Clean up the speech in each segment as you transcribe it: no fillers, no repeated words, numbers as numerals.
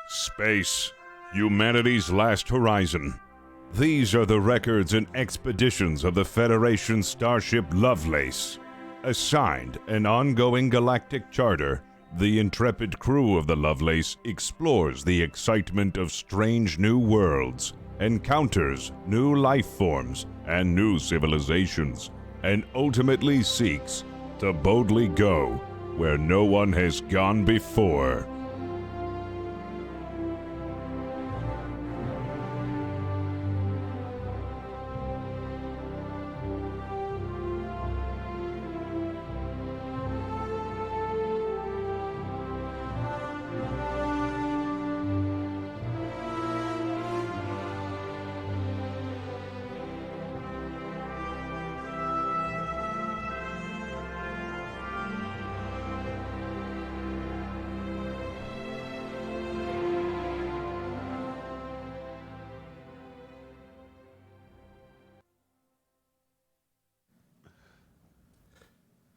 Space, humanity's last horizon. These are the records and expeditions of the Federation starship Lovelace. Assigned an ongoing galactic charter, the intrepid crew of the Lovelace explores the excitement of strange new worlds, encounters new life forms and new civilizations, and ultimately seeks to boldly go where no one has gone before.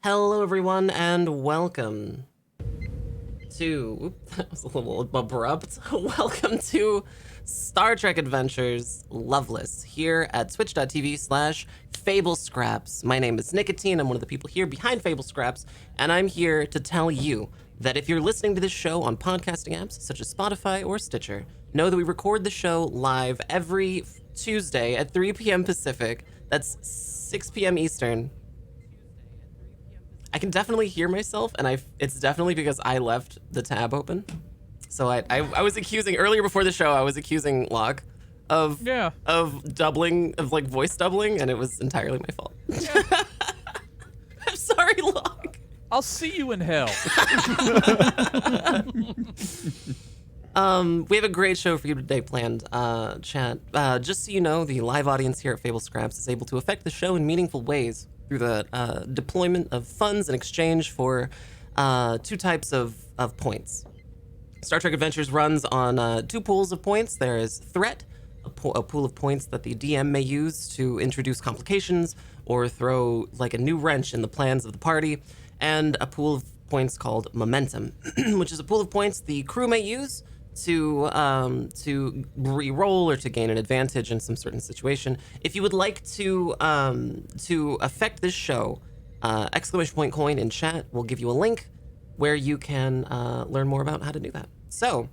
Hello, everyone, and welcome to... that was a little abrupt. Welcome to Star Trek Adventures Loveless here at twitch.tv/FableScraps. My name is Nicotine. I'm one of the people here behind FableScraps, and I'm here to tell you that if you're listening to this show on podcasting apps such as Spotify or Stitcher, know that we record the show live every Tuesday at 3 p.m. Pacific. That's 6 p.m. Eastern. I can definitely hear myself, and it's definitely because I left the tab open. So I was accusing, earlier before the show, I was accusing Locke of doubling, of like voice doubling, and it was entirely my fault. Yeah. I'm sorry, Locke. I'll see you in hell. We have a great show for you today planned, chat. Just so you know, the live audience here at Fable Scraps is able to affect the show in meaningful ways through the deployment of funds in exchange for two types of points. Star Trek Adventures runs on two pools of points. There is Threat, a pool of points that the DM may use to introduce complications or throw like a new wrench in the plans of the party, and a pool of points called Momentum, which is a pool of points the crew may use to re-roll or to gain an advantage in some certain situation. If you would like to affect this show, !coin in chat will give you a link where you can learn more about how to do that. So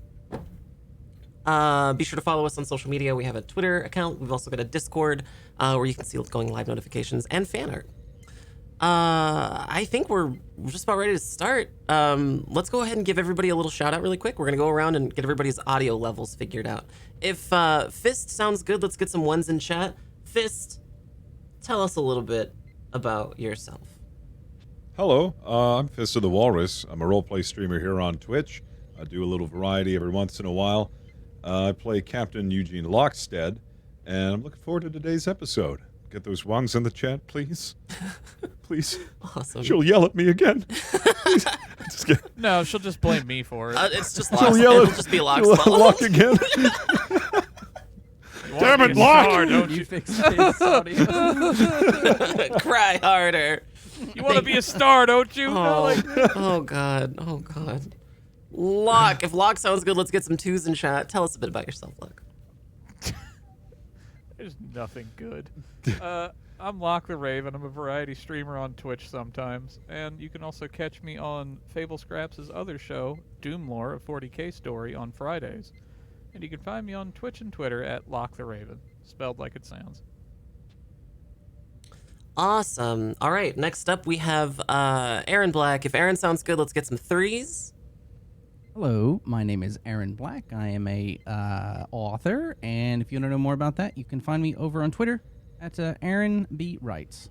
be sure to follow us on social media. We have a Twitter account. We've also got a Discord where you can see going live notifications and fan art. I think we're just about ready to start. Let's go ahead and give everybody a little shout out really quick. We're gonna go around and get everybody's audio levels figured out. If Fist sounds good, let's get some ones in chat. Fist, tell us a little bit about yourself. Hello, I'm Fist of the Walrus. I'm a roleplay streamer here on Twitch. I do a little variety every once in a while. I play Captain Eugene Lockstead, and I'm looking forward to today's episode. Get those ones in the chat, please. Please. Awesome. She'll yell at me again. Just kidding. No, she'll just blame me for it. It's just Locke's. It'll just be Locke's fault. Lock again. Damn it, Locke! Don't you fix his audio? Cry harder. You want to be a star, don't you? Oh God. Oh God. Locke. If Locke sounds good, let's get some twos in chat. Tell us a bit about yourself, Locke. There's nothing good. I'm Locke the Raven. I'm a variety streamer on Twitch sometimes, and you can also catch me on Fable Scraps' other show, Doomlore, a 40k story, on Fridays. And you can find me on Twitch and Twitter at Locke the Raven, spelled like it sounds. Awesome. All right, next up we have Aaron Black. If Aaron sounds good, let's get some threes. Hello, my name is Aaron Black. I am a author, and if you want to know more about that, you can find me over on Twitter at Aaron B. Writes.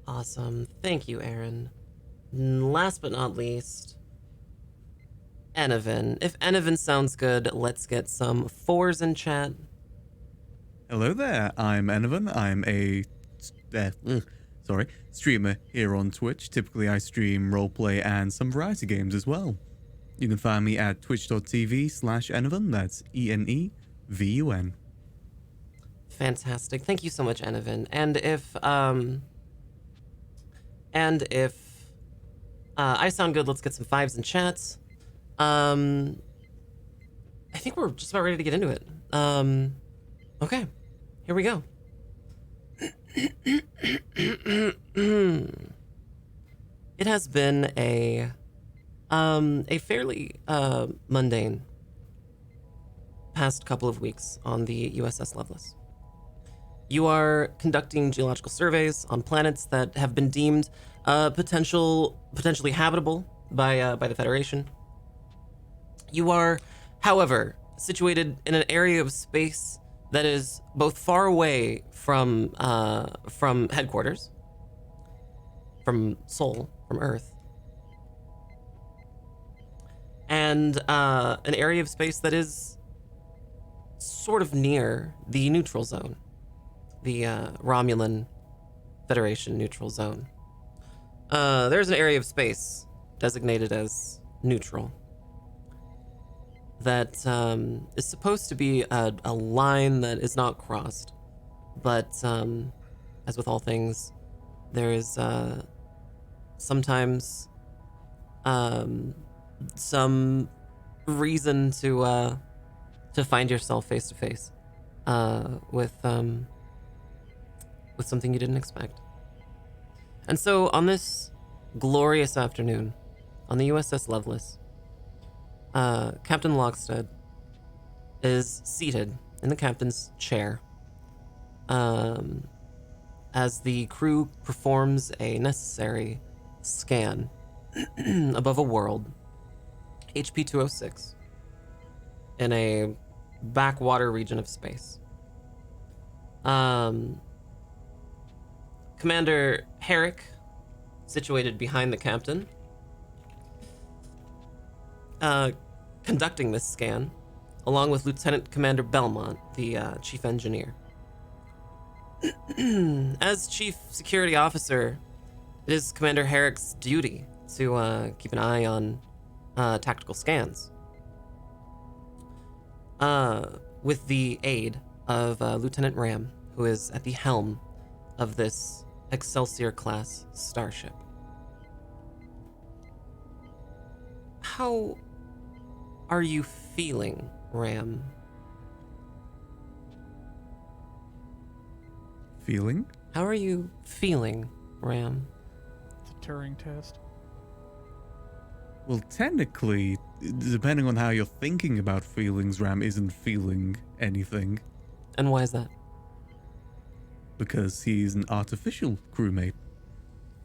Awesome. Thank you, Aaron. Last but not least, Enovan. If Enovan sounds good, let's get some fours in chat. Hello there, I'm Enovan. I'm a streamer here on Twitch. Typically I stream roleplay and some variety games as well. You can find me at twitch.tv/Enovan. That's ENEVUN. Fantastic. Thank you so much, Enovan. And if I sound good, let's get some fives in chats. I think we're just about ready to get into it. Okay, here we go. It has been a fairly mundane past couple of weeks on the USS Lovelace. You are conducting geological surveys on planets that have been deemed potentially habitable by the Federation. You are, however, situated in an area of space that is both far away from headquarters, from Sol, from Earth, and an area of space that is sort of near the neutral zone, the Romulan Federation neutral zone. There's an area of space designated as neutral that is supposed to be a line that is not crossed, but as with all things, there is sometimes some reason to find yourself face to face with something you didn't expect. And so on this glorious afternoon on the USS Lovelace, Captain Lockstead is seated in the captain's chair as the crew performs a necessary scan above a world, HP 206, in a backwater region of space. Commander Herrick, situated behind the captain, conducting this scan, along with Lieutenant Commander Belmont, the chief engineer. As chief security officer, it is Commander Herrick's duty to keep an eye on tactical scans. With the aid of Lieutenant Ram, who is at the helm of this Excelsior-class starship. How are you feeling, Ram? Feeling? How are you feeling, Ram? It's a Turing test. Well, technically, depending on how you're thinking about feelings, Ram isn't feeling anything. And why is that? Because he's an artificial crewmate.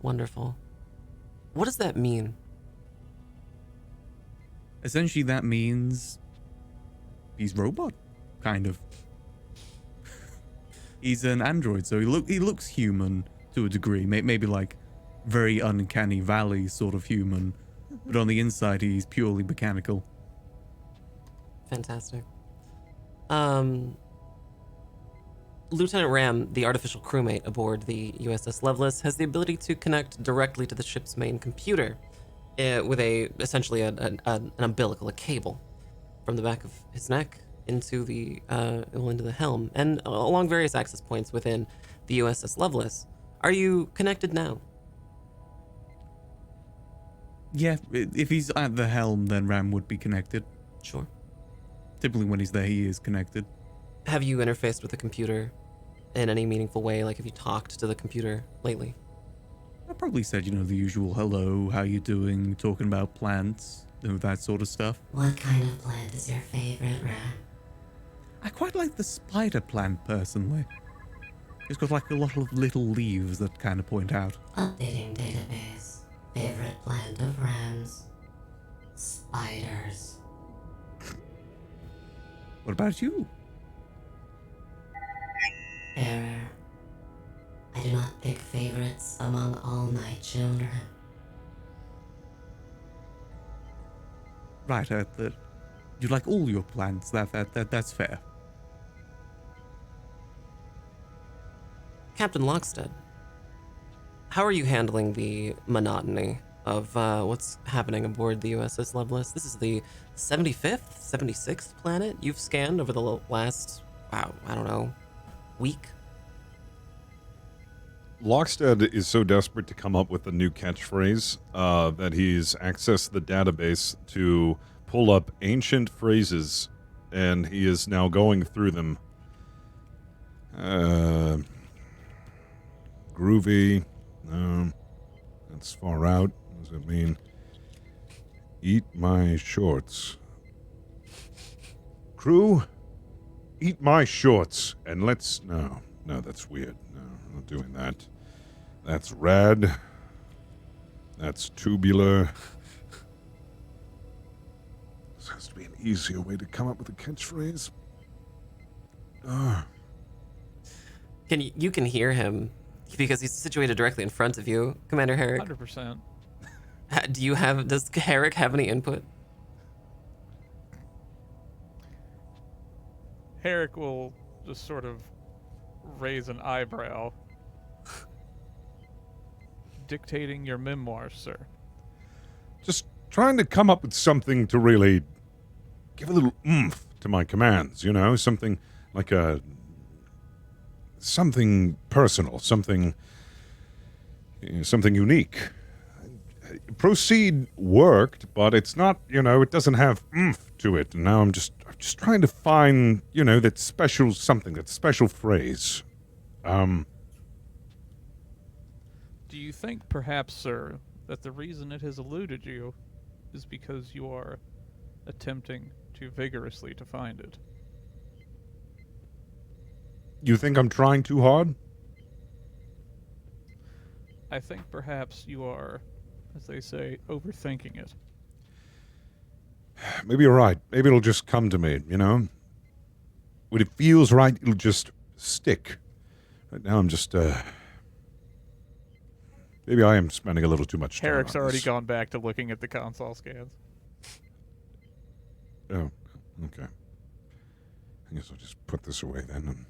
Wonderful. What does that mean? Essentially, that means he's robot, kind of. He's an android, so he looks human to a degree, maybe like very uncanny valley sort of human, but on the inside he's purely mechanical. Fantastic. Lieutenant Ram, the artificial crewmate aboard the USS Lovelace, has the ability to connect directly to the ship's main computer with essentially an umbilical, a cable, from the back of his neck into the helm, and along various access points within the USS Lovelace. Are you connected now? Yeah, if he's at the helm, then Ram would be connected. Sure. Typically when he's there, he is connected. Have you interfaced with the computer in any meaningful way? Like, have you talked to the computer lately? I probably said, the usual hello, how you doing, talking about plants, that sort of stuff. What kind of plant is your favorite, Ram? I quite like the spider plant, personally. It's got like a lot of little leaves that kind of point out. Updating database. Favorite plant of Ram's? Spiders. What about you? Error. I do not pick favorites among all my children. Right, you like all your plants. That's fair. Captain Lockstead, how are you handling the monotony of what's happening aboard the USS Lovelace? This is the 75th, 76th planet you've scanned over the last, week? Lockstead is so desperate to come up with a new catchphrase that he's accessed the database to pull up ancient phrases and he is now going through them. Groovy. No, that's far out. What does it mean? Eat my shorts. Crew, eat my shorts, and let's... No, that's weird. No, I'm not doing that. That's rad. That's tubular. This has to be an easier way to come up with a catchphrase. You can hear him because he's situated directly in front of you, Commander Herrick. 100%. Does Herrick have any input? Herrick will just sort of raise an eyebrow. Dictating your memoirs, sir. Just trying to come up with something to really give a little oomph to my commands, you know? Something like something personal, something unique. Proceed worked, but it's not, it doesn't have oomph to it. And now I'm just trying to find, that special something, that special phrase. Do you think, perhaps, sir, that the reason it has eluded you is because you are attempting too vigorously to find it? You think I'm trying too hard? I think perhaps you are, as they say, overthinking it. Maybe you're right. Maybe it'll just come to me, When it feels right, it'll just stick. Right now I'm just, maybe I am spending a little too much time Herrick's on already this. gone back to looking at the console scans. Oh, okay. I guess I'll just put this away then.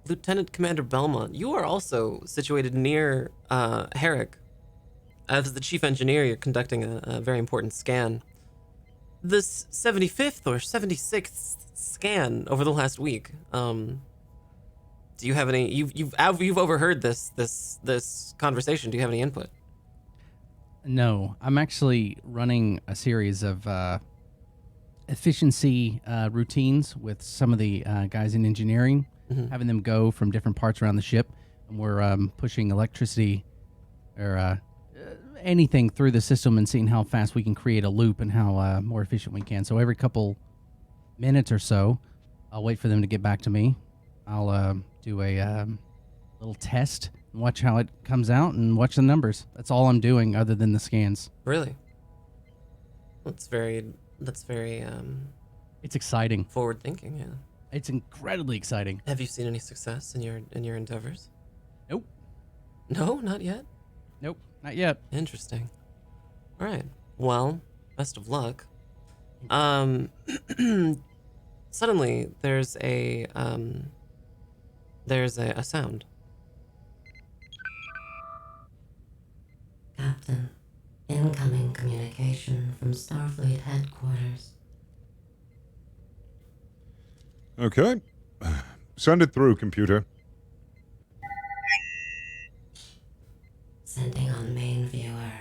Lieutenant Commander Belmont, you are also situated near Herrick. As the chief engineer, you're conducting a very important scan. This 75th or 76th scan over the last week. Do you have any? You've overheard this conversation. Do you have any input? No, I'm actually running a series of efficiency routines with some of the guys in engineering, having them go from different parts around the ship, and we're pushing electricity or anything through the system and seeing how fast we can create a loop and how more efficient we can. So every couple minutes or so, I'll wait for them to get back to me. I'll do a little test and watch how it comes out and watch the numbers. That's all I'm doing other than the scans. Really? That's very It's exciting. forward thinking. Yeah. It's incredibly exciting. Have you seen any success in your endeavors? Nope. No, not yet. Nope. Not yet. Interesting. All right. Well, best of luck. Suddenly, there's a sound. Captain, incoming communication from Starfleet headquarters. Okay. Send it through, computer. Sending on main viewer.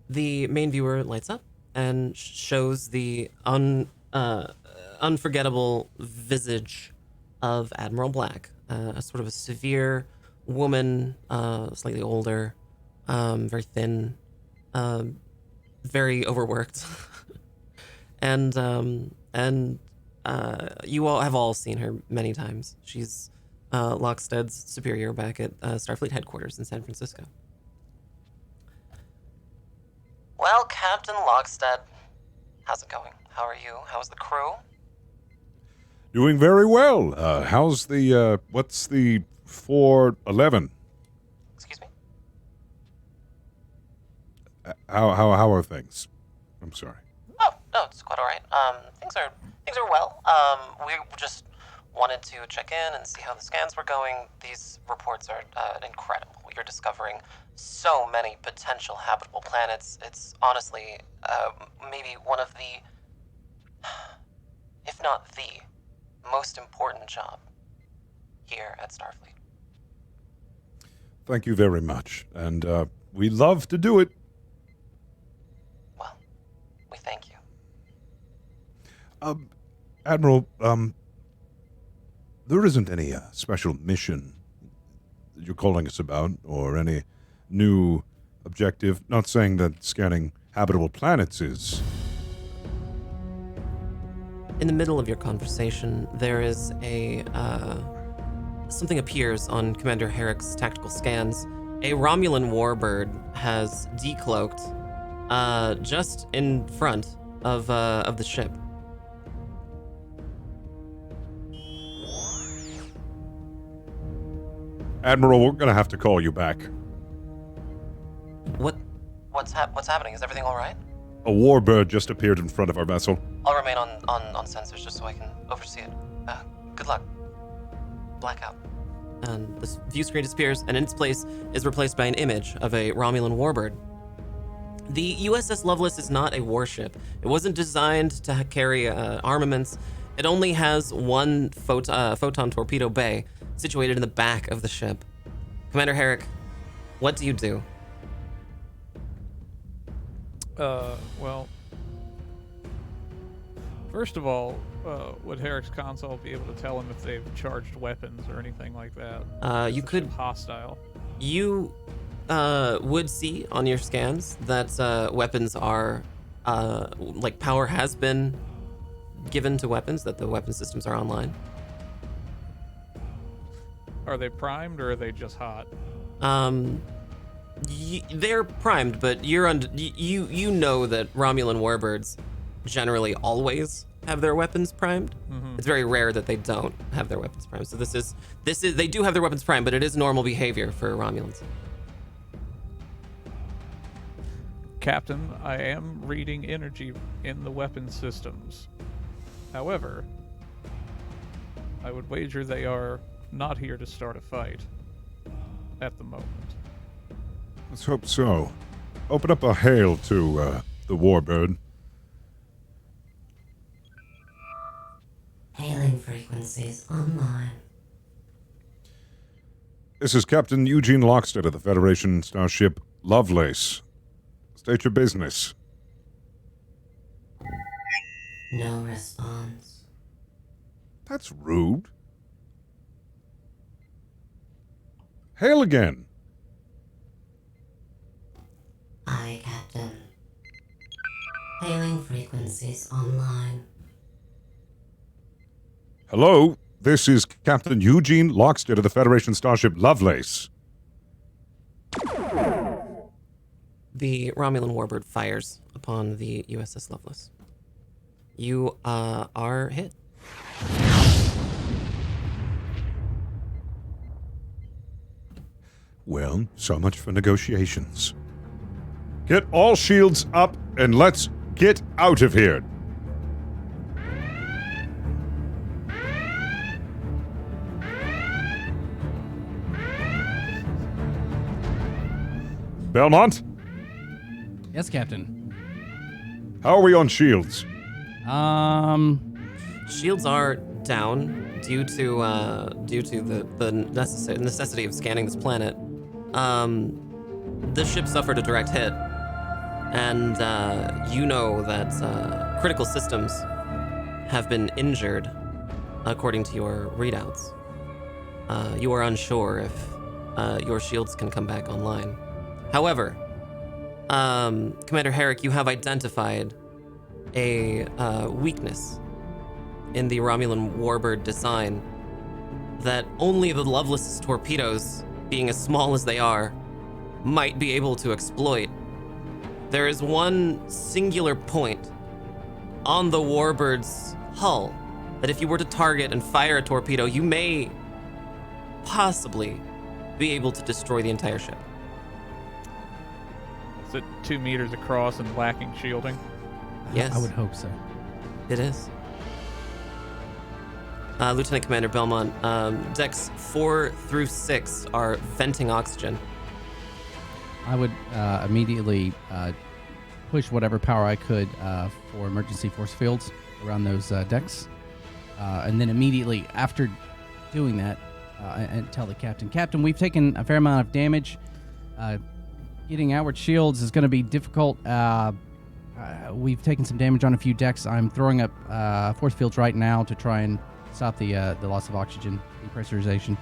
The main viewer lights up and shows the unforgettable visage of Admiral Black, a sort of a severe woman, slightly older, very thin, very overworked, and you all have seen her many times. She's Lockstead's superior back at Starfleet headquarters in San Francisco. Well, Captain Lockstead, how's it going? How are you? How's the crew? Doing very well. How's the, what's the 411? Excuse me? How are things? I'm sorry. Oh, no, it's quite all right. Things are well. We just wanted to check in and see how the scans were going. These reports are incredible. You're discovering so many potential habitable planets. It's honestly maybe one of the, if not the, most important job here at Starfleet. Thank you very much. And we love to do it. Admiral, there isn't any special mission that you're calling us about, or any new objective. Not saying that scanning habitable planets is. In the middle of your conversation, there is something appears on Commander Herrick's tactical scans. A Romulan warbird has decloaked just in front of the ship. Admiral, we're gonna have to call you back. What's happening? Is everything all right? A warbird just appeared in front of our vessel. I'll remain on sensors just so I can oversee it. Good luck. Blackout. And this view screen disappears, and in its place is replaced by an image of a Romulan warbird. The USS Lovelace is not a warship. It wasn't designed to carry armaments. It only has one photon torpedo bay situated in the back of the ship. Commander Herrick, what do you do? Well, first of all, would Herrick's console be able to tell him if they've charged weapons or anything like that? You could hostile. You would see on your scans that weapons are like power has been given to weapons, that the weapon systems are online. Are they primed or are they just hot? They're primed, but you know that Romulan warbirds generally always have their weapons primed. Mm-hmm. It's very rare that they don't have their weapons primed. So this is they do have their weapons primed, but it is normal behavior for Romulans. Captain, I am reading energy in the weapon systems. However, I would wager they are not here to start a fight at the moment. Let's hope so. Open up a hail to the warbird. Hailing frequencies online. This is Captain Eugene Lockstead of the Federation starship Lovelace. State your business. No response. That's rude. Hail again. Aye, Captain. Hailing frequencies online. Hello, this is Captain Eugene Lockstead of the Federation starship Lovelace. The Romulan warbird fires upon the USS Lovelace. You are hit. Well, so much for negotiations. Get all shields up and let's get out of here. Belmont, Yes, Captain. how are we on shields? Shields are down due to the necessity of scanning this planet. The ship suffered a direct hit, and you know that critical systems have been injured, according to your readouts. You are unsure if your shields can come back online. However, Commander Herrick, you have identified a weakness in the Romulan warbird design that only the Lovelace's torpedoes, being as small as they are, might be able to exploit. There is one singular point on the warbird's hull that if you were to target and fire a torpedo, you may possibly be able to destroy the entire ship. Is it 2 meters across and lacking shielding? Yes. I would hope so. It is. Lieutenant Commander Belmont, decks 4 through 6 are venting oxygen. I would immediately push whatever power I could for emergency force fields around those decks. And then immediately after doing that, and tell the Captain, we've taken a fair amount of damage. Getting outward shields is going to be difficult. We've taken some damage on a few decks. I'm throwing up force fields right now to try and stop the loss of oxygen depressurization.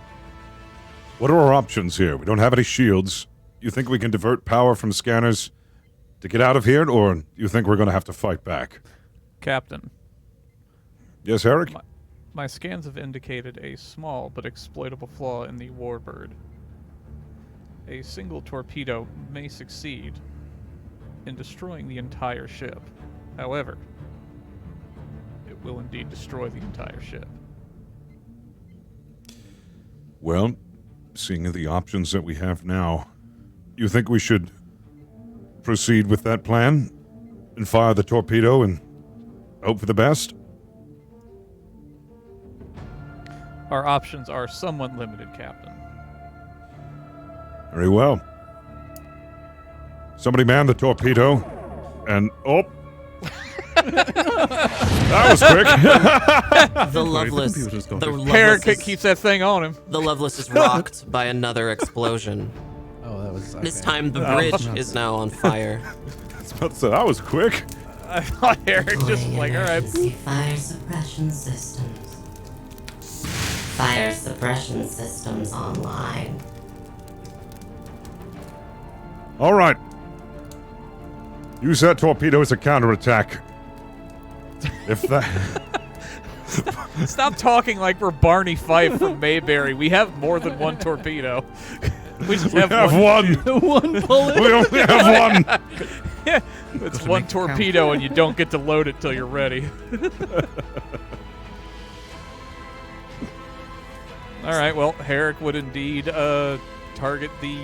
What are our options here? We don't have any shields. You think we can divert power from scanners to get out of here, or you think we're going to have to fight back? Captain, Yes, Eric? my scans have indicated a small but exploitable flaw in the Warbird. A single torpedo may succeed in destroying the entire ship. However, it will indeed destroy the entire ship. Well, seeing the options that we have now, you think we should proceed with that plan and fire the torpedo and hope for the best? Our options are somewhat limited, Captain. Very well. Somebody man the torpedo, and oh, that was quick. The Loveless. computer just got The fixed. Herrick Loveless, keeps that thing on him. the Loveless is rocked by another explosion. Oh, that was... This okay. time the bridge is now on fire. I was about to say, that was quick. I thought Herrick just Deploying like, all right. emergency fire suppression systems. Fire suppression systems online. All right. Use that torpedo as a counterattack. If that... Stop talking like we're Barney Fife from Mayberry. We have more than one torpedo. We just we have, have one. one bullet. We only have one. It's Gotta one make it count. torpedo, and you don't get to load it till you're ready. All right. Well, Herrick would indeed target the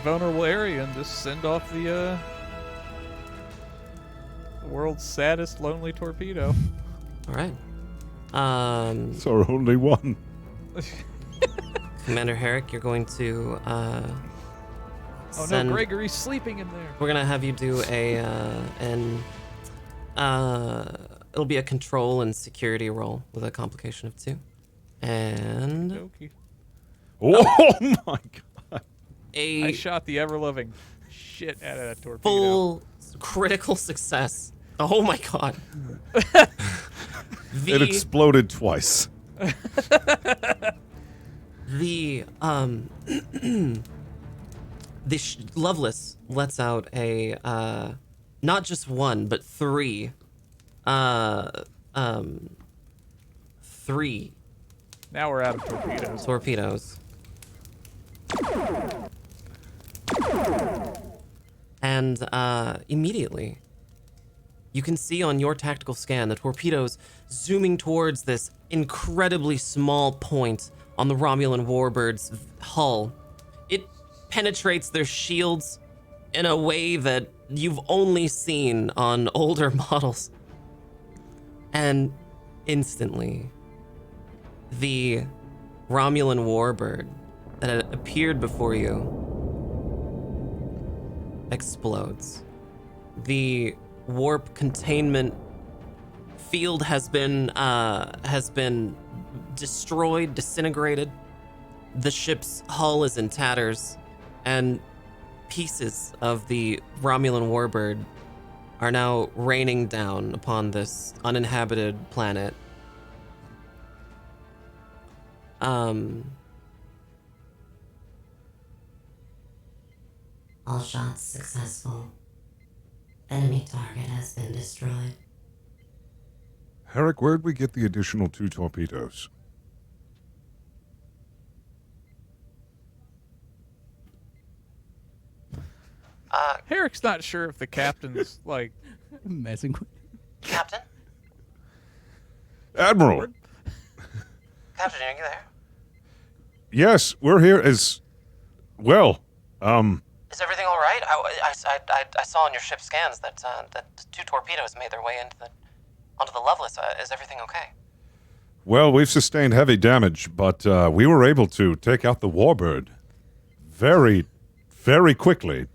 vulnerable area and just send off the world's saddest lonely torpedo. All right. It's our only one. Commander Herrick, you're going to Oh send. no, Gregory's sleeping in there. We're gonna have you do it'll be a control and security roll with a complication of 2, and Okay. Oh my god. a I shot the ever-loving shit out of that torpedo. full critical success. Oh my god. It exploded twice. The Loveless lets out a not just one but three Now we're out of torpedoes. torpedoes. And immediately you can see on your tactical scan the torpedoes zooming towards this incredibly small point on the Romulan Warbird's hull. It penetrates their shields in a way that you've only seen on older models. And instantly, the Romulan Warbird that had appeared before you explodes. The warp containment field has been destroyed, disintegrated. The ship's hull is in tatters, and pieces of the Romulan Warbird are now raining down upon this uninhabited planet. All shots successful. Enemy target has been destroyed. Herrick, where'd we get the additional 2 torpedoes? Herrick's not sure if the captain's like. Messing with... Captain? Admiral! Captain, are you there? Yes, we're here as well. Is everything all right? I saw on your ship scans that 2 torpedoes made their way onto the Loveless. Is everything okay? Well, we've sustained heavy damage, but we were able to take out the Warbird very, very quickly.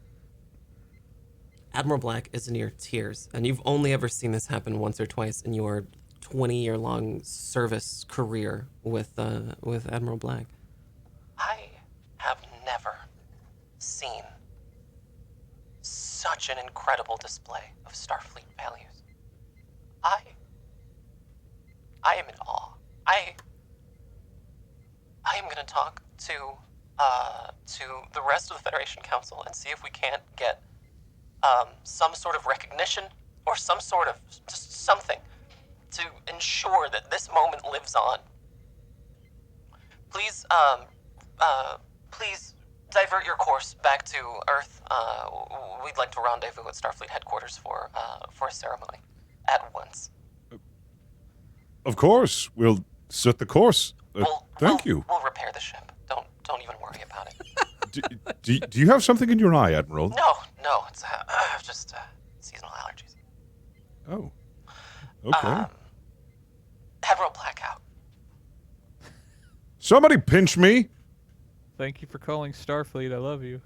Admiral Black is near tears, and you've only ever seen this happen once or twice in your 20-year-long service career with Admiral Black. I have never seen so such an incredible display of Starfleet values. I am in awe. I am gonna talk to the rest of the Federation Council and see if we can't get some sort of recognition or some sort of just something to ensure that this moment lives on. Please, please divert your course back to Earth. We'd like to rendezvous at Starfleet headquarters for a ceremony at once. Of course, we'll set the course. Thank you. We'll repair the ship. Don't even worry about it. Do you have something in your eye, Admiral? No, it's just seasonal allergies. Oh. Okay. Admiral Blackout. Somebody pinch me. Thank you for calling Starfleet. I love you.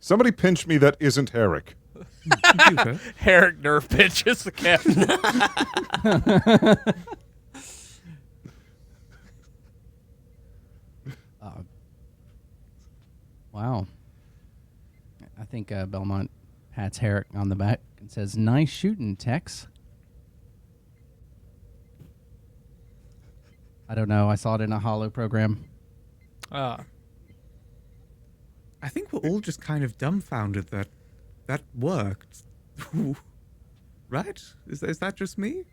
Somebody pinch me that isn't Herrick. Herrick nerve pinches the captain. Wow. I think Belmont pats Herrick on the back and says, "Nice shooting, Tex." I don't know. I saw it in a holo program. Ah. I think we're all just kind of dumbfounded that that worked. Right? Is that just me?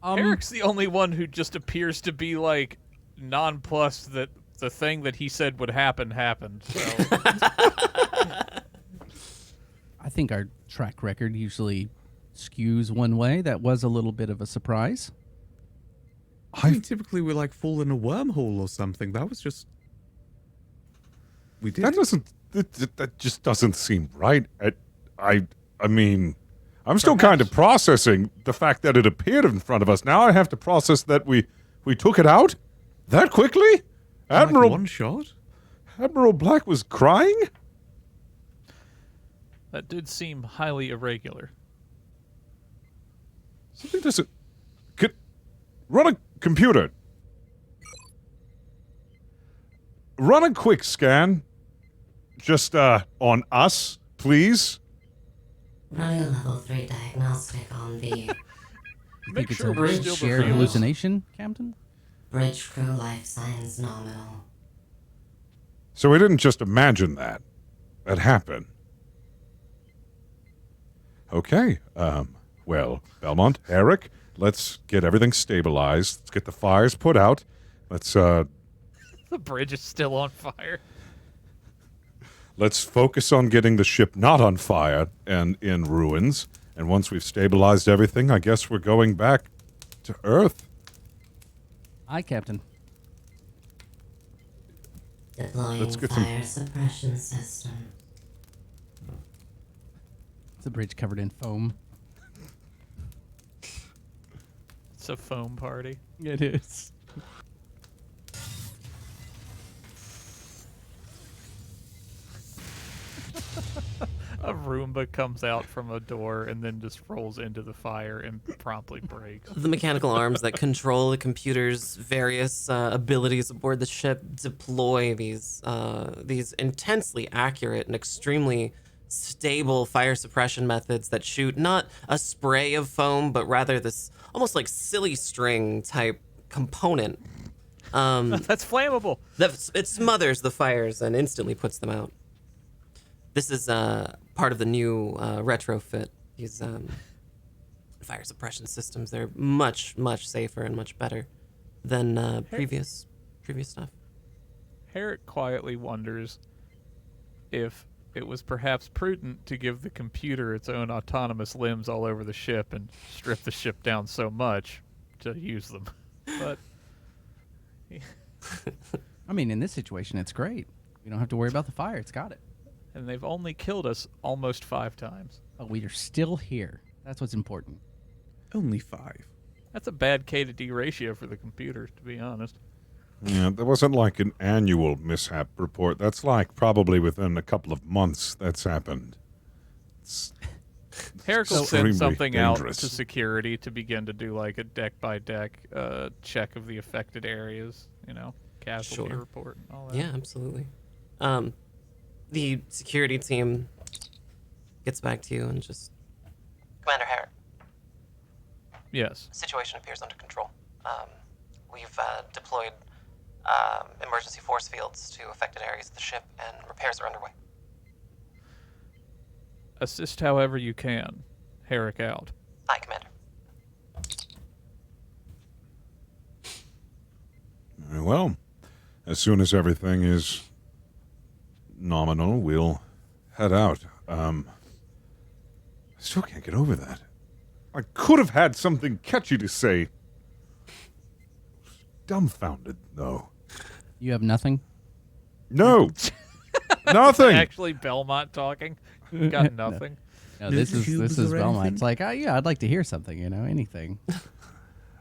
Herrick's the only one who just appears to be like nonplussed that the thing that he said would happen happened. So. I think our track record usually skews one way. That was a little bit of a surprise. I mean, typically we like fall in a wormhole or something. That was just... We did. That just doesn't seem right. I mean, I'm still kind of processing the fact that it appeared in front of us. Now I have to process that we took it out that quickly. Admiral, like one shot? Admiral Black was crying? That did seem highly irregular. Something doesn't... Run a computer. Run a quick scan. Just, on us, please. Running a level 3 diagnostic on the You Make think it's sure a we're still shared the realest. hallucination, Captain? bridge crew life signs nominal. So we didn't just imagine that. That happened. Okay, well, Belmont, Eric, let's get everything stabilized. Let's get the fires put out. Let's, The bridge is still on fire. let's focus on getting the ship not on fire and in ruins. And once we've stabilized everything, I guess we're going back to Earth. Aye, Captain. Deploying Let's get some- fire suppression system. It's a bridge covered in foam. It's a foam party. It is. A Roomba comes out from a door and then just rolls into the fire and promptly breaks. The mechanical arms that control the computer's various abilities aboard the ship deploy these intensely accurate and extremely stable fire suppression methods that shoot not a spray of foam, but rather this almost like silly string type component. That's flammable. It smothers the fires and instantly puts them out. This is part of the new retrofit. These fire suppression systems, they're much, much safer and much better than previous stuff. Herrick quietly wonders if it was perhaps prudent to give the computer its own autonomous limbs all over the ship and strip the ship down so much to use them. But I mean, in this situation, it's great. We don't have to worry about the fire. It's got it. and they've only killed us almost 5 times. But we are still here. That's what's important. Only 5. That's a bad K to D ratio for the computer, to be honest. Yeah, that wasn't like an annual mishap report. That's like probably within a couple of months that's happened. It's Herrick will extremely send something out dangerous. to security to begin to do like a deck-by-deck check of the affected areas, you know, casualty Sure. report and all that. Yeah, absolutely. The security team gets back to you and just... Commander Harrod, Yes. the situation appears under control. We've deployed emergency force fields to affected areas of the ship, and repairs are underway. Assist however you can. Herrick out. Aye, Commander. Very well. As soon as everything is nominal, we'll head out. I still can't get over that. I could have had something catchy to say. Dumbfounded, though. You have nothing? No. Nothing. Actually, Belmont talking. Got nothing. No, this is Cubes or Belmont. anything? It's like, yeah, I'd like to hear something, anything.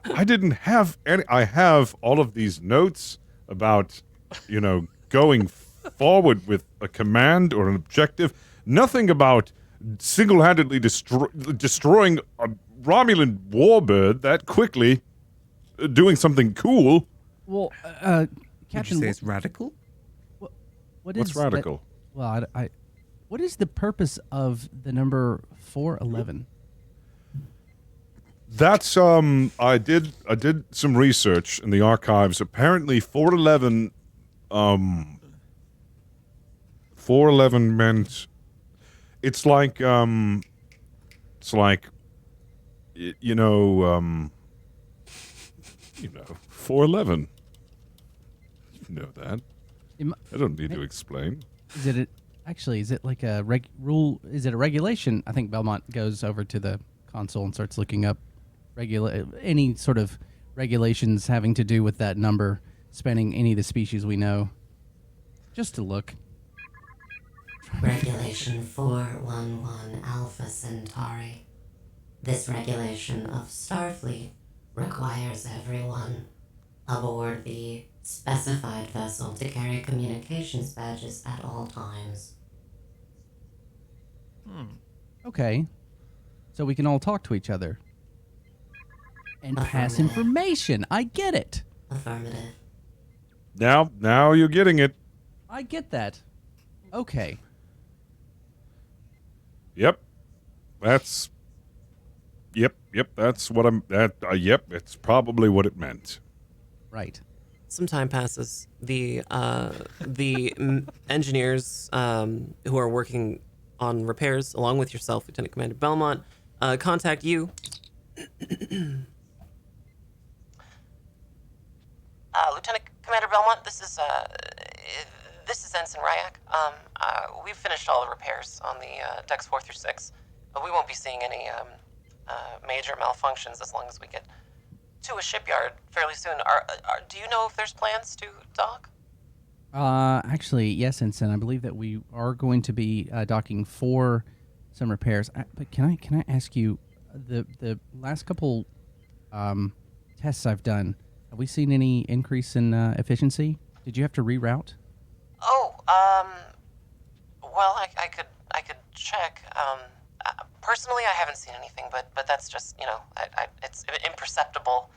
I didn't have any. I have all of these notes about, going forward with a command or an objective. Nothing about single-handedly destroying a Romulan warbird that quickly, doing something cool. Well, Would you Captain, say it's radical? what What's is radical? Well, what is the purpose of the number 411? That's I did some research in the archives. Apparently 411 411 meant it's like 411. You know that. I don't need to explain. Is it like a rule? Is it a regulation? I think Belmont goes over to the console and starts looking up any sort of regulations having to do with that number, spanning any of the species we know. Just to look. Regulation 411 Alpha Centauri. This regulation of Starfleet requires everyone aboard the specified vessel to carry communications badges at all times. Okay. So we can all talk to each other. And pass Affirmative. information. I get it. Affirmative. Now you're getting it. I get that. Okay. Yep. That's what yep, it's probably what it meant. Right. Some time passes. The engineers who are working on repairs, along with yourself, Lieutenant Commander Belmont, contact you. Lieutenant Commander Belmont, this is Ensign Ryak. We've finished all the repairs on the decks 4 through 6. We won't be seeing any major malfunctions as long as we get to a shipyard fairly soon. Do you know if there's plans to dock? Actually, yes, Ensign. I believe that we are going to be docking for some repairs. But can I ask you, the last couple tests I've done, have we seen any increase in efficiency? Did you have to reroute? Oh, well, I could check. Personally, I haven't seen anything, but that's just, it's imperceptible,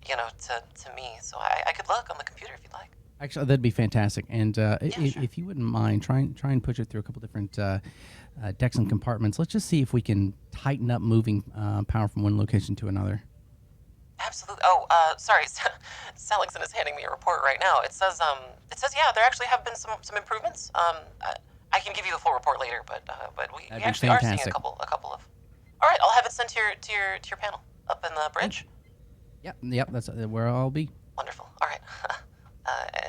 to me. So I could look on the computer if you'd like. Actually, that'd be fantastic. And sure. if you wouldn't mind, try and push it through a couple different decks and compartments. Let's just see if we can tighten up moving power from one location to another. Absolutely. Oh, sorry. Sellingson is handing me a report right now. It says, yeah, there actually have been some improvements. I can give you the full report later, but we That'd be actually are seeing fantastic. a couple of. All right, I'll have it sent to your panel up in the bridge. Yep, that's where I'll be. Wonderful. All right.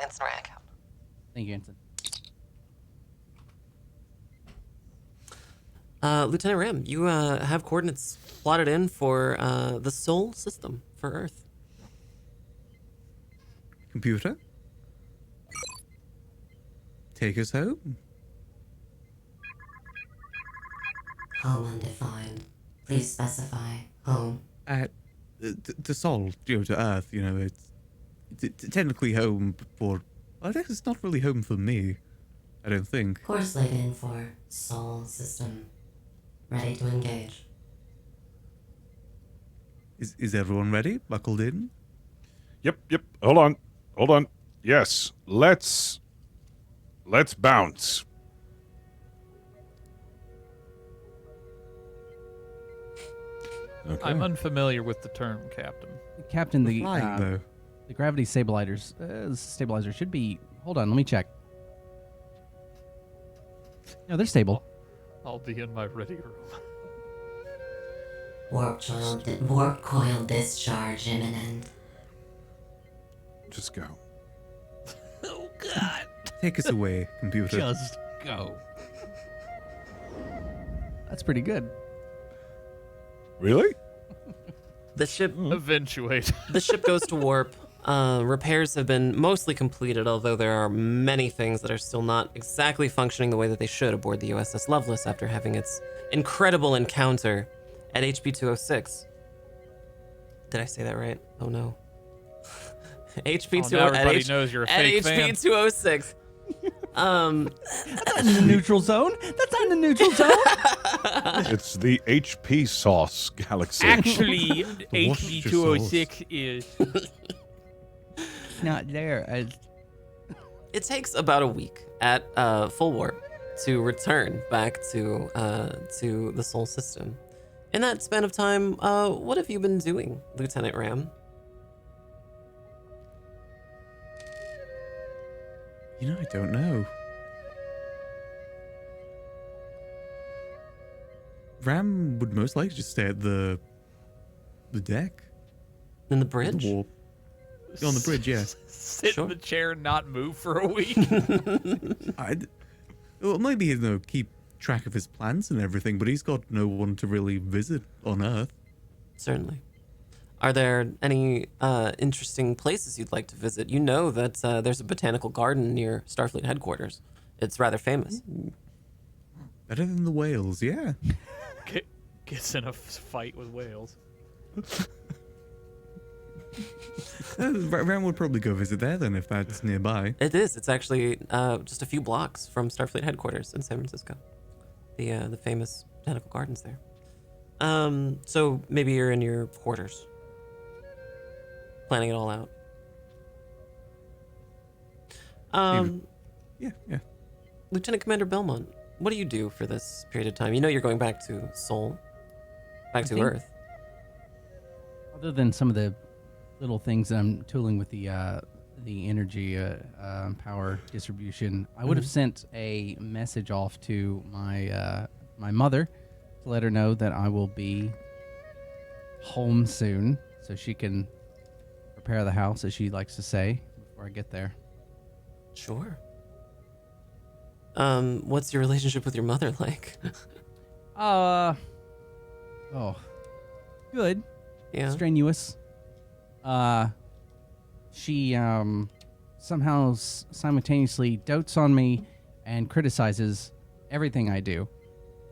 Ensign Ryak out. Thank you, Ensign. Lieutenant Ram, you have coordinates plotted in for the Sol system for Earth. Computer? Take us home. Home undefined. Please specify home. To Sol, to Earth, it's technically home for... I guess it's not really home for me. I don't think. Course laid in for Sol system. Ready to engage. Is everyone ready? Buckled in? Yep. Hold on. Yes. Let's bounce. Okay. I'm unfamiliar with the term, Captain. Captain, the Flying, though. the gravity stabilizers should be. Hold on, let me check. No, they're stable. I'll be in my ready room. Warp coil discharge imminent. Just go. Oh God! Take us away, computer. Just go. That's pretty good. Really? The ship Eventuate. the ship goes to warp. Repairs have been mostly completed, although there are many things that are still not exactly functioning the way that they should aboard the USS Lovelace after having its incredible encounter at HP 206. Did I say that right? Oh no. HP Now everybody knows you're a at fake fan. HP 206. That's not in the neutral zone. That's not in the neutral zone. It's the HP sauce galaxy. Actually, Worcestershire HP 206 is. Not there. It takes about a week at full warp to return back to the Sol system. In that span of time, what have you been doing, Lieutenant Ram? You know, I don't know. Ram would most likely just stay at the deck. In the bridge? Warp. On the bridge, yeah. Sit Sure. in the chair and not move for a week. Well, maybe he'll keep track of his plans and everything, but he's got no one to really visit on Earth. Certainly. Are there any interesting places you'd like to visit? You know that there's a botanical garden near Starfleet headquarters. It's rather famous. Better than the whales, yeah. Gets in a fight with whales. Ram would probably go visit there then if that's nearby. It is. It's actually just a few blocks from Starfleet headquarters in San Francisco. The famous botanical gardens there. So maybe you're in your quarters, planning it all out. Yeah. Lieutenant Commander Belmont, what do you do for this period of time? You know you're going back to Sol, back to think- Earth. Other than some of the little things that I'm tooling with the energy power distribution, I would have sent a message off to my my mother to let her know that I will be home soon, so she can prepare the house, as she likes to say, before I get there. Sure. What's your relationship with your mother like? Good. Yeah. Strenuous. She somehow simultaneously dotes on me and criticizes everything I do.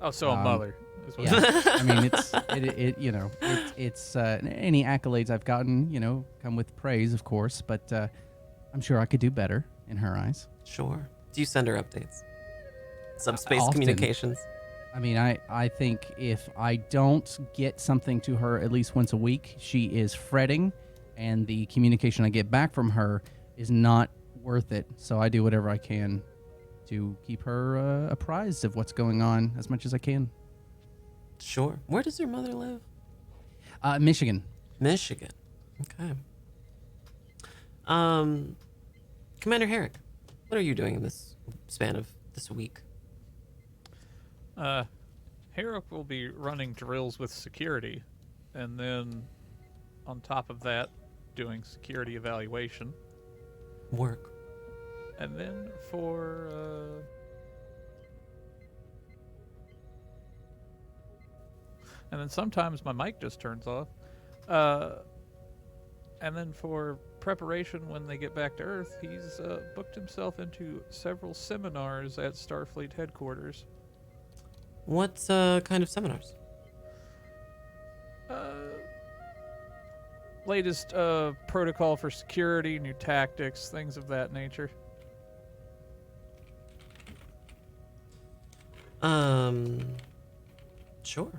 Oh, so a mother. Is what Yeah, I mean it's any accolades I've gotten, come with praise, of course, but I'm sure I could do better in her eyes. Sure. Do you send her updates? Subspace Often. communications. I mean, I think if I don't get something to her at least once a week, she is fretting, and the communication I get back from her is not worth it. So I do whatever I can to keep her apprised of what's going on as much as I can. Sure. Where does your mother live? Michigan. Michigan. Okay. Commander Herrick, what are you doing in this span of this week? Herrick will be running drills with security, and then on top of that, doing security evaluation. Work. And then for and then sometimes my mic just turns off. And then for preparation when they get back to Earth, he's booked himself into several seminars at Starfleet headquarters. What kind of seminars? Latest protocol for security, new tactics, things of that nature. Sure.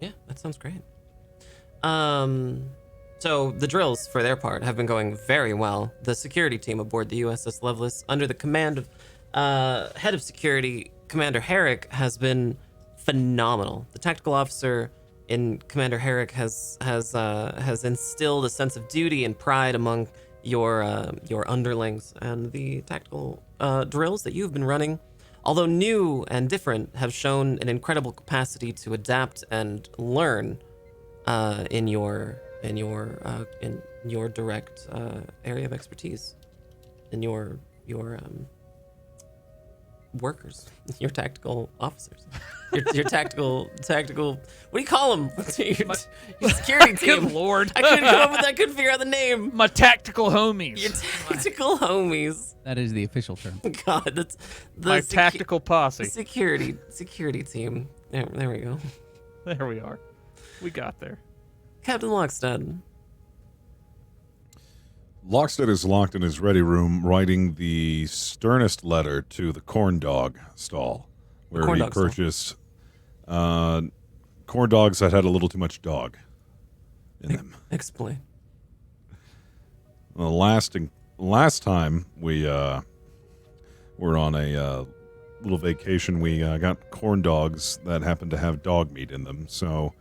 Yeah, that sounds great. So the drills, for their part, have been going very well. The security team aboard the USS Lovelace, under the command of head of security Commander Herrick, has been phenomenal. The tactical officer Commander Herrick has instilled a sense of duty and pride among your underlings, and the tactical drills that you've been running, although new and different, have shown an incredible capacity to adapt and learn in your direct area of expertise, in your workers, your tactical officers, your tactical. What do you call them? Your security team. Good Lord. I couldn't come up with. I couldn't figure out the name. My tactical homies. Your tactical homies. That is the official term. God, that's the My tactical posse. security team. There we go. There we are. We got there. Captain Lockstead. Lockstead is locked in his ready room writing the sternest letter to the corn dog stall, where corn he dog stall. purchased corn dogs that had a little too much dog in them. Explain. Well, last time we were on a little vacation, we got corn dogs that happened to have dog meat in them. So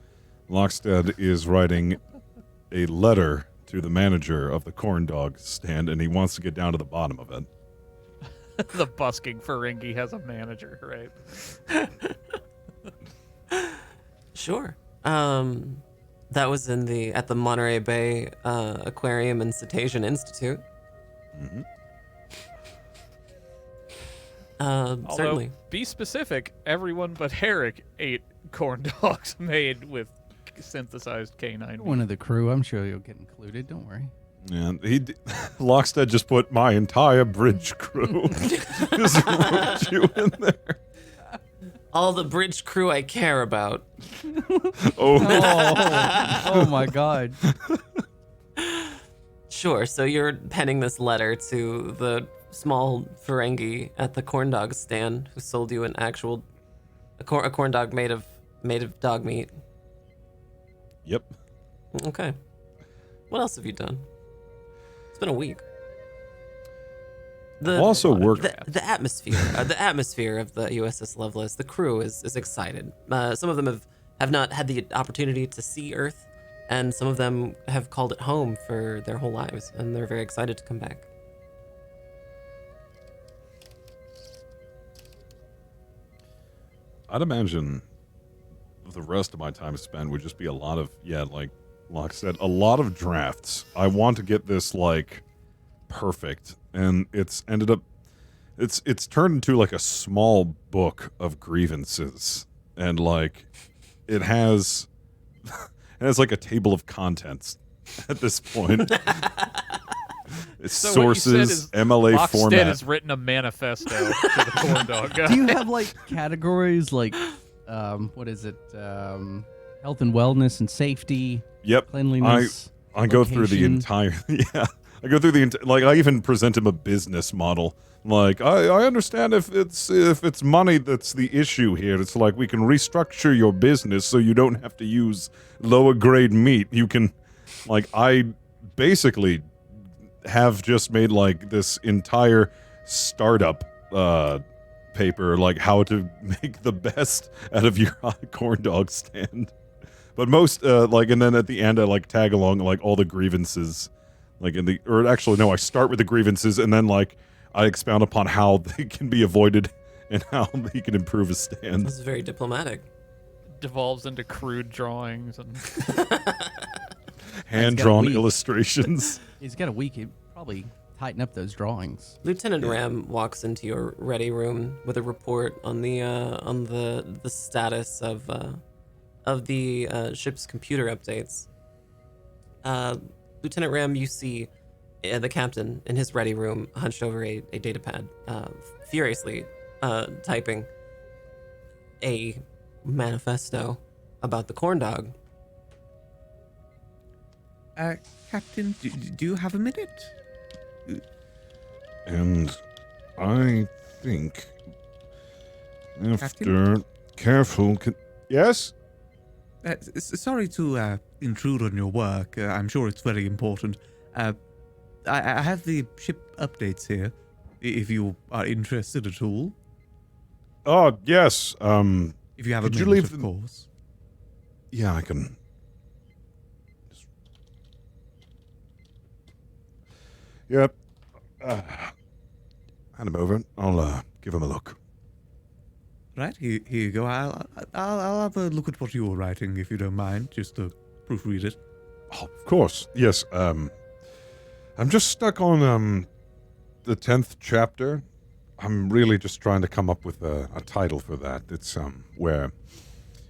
Lockstead is writing a letter to the manager of the corn dog stand, and he wants to get down to the bottom of it. The busking Ferengi has a manager, right? Sure. That was at the Monterey Bay Aquarium and Cetacean Institute. Mm-hmm. Although, Certainly. be specific, everyone but Herrick ate corn dogs made with synthesized canine meat. One of the crew, I'm sure you'll get included. Don't worry. And Lockstead just put my entire bridge crew. Just wrote you in there. All the bridge crew I care about. Oh my God. Sure, so you're penning this letter to the small Ferengi at the corn dog stand who sold you a corn dog made of dog meat. Yep. Okay. What else have you done? It's been a week. Also worked. The atmosphere of the USS Lovelace. The crew is excited. Some of them have not had the opportunity to see Earth, and some of them have called it home for their whole lives, and they're very excited to come back. I'd imagine the rest of my time spent would just be a lot of, like Locke said, a lot of drafts. I want to get this, like, perfect. And it's ended up, it's turned into, like, a small book of grievances. And, like, it has like, a table of contents at this point. It's So sources, what you said is MLA Lockstead format. has written a manifesto to the corn dog guy. Do you have like categories like, what is it? Health and wellness and safety, Yep. cleanliness. I go through the location. entire, I go through the like, I even present him a business model. Like, I understand if it's money that's the issue here. It's like we can restructure your business so you don't have to use lower grade meat. You can, like, I basically have just made like this entire startup paper, like how to make the best out of your corn dog stand. But most like, and then at the end I like tag along like all the grievances, like I start with the grievances and then like I expound upon how they can be avoided and how he can improve his stand. This is very diplomatic. Devolves into crude drawings and Hand-drawn week. illustrations. He's got a week. He'd probably tighten up those drawings. Lieutenant Ram walks into your ready room with a report on the status of the ship's computer updates. Lieutenant Ram, you see the captain in his ready room, hunched over a data pad, furiously typing a manifesto about the corn dog. Captain, do you have a minute? And I think after careful... yes? Sorry to intrude on your work. I'm sure it's very important. I have the ship updates here, if you are interested at all. Oh, yes. If you have Could a you minute, leave of them- course. Yeah, I can... Yep. Hand him over. I'll give him a look. Right, here you go. I'll have a look at what you're writing, if you don't mind, just to proofread it. Oh, of course. Yes, I'm just stuck on, the 10th chapter. I'm really just trying to come up with a title for that. It's, where,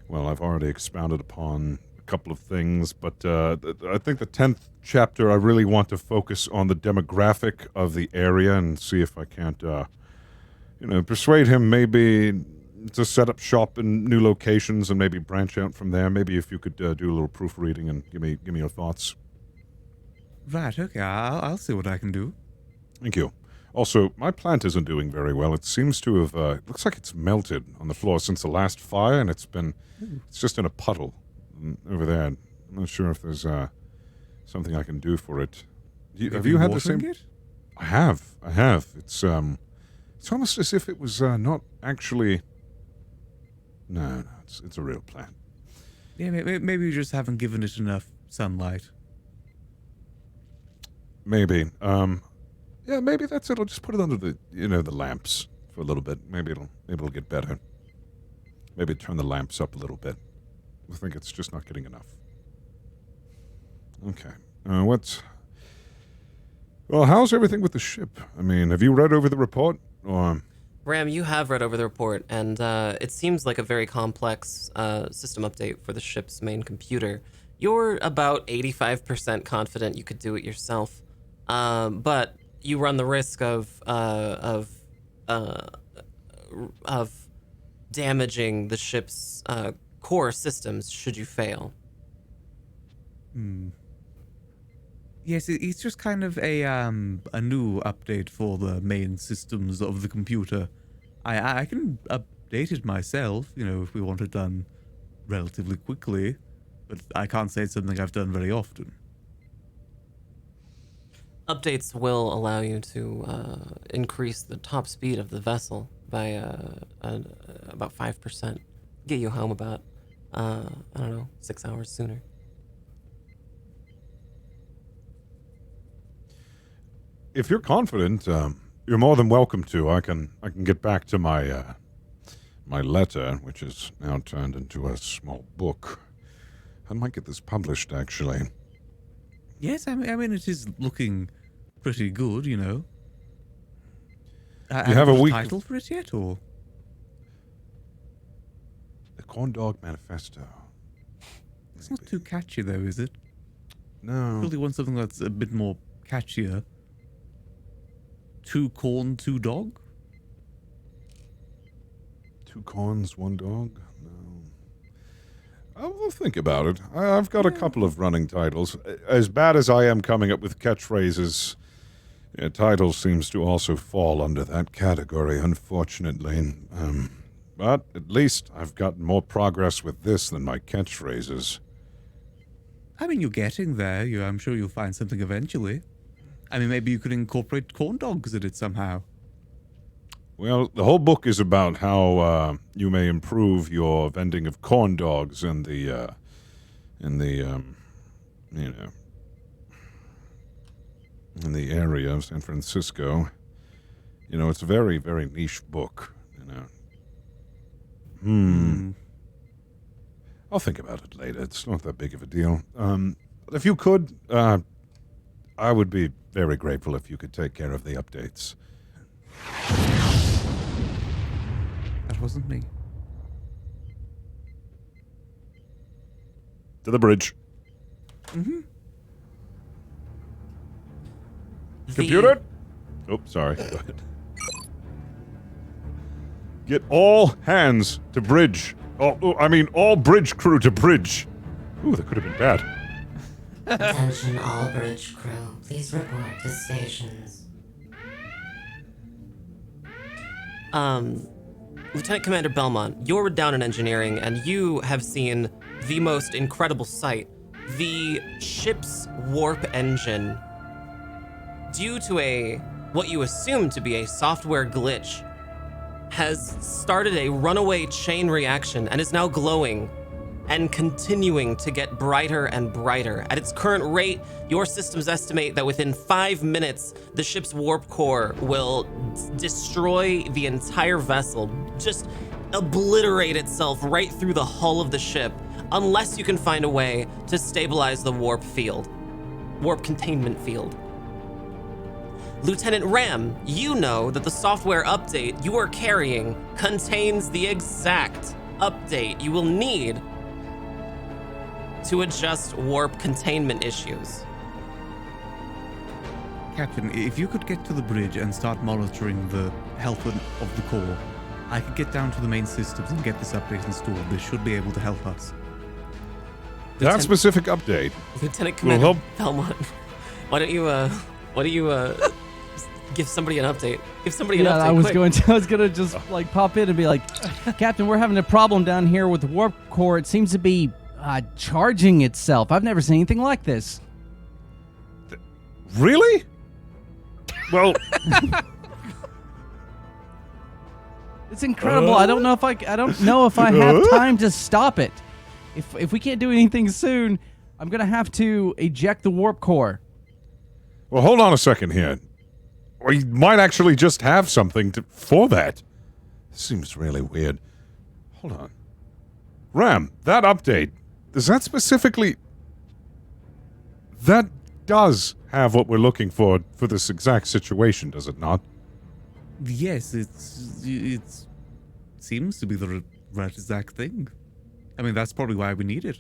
well, I've already expounded upon a couple of things, but, I think the 10th chapter, I really want to focus on the demographic of the area and see if I can't, persuade him maybe to set up shop in new locations and maybe branch out from there. Maybe if you could do a little proofreading and give me your thoughts. Right, okay, I'll see what I can do. Thank you. Also, my plant isn't doing very well. It seems to have, looks like it's melted on the floor since the last fire, and it's just in a puddle over there. I'm not sure if there's, something I can do for it. Have you had the same? It? I have. It's almost as if it was, not actually... No, it's a real plant. Yeah, maybe you just haven't given it enough sunlight. Maybe. Yeah, maybe that's it. I'll just put it under the lamps for a little bit. Maybe it'll get better. Maybe turn the lamps up a little bit. I think it's just not getting enough. Okay. Well, how's everything with the ship? I mean, have you read over the report? Or... Ram, you have read over the report, and it seems like a very complex system update for the ship's main computer. You're about 85% confident you could do it yourself, but you run the risk of damaging the ship's core systems should you fail. Yes, it's just kind of a new update for the main systems of the computer. I can update it myself, if we want it done relatively quickly, but I can't say it's something I've done very often. Updates will allow you to increase the top speed of the vessel by about 5%. Get you home about, 6 hours sooner. If you're confident, you're more than welcome to. I can get back to my my letter, which is now turned into a small book. I might get this published, actually. Yes, I mean it is looking pretty good, Do you have a week title for it yet, or the Corn Dog Manifesto? it's not too catchy though, is it? No. Really want something that's a bit more catchier. 2 corn, 2 dog? 2 corns, 1 dog? No. I will think about it. I've got a couple of running titles. As bad as I am coming up with catchphrases, titles seems to also fall under that category, unfortunately. But at least I've gotten more progress with this than my catchphrases. I mean, you're getting there. I'm sure you'll find something eventually. I mean, maybe you could incorporate corn dogs in it somehow. Well, the whole book is about how you may improve your vending of corn dogs in the area of San Francisco. It's a very, very niche book. I'll think about it later. It's not that big of a deal. If you could, I would be very grateful if you could take care of the updates. That wasn't me. To the bridge. Mm-hmm. Computer? Oh, sorry. Go ahead. Get all hands to bridge. All bridge crew to bridge. Ooh, that could have been bad. Attention all bridge crew, please report to stations. Lieutenant Commander Belmont, you're down in engineering, and you have seen the most incredible sight. The ship's warp engine, due to what you assume to be a software glitch, has started a runaway chain reaction and is now glowing and continuing to get brighter and brighter. At its current rate, your systems estimate that within 5 minutes, the ship's warp core will destroy the entire vessel, just obliterate itself right through the hull of the ship, unless you can find a way to stabilize the warp containment field. Lieutenant Ram, you know that the software update you are carrying contains the exact update you will need to adjust warp containment issues. Captain, if you could get to the bridge and start monitoring the health of the core, I could get down to the main systems and get this update installed. This should be able to help us. That specific update Lieutenant will Commander help. Belmont, why don't you give somebody an update? Give somebody an update. I was quick. gonna just like pop in and be like, Captain, we're having a problem down here with the warp core. It seems to be charging itself. I've never seen anything like this. Really? Well, It's incredible. I don't know if I have time to stop it. If we can't do anything soon, I'm gonna have to eject the warp core. well, hold on a second here. We might actually just have something for that. Seems really weird. Hold on. Ram, that update, does that specifically... That does have what we're looking for this exact situation, does it not? Yes, it seems to be the right exact thing. I mean, that's probably why we need it.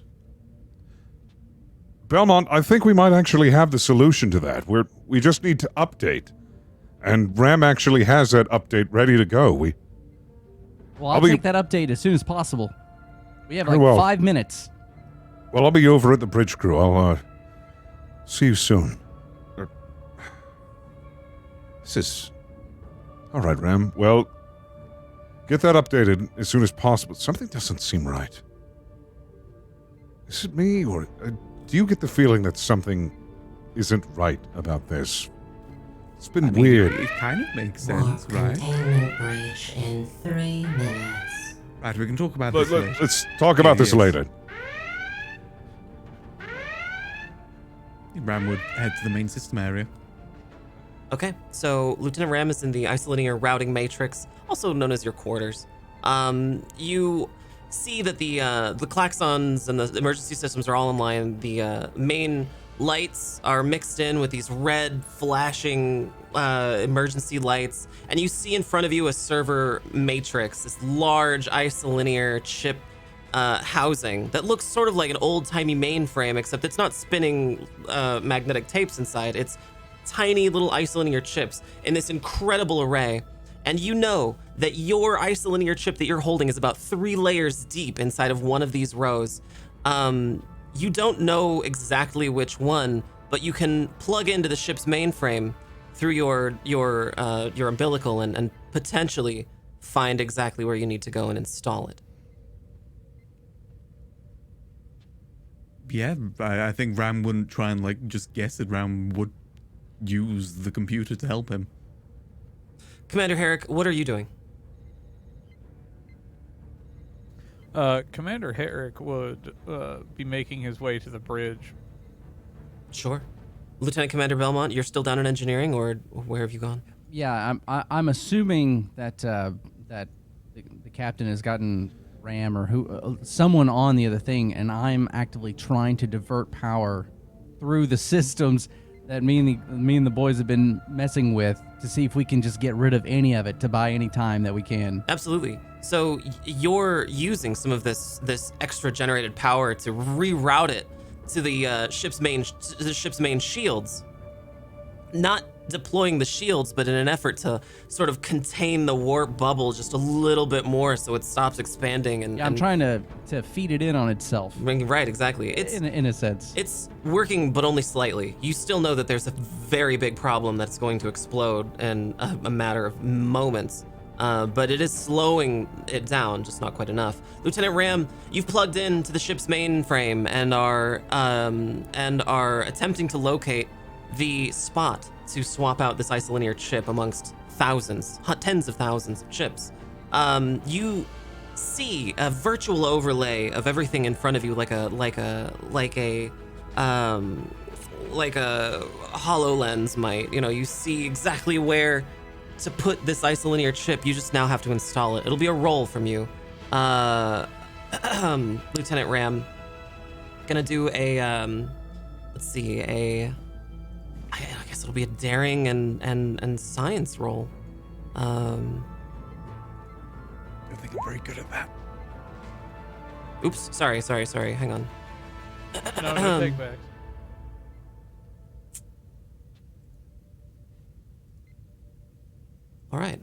Belmont, I think we might actually have the solution to that. We just need to update. And Ram actually has that update ready to go. Well, I'll take that update as soon as possible. We have like Very well. 5 minutes. Well, I'll be over at the bridge crew. I'll see you soon. This is... All right, Ram. Well, get that updated as soon as possible. Something doesn't seem right. Is it me, or do you get the feeling that something isn't right about this? It's been weird. It kind of makes Warp sense, right? containment breach in 3 minutes. Right, we can talk about this later. Let's talk about this Yes. later. Ram would head to the main system area. Okay, so Lieutenant Ram is in the isolinear routing matrix, also known as your quarters. You see that the klaxons and the emergency systems are all in line. The main lights are mixed in with these red flashing emergency lights, and you see in front of you a server matrix, this large isolinear chip housing that looks sort of like an old-timey mainframe, except it's not spinning magnetic tapes inside. It's tiny little isolinear chips in this incredible array. And you know that your isolinear chip that you're holding is about 3 layers deep inside of one of these rows. You don't know exactly which one, but you can plug into the ship's mainframe through your umbilical and potentially find exactly where you need to go and install it. Yeah, I think Ram wouldn't try and like just guess it. Ram would use the computer to help him. Commander Herrick, what are you doing? Commander Herrick would be making his way to the bridge. Sure. Lieutenant Commander Belmont, you're still down in engineering, or where have you gone? Yeah, I'm assuming that that the captain has gotten Ram or someone on the other thing, and I'm actively trying to divert power through the systems that me and the boys have been messing with to see if we can just get rid of any of it to buy any time that we can. Absolutely. So you're using some of this extra generated power to reroute it to the ship's main shields. Not deploying the shields, but in an effort to sort of contain the warp bubble just a little bit more so it stops expanding. And I'm trying to feed it in on itself. Right, exactly. It's in a sense. It's working, but only slightly. You still know that there's a very big problem that's going to explode in a matter of moments. But it is slowing it down, just not quite enough. Lieutenant Ram, you've plugged into the ship's mainframe and are attempting to locate the spot to swap out this isolinear chip amongst tens of thousands of chips. You see a virtual overlay of everything in front of you, like a HoloLens might. You know, you see exactly where to put this isolinear chip. You just now have to install it. It'll be a roll from you, Lieutenant Ram. Gonna do a let's see, I guess it'll be a daring and science roll. I don't think I'm very good at that. Oops, sorry. Hang on. No take backs. All right.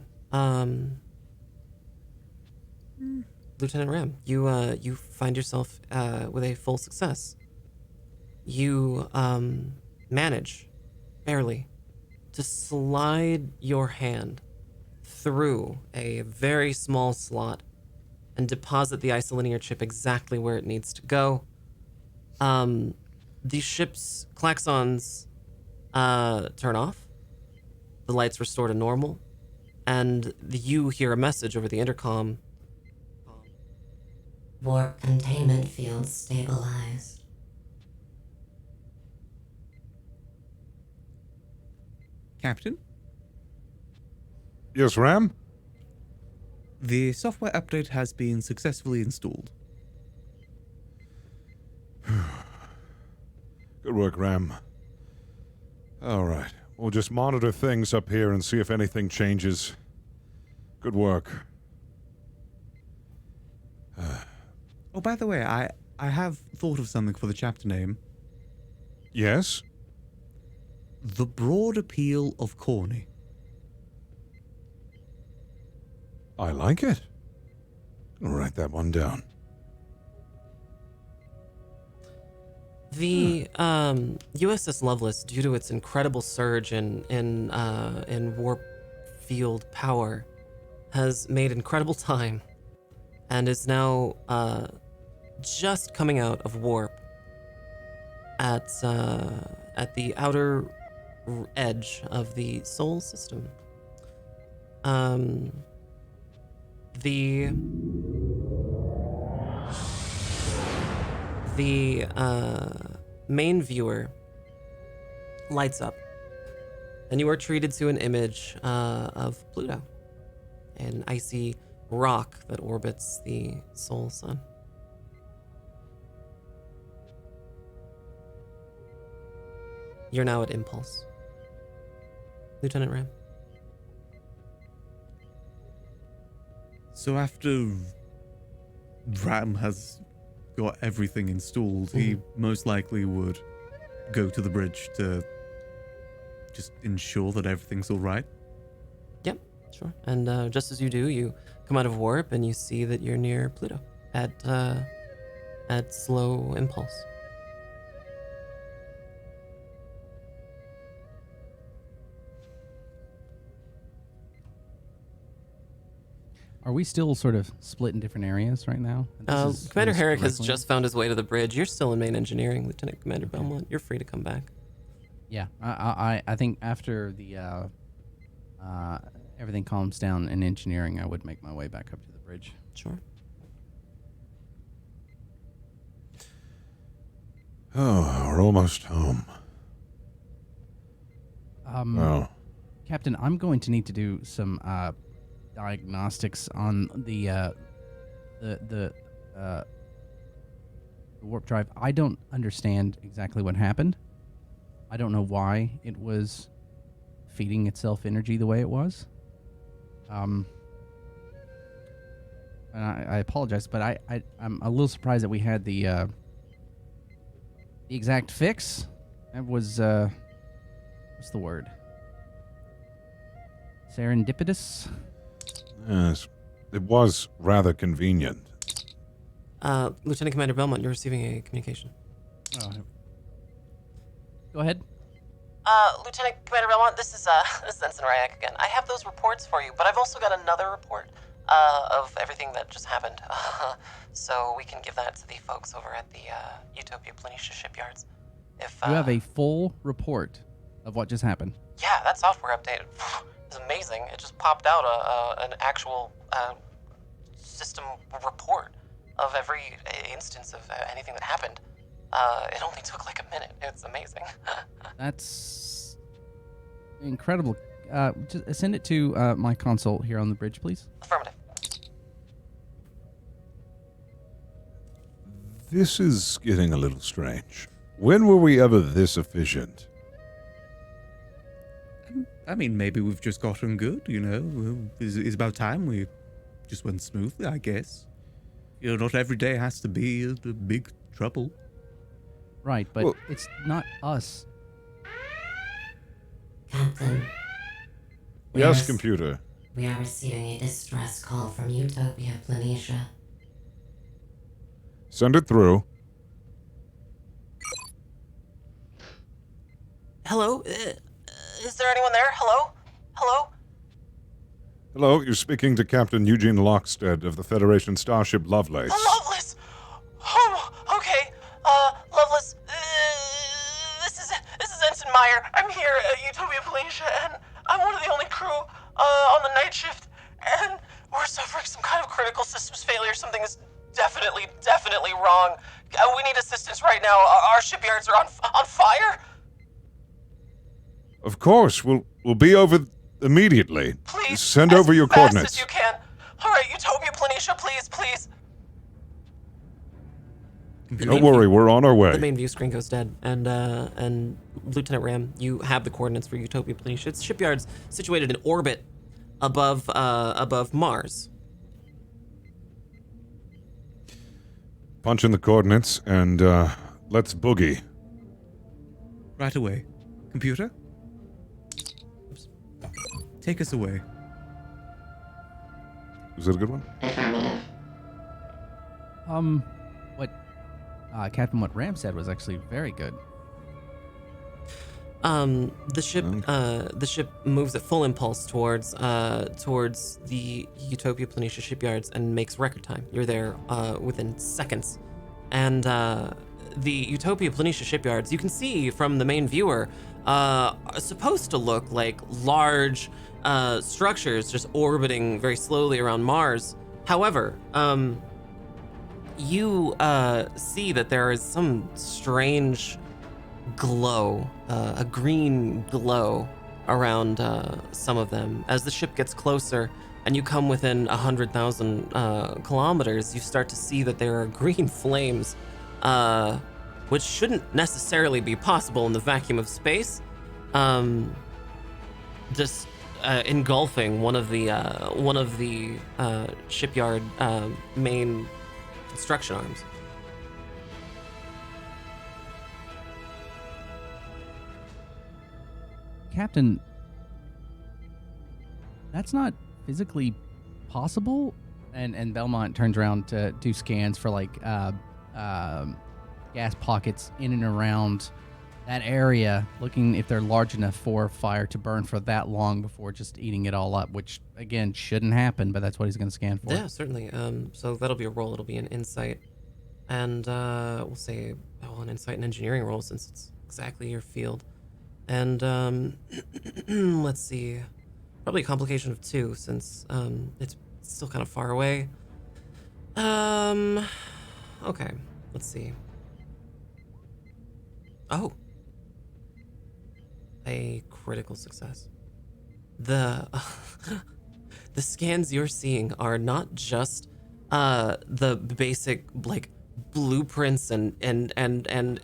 Lieutenant Ram, you find yourself with a full success. You manage, barely, to slide your hand through a very small slot and deposit the isolinear chip exactly where it needs to go. The ship's klaxons turn off. The lights restore to normal. And you hear a message over the intercom. Warp containment field stabilized. Captain, Yes, Ram? the software update has been successfully installed. Good work, Ram. All right. We'll just monitor things up here and see if anything changes. Good work. Oh, by the way, I have thought of something for the chapter name. Yes? The Broad Appeal of Corny. I like it. I'll write that one down. The USS Lovelace, due to its incredible surge in warp field power, has made incredible time, and is now just coming out of warp at the outer edge of the Sol system. The main viewer lights up, and you are treated to an image of Pluto, an icy rock that orbits the Sol sun. You're now at Impulse, Lieutenant Ram. So after Ram has got everything installed, he most likely would go to the bridge to just ensure that everything's all right. Yep, sure. And just as you do, you come out of warp and you see that you're near Pluto at slow impulse. Are we still sort of split in different areas right now? Commander Herrick has just found his way to the bridge. You're still in main engineering, Lieutenant Commander Belmont. You're free to come back. Yeah, I think after the everything calms down in engineering, I would make my way back up to the bridge. Sure. Oh, we're almost home. Well, Captain, I'm going to need to do some diagnostics on the warp drive. I don't understand exactly what happened. I don't know why it was feeding itself energy the way it was. And I apologize, but I'm a little surprised that we had the exact fix. That was what's the word? Serendipitous. yes, it was rather convenient. Lieutenant Commander Belmont, you're receiving a communication. Oh. Go ahead. Lieutenant Commander Belmont, this is Ensign Ryak again. I have those reports for you, but I've also got another report of everything that just happened. So we can give that to the folks over at the Utopia Planitia shipyards. If You have a full report of what just happened. Yeah, that software update is amazing. It just popped out an actual system report of every instance of anything that happened. It only took like a minute. It's amazing. That's incredible. Just send it to my console here on the bridge, please. Affirmative. This is getting a little strange. When were we ever this efficient? I mean, maybe we've just gotten good, you know. Well, it's about time we just went smoothly, I guess. You know, not every day has to be a big trouble. Right, but Well- it's not us. Captain, Yes, computer. we are receiving a distress call from Utopia Planitia. Send it through. Hello? Is there anyone there? Hello? Hello? Hello, you're speaking to Captain Eugene Lockstead of the Federation starship Lovelace. Lovelace! Oh, okay. Lovelace, this is Ensign Meyer. I'm here at Utopia Planitia, and I'm one of the only crew on the night shift, and we're suffering some kind of critical systems failure. Something is definitely wrong. We need assistance right now. Our shipyards are on fire. Of course, we'll be over immediately. Please, Send as over your fast coordinates. as you can. All right, Utopia Planitia, please. Don't worry, we're on our way. The main view screen goes dead, and Lieutenant Ram, you have the coordinates for Utopia Planitia. Its shipyard's situated in orbit above Mars. Punch in the coordinates and let's boogie. Right away. Computer? Take us away. Was that a good one? Affirmative. Captain, what Ram said was actually very good. The ship moves at full impulse towards the Utopia Planitia shipyards and makes record time. You're there within seconds, and the Utopia Planitia shipyards, you can see from the main viewer, are supposed to look like large structures just orbiting very slowly around Mars. However, you see that there is some strange glow, a green glow around some of them. As the ship gets closer and you come within 100,000 kilometers, you start to see that there are green flames, which shouldn't necessarily be possible in the vacuum of space. Just engulfing one of the shipyard main construction arms. Captain, that's not physically possible. And Belmont turns around to do scans for like gas pockets in and around that area, looking if they're large enough for fire to burn for that long before just eating it all up, which again shouldn't happen, but that's what he's going to scan for. Yeah, certainly. So that'll be a roll. It'll be an insight, and we'll say an insight and engineering roll since it's exactly your field. And let's see, probably a complication of 2 since it's still kind of far away. Okay, let's see. Oh, a critical success. The the scans you're seeing are not just the basic like blueprints and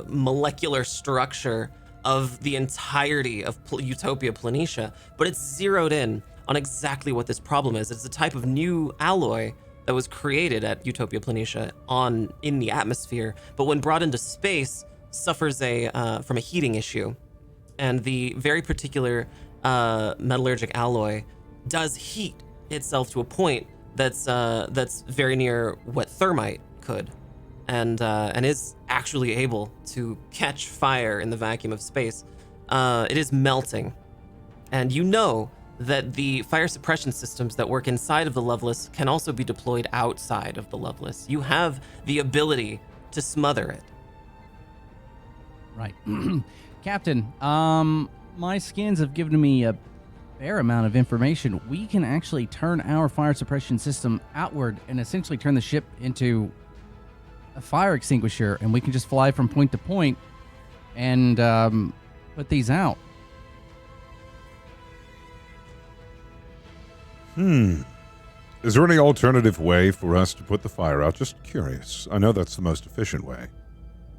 molecular structure of the entirety of Utopia Planitia, but it's zeroed in on exactly what this problem is. It's a type of new alloy that was created at Utopia Planitia in the atmosphere, but when brought into space, suffers from a heating issue, and the very particular metallurgic alloy does heat itself to a point that's very near what thermite could, and is actually able to catch fire in the vacuum of space. It is melting, and you know that the fire suppression systems that work inside of the Lovelace can also be deployed outside of the Lovelace. You have the ability to smother it. Right. Captain, my scans have given me a fair amount of information. We can actually turn our fire suppression system outward and essentially turn the ship into a fire extinguisher, and we can just fly from point to point and put these out. Is there any alternative way for us to put the fire out? Just curious. I know that's the most efficient way.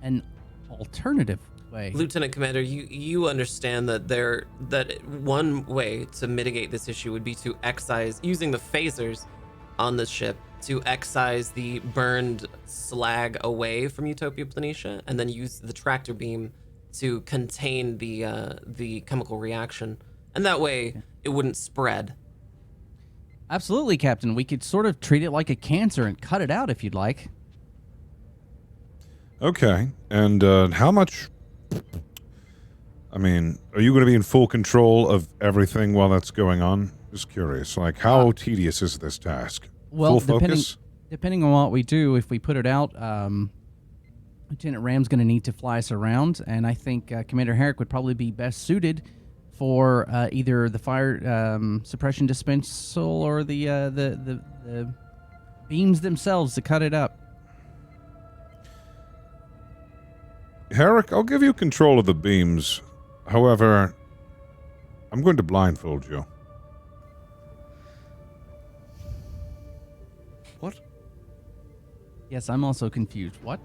An alternative way. Lieutenant Commander, you understand that one way to mitigate this issue would be to excise, using the phasers on the ship, to excise the burned slag away from Utopia Planitia, and then use the tractor beam to contain the chemical reaction, and that way it wouldn't spread. Absolutely, Captain. We could sort of treat it like a cancer and cut it out if you'd like. Okay. And how much... I mean, are you going to be in full control of everything while that's going on? Just curious. Like, how tedious is this task? Well, full focus? depending on what we do, if we put it out, Lieutenant Ram's going to need to fly us around, and I think Commander Herrick would probably be best suited for either the fire suppression dispensal or the beams themselves to cut it up. Herrick, I'll give you control of the beams. However, I'm going to blindfold you. What? Yes, I'm also confused. What?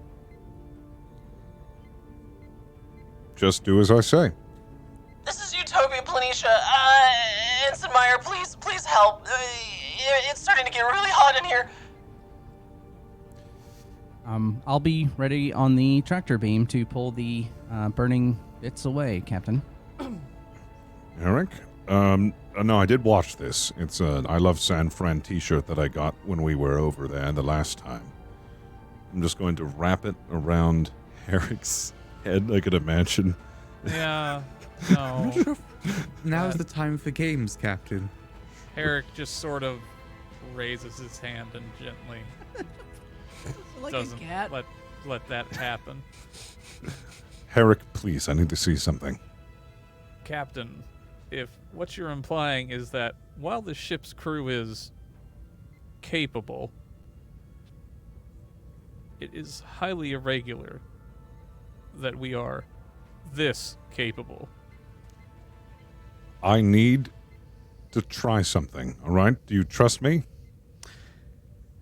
Just do as I say. This is Utopia Planitia. Ensign Meyer, please help. It's starting to get really hot in here. I'll be ready on the tractor beam to pull the burning bits away, Captain. Herrick? No, I did watch this. It's an I Love San Fran t-shirt that I got when we were over there the last time. I'm just going to wrap it around Herrick's head, I could imagine. Yeah, no. Now's the time for games, Captain. Herrick just sort of raises his hand and gently doesn't let that happen. Herrick, please, I need to see something. Captain, if what you're implying is that while the ship's crew is capable, it is highly irregular that we are this capable. I need to try something, all right? Do you trust me?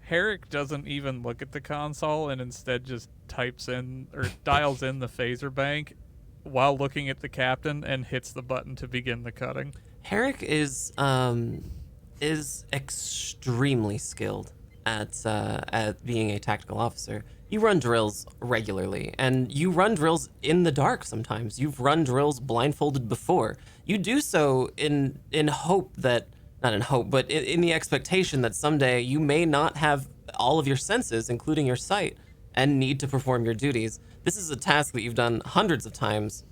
Herrick doesn't even look at the console and instead just types in or dials in the phaser bank while looking at the captain and hits the button to begin the cutting. Herrick is extremely skilled at being a tactical officer. You run drills regularly, and you run drills in the dark sometimes. You've run drills blindfolded before. You do so in hope that, not in hope, but in the expectation that someday you may not have all of your senses, including your sight, and need to perform your duties. This is a task that you've done hundreds of times,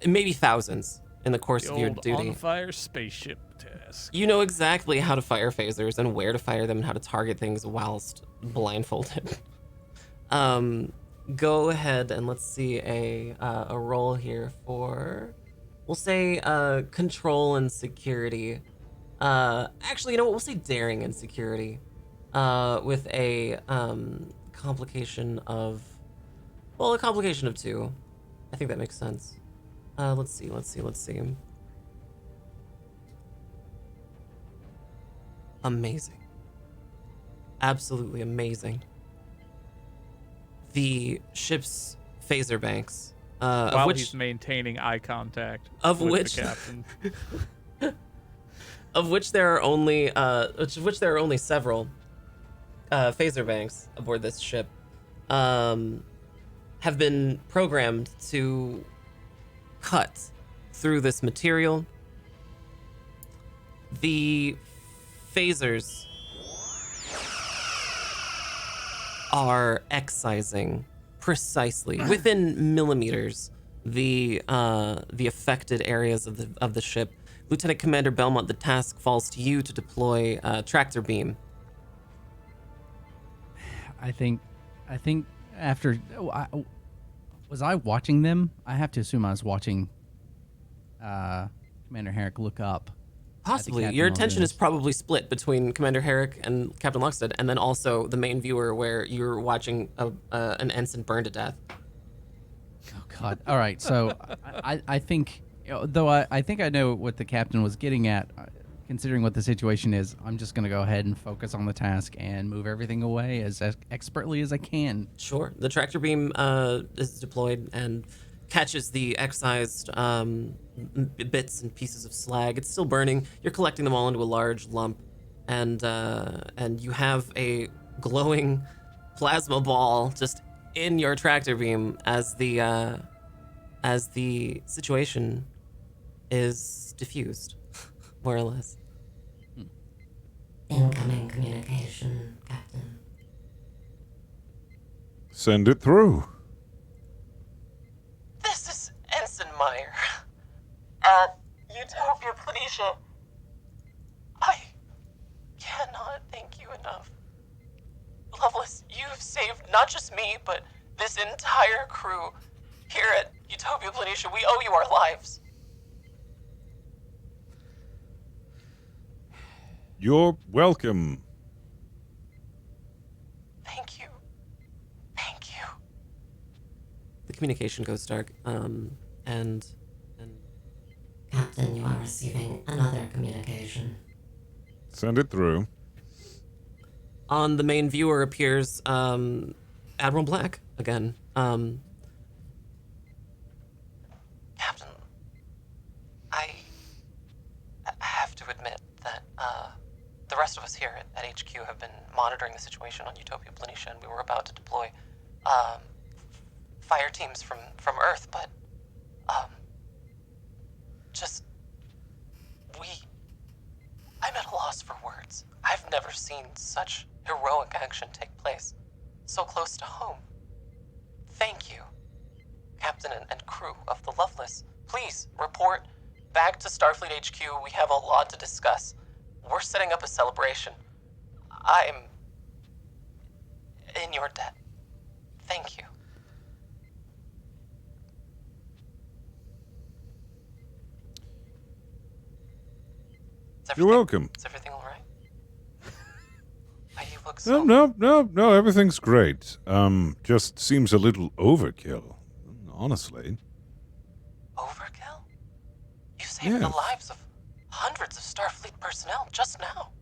maybe thousands, in the course The of your old duty. on-fire spaceship task. You know exactly how to fire phasers and where to fire them and how to target things whilst blindfolded. Go ahead and let's see a roll here for, we'll say control and security. Actually, you know what? We'll say daring and security. With a complication of, well, a complication of 2. I think that makes sense. Let's see. Amazing. Absolutely amazing. The ship's phaser banks, While of he's maintaining eye contact Of with which- the captain. which there are only several phaser banks aboard this ship, have been programmed to cut through this material. The phasers are excising precisely within millimeters the affected areas of the ship. Lieutenant Commander Belmont, the task falls to you to deploy tractor beam. I think after was I watching them? I have to assume I was watching Commander Herrick look up Possibly. Captain Your attention is Love's. probably split between Commander Herrick and Captain Lockstead, and then also the main viewer where you're watching an ensign burn to death. Oh God! All right, so I think, though I think I know what the captain was getting at. Considering what the situation is, I'm just going to go ahead and focus on the task and move everything away as expertly as I can. Sure. The tractor beam is deployed and catches the excised bits and pieces of slag. It's still burning. You're collecting them all into a large lump, and you have a glowing plasma ball just in your tractor beam as the situation is diffused, more or less. Incoming communication, Captain. Send it through. This is Ensign Meyer at Utopia Planitia. I cannot thank you enough. Lovelace, you've saved not just me, but this entire crew here at Utopia Planitia. We owe you our lives. You're welcome. Thank you. Thank you. The communication goes dark, and Captain, you are receiving another communication. Send it through. on the main viewer appears Admiral Black again. Captain, I have to admit that the rest of us here at HQ have been monitoring the situation on Utopia Planitia, and we were about to deploy fire teams from Earth, but I'm at a loss for words. I've never seen such heroic action take place so close to home. Thank you, Captain and crew of the Loveless. Please report back to Starfleet HQ. We have a lot to discuss. We're setting up a celebration. I'm in your debt. Thank you. You're welcome. Is everything all right? You look so... No, everything's great. Just seems a little overkill, honestly. Overkill? You saved the Yes. lives of hundreds of Starfleet personnel just now.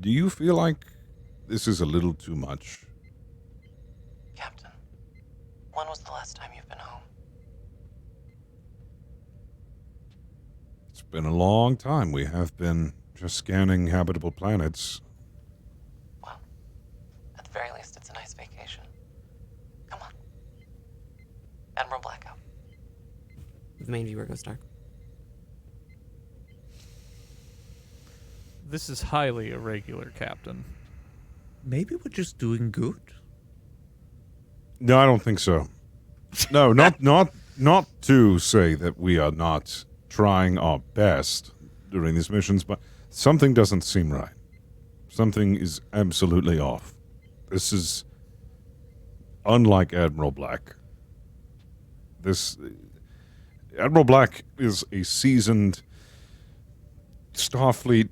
Do you feel like this is a little too much? Captain, when was the last time you've been home? It's been a long time. We have been just scanning habitable planets. Well, at the very least, it's a nice vacation. Come on. Admiral Blackout. The main viewer goes dark. This is highly irregular, Captain. Maybe we're just doing good. No, I don't think so. No, not to say that we are not trying our best during these missions, but something doesn't seem right. Something is absolutely off. This is unlike Admiral Black. Admiral Black is a seasoned Starfleet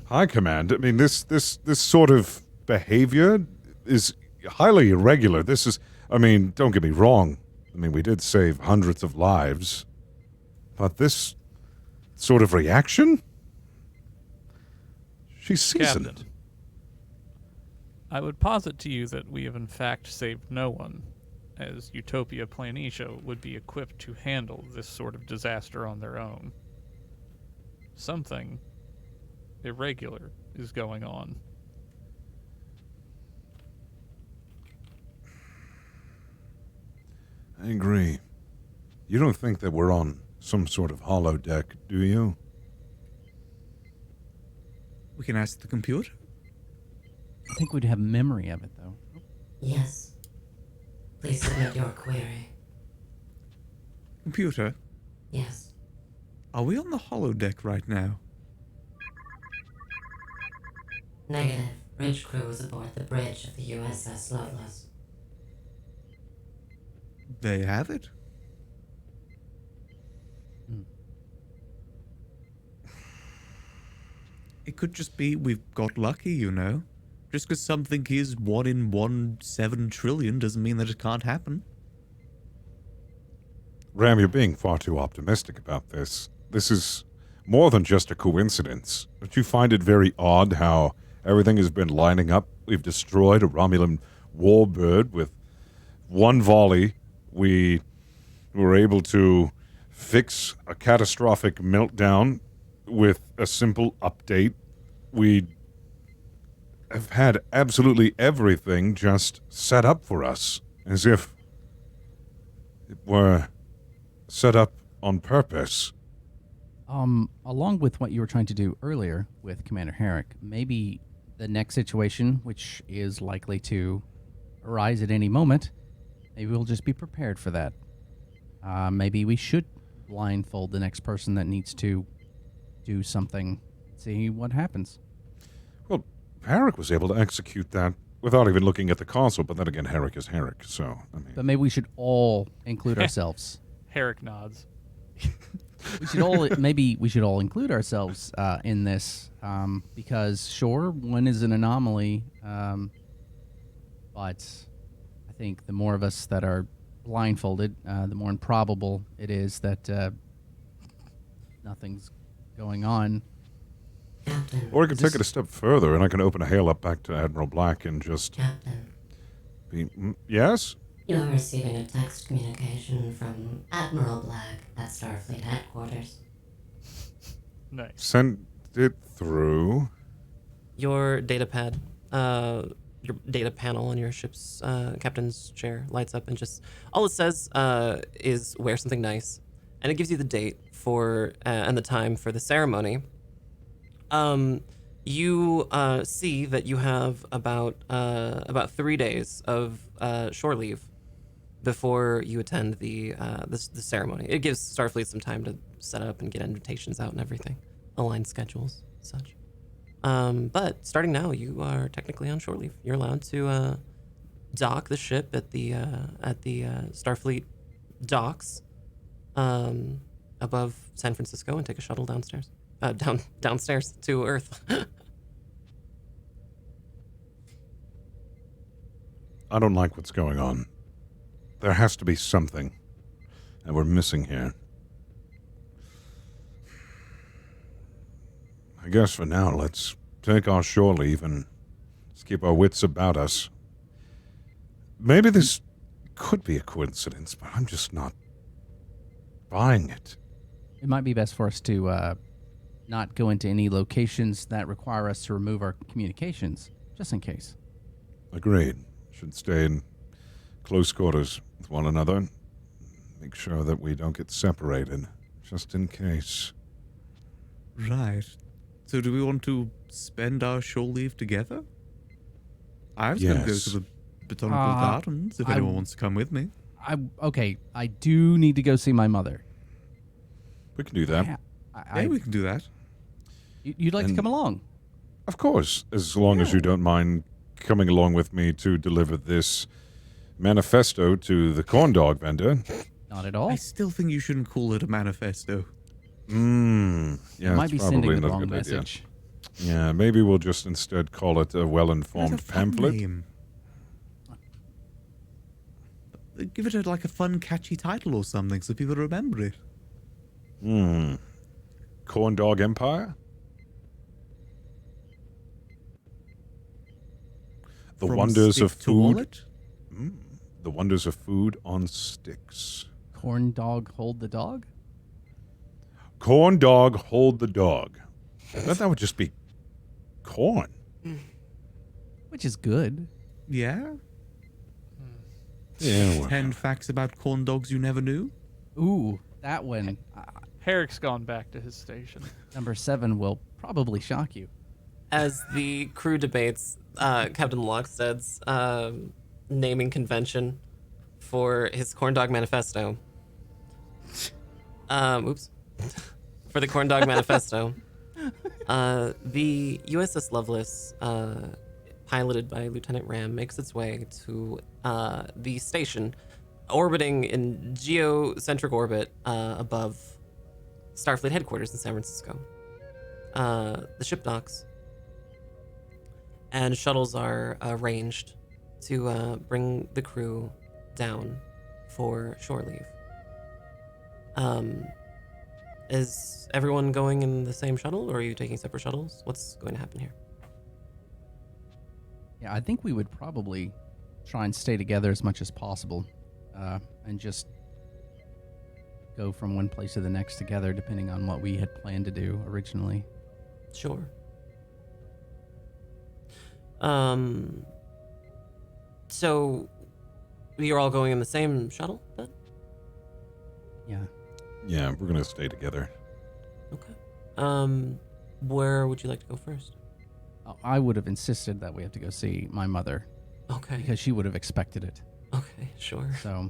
High Command. I mean, this sort of behavior is highly irregular. Don't get me wrong. I mean, we did save hundreds of lives, but this sort of reaction? She's seasoned. Captain, I would posit to you that we have in fact saved no one, as Utopia Planitia would be equipped to handle this sort of disaster on their own. Something irregular is going on. I agree. You don't think that we're on some sort of holodeck, do you? We can ask the computer. I think we'd have memory of it, though. Yes. Please submit your query. Computer, Yes. are we on the holodeck right now? Negative. Bridge crew is aboard the bridge of the USS Loveless. They have it. It could just be we've got lucky, you know. Just because something is 1 in 7 trillion doesn't mean that it can't happen. Ram, you're being far too optimistic about this. This is more than just a coincidence. Don't you find it very odd how everything has been lining up? We've destroyed a Romulan warbird with one volley. We were able to fix a catastrophic meltdown with a simple update. We have had absolutely everything just set up for us, as if it were set up on purpose. Along with what you were trying to do earlier with Commander Herrick, maybe the next situation, which is likely to arise at any moment, maybe we'll just be prepared for that. Maybe we should blindfold the next person that needs to do something, see what happens. Well, Herrick was able to execute that without even looking at the console, but then again, Herrick is Herrick, so, I mean... But maybe we should all include ourselves. Herrick nods. We should all include ourselves in this, because sure, one is an anomaly, but I think the more of us that are blindfolded, the more improbable it is that nothing's going on. Captain. Or I can take it a step further, and I can open a hail up back to Admiral Black and just... Captain. Yes? You're receiving a text communication from Admiral Black at Starfleet headquarters. Nice. Send it through. Your data pad, your data panel on your ship's captain's chair lights up, and just all it says is "wear something nice," and it gives you the date for and the time for the ceremony. You see that you have about 3 days of shore leave before you attend the ceremony. It gives Starfleet some time to set up and get invitations out and everything, align schedules, such. But starting now, you are technically on shore leave. You're allowed to dock the ship at the Starfleet docks above San Francisco and take a shuttle downstairs. Downstairs to Earth. I don't like what's going on. There has to be something, and we're missing here. I guess for now, let's take our shore leave and let's keep our wits about us. Maybe this could be a coincidence, but I'm just not buying it. It might be best for us to not go into any locations that require us to remove our communications, just in case. Agreed. Should stay in close quarters with one another. Make sure that we don't get separated, just in case. Right. So do we want to spend our shore leave together? I was going to go Yes. to the Botanical Gardens if anyone wants to come with me. I do need to go see my mother. We can do that. Yeah, we can do that. You'd like to And- come along? Of course, as long as you don't mind coming along with me to deliver this manifesto to the corn dog vendor. Not at all. I still think you shouldn't call it a manifesto. Yeah, Might it's be probably sending the not a wrong good idea. message. Yeah, maybe we'll just instead call it a well-informed Give it a fun pamphlet. name. Give it like a fun, catchy title or something so people remember it. Corn Dog Empire? The From wonders stick of to food. wallet? The wonders of food on sticks. Corn dog hold the dog? Corn dog hold the dog. That would just be corn. Which is good. Yeah? Yeah, well, 10 facts about corn dogs you never knew? Ooh, that one. Herrick's gone back to his station. Number 7 will probably shock you. As the crew debates Captain Lockstead's naming convention for his corn dog manifesto. For the corn dog manifesto, the USS Lovelace, piloted by Lieutenant Ram, makes its way to the station, orbiting in geocentric orbit above Starfleet headquarters in San Francisco. the ship docks, and shuttles are arranged to bring the crew down for shore leave. Is everyone going in the same shuttle, or are you taking separate shuttles? What's going to happen here? Yeah, I think we would probably try and stay together as much as possible, and just go from one place to the next together, depending on what we had planned to do originally. Sure. So you're all going in the same shuttle then? Yeah. Yeah, we're gonna stay together. Okay. Where would you like to go first? I would have insisted that we have to go see my mother, Okay. because she would have expected it. Okay, sure. So,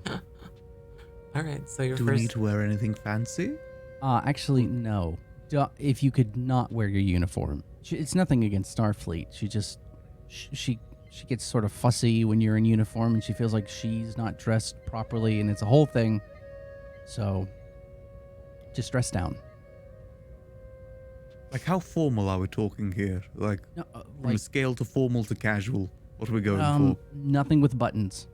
All right, so your Do we first... need to wear anything fancy? actually, no. If you could not wear your uniform. It's nothing against Starfleet. She just, she gets sort of fussy when you're in uniform, and she feels like she's not dressed properly, and it's a whole thing. So, just dress down. Like, how formal are we talking here? Like, No, from a scale to formal to casual, what are we going for? nothing with buttons.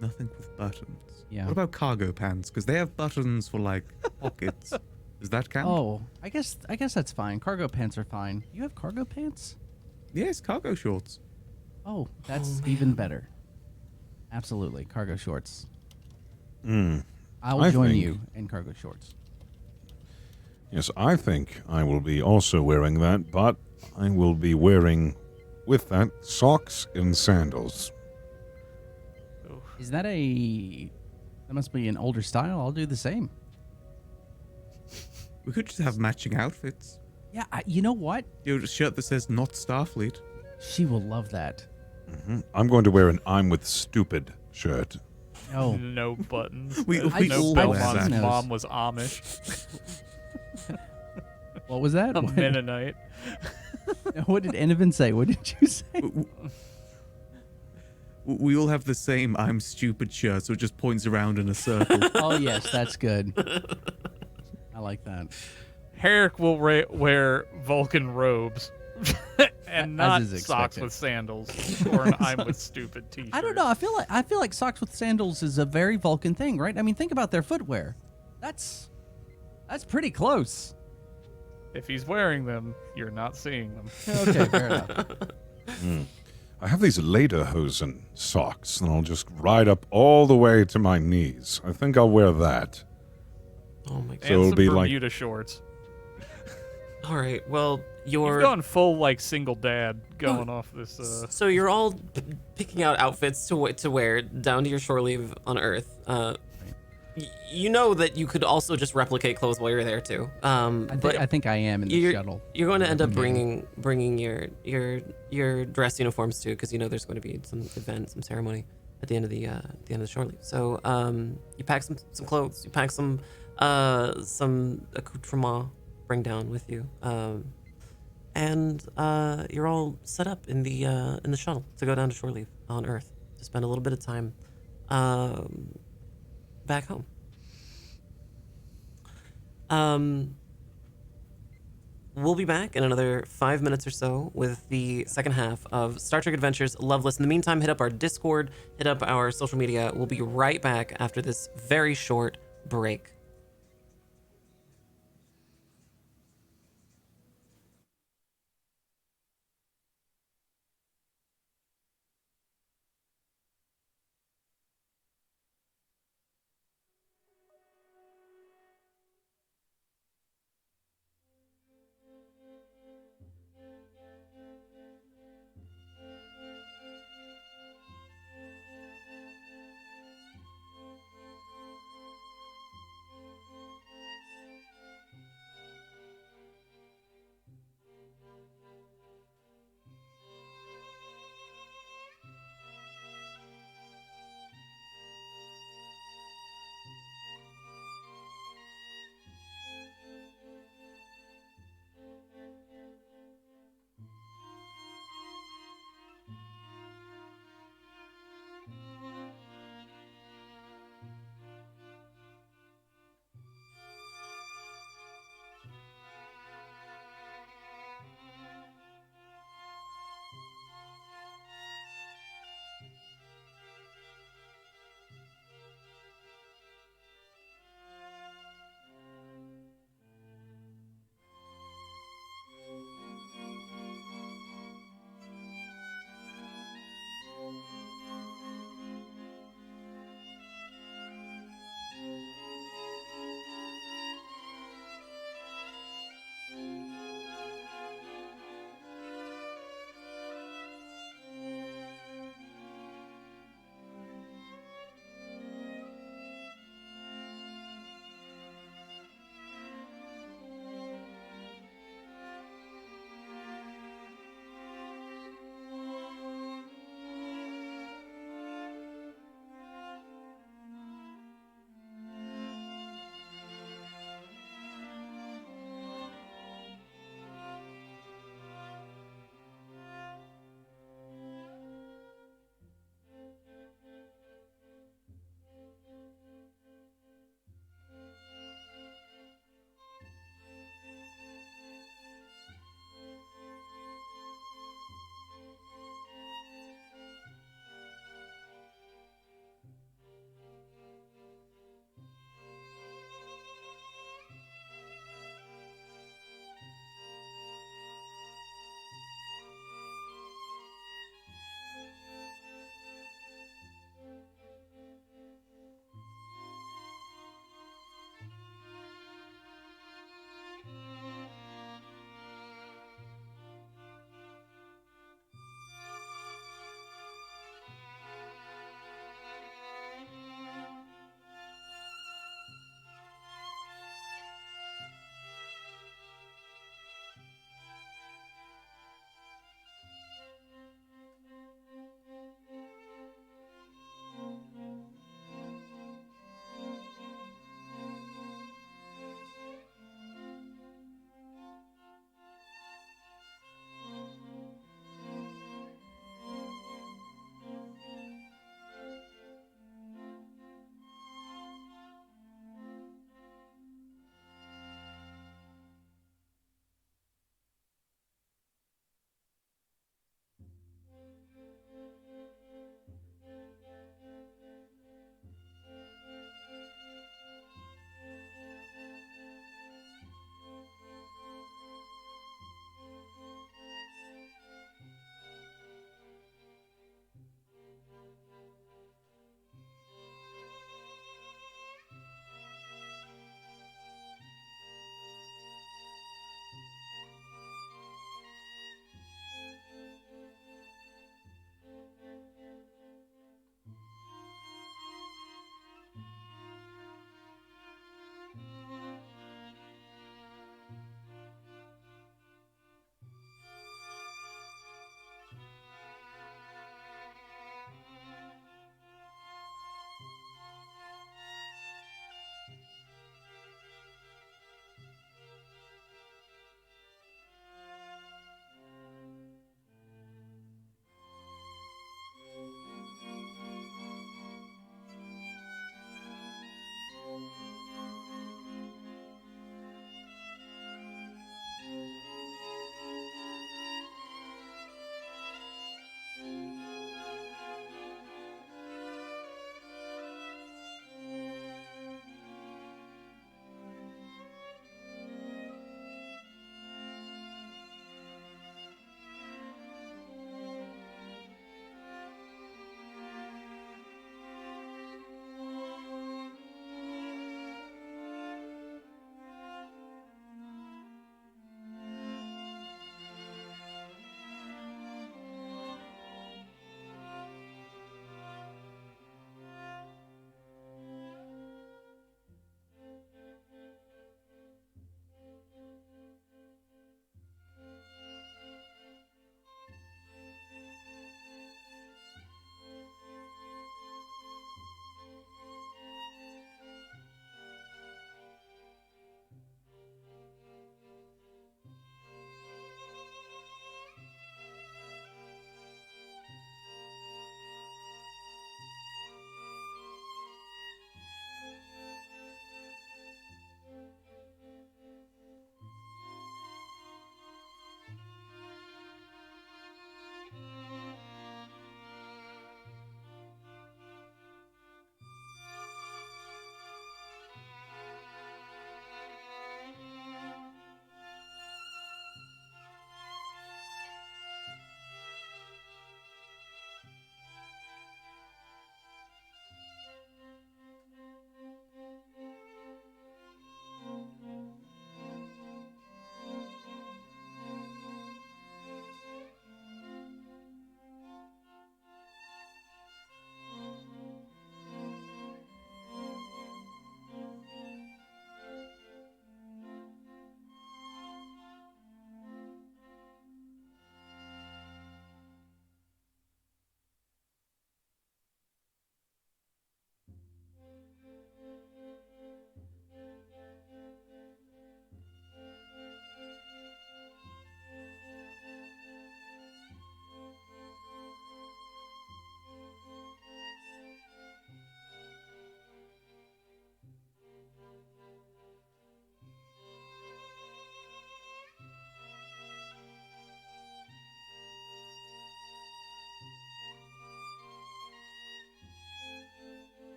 Nothing with buttons. Yeah. What about cargo pants? Because they have buttons for, like, pockets. Does that count? Oh, I guess that's fine. Cargo pants are fine. You have cargo pants? Yes, cargo shorts. Oh, that's even better. Absolutely, cargo shorts. I'll I join think- you in cargo shorts. Yes, I think I will be also wearing that, but I will be wearing, with that, socks and sandals. Is that that must be an older style? I'll do the same. We could just have matching outfits. Yeah, you know what? You know, a shirt that says "Not Starfleet." She will love that. I'm going to wear an "I'm with stupid" shirt. Oh, No buttons. We No all wear Belmont's that. mom was Amish. what was that? A What, Mennonite. what did Enovan say? What did you say? We all have the same "I'm stupid" shirt, so it just points around in a circle. Oh yes, that's good. I like that. Herrick will wear Vulcan robes and not is socks expected. with sandals or an I'm with stupid t-shirt. I don't know. I feel like socks with sandals is a very Vulcan thing, right? I mean, think about their footwear. That's pretty close. If he's wearing them, you're not seeing them. Okay, fair enough. I have these lederhosen socks, and I'll just ride up all the way to my knees. I think I'll wear that. Oh my god. So And it'll some be like- Bermuda shorts. All right, well, You've gone full like single dad going off this. So you're all picking out outfits to wear down to your shore leave on Earth. You know that you could also just replicate clothes while you're there too. I think I am in the shuttle. You're going to end up bringing your dress uniforms too, because you know there's going to be some event, some ceremony at the end of the shore leave. So you pack some clothes, you pack some accoutrement, bring down with you, and you're all set up in the shuttle to go down to shore leave on Earth to spend a little bit of time back home. We'll be back in another 5 minutes or so with the second half of Star Trek Adventures Loveless. In the meantime, hit up our Discord, hit up our social media. We'll be right back after this very short break.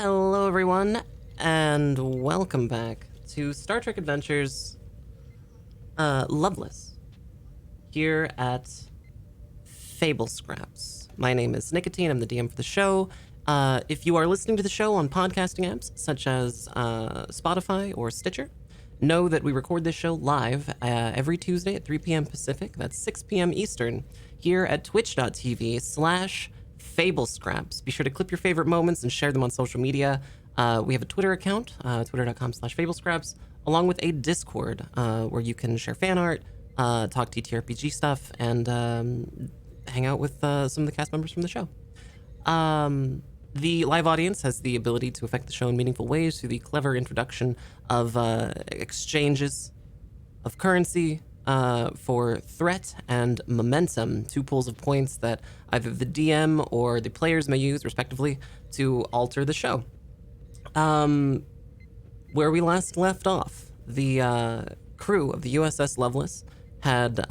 Hello, everyone, and welcome back to Star Trek Adventures Loveless here at Fable Scraps. My name is Nicotine. I'm the DM for the show. If you are listening to the show on podcasting apps such as Spotify or Stitcher, know that we record this show live every Tuesday at 3 p.m. Pacific. That's 6 p.m. Eastern here at twitch.tv/FableScraps. Be sure to clip your favorite moments and share them on social media. We have a Twitter account, twitter.com/FableScraps, along with a Discord where you can share fan art, talk TTRPG stuff, and hang out with some of the cast members from the show. The live audience has the ability to affect the show in meaningful ways through the clever introduction of exchanges of currency for threat and momentum, 2 pools of points that either the DM or the players may use, respectively, to alter the show. Where we last left off, the crew of the USS Loveless had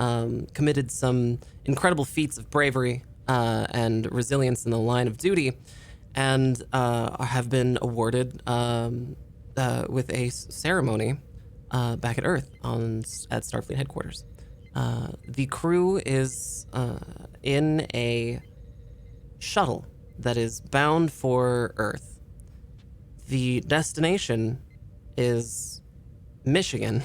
committed some incredible feats of bravery and resilience in the line of duty, and have been awarded with a ceremony back at Earth at Starfleet headquarters. The crew is in a shuttle that is bound for Earth. The destination is Michigan,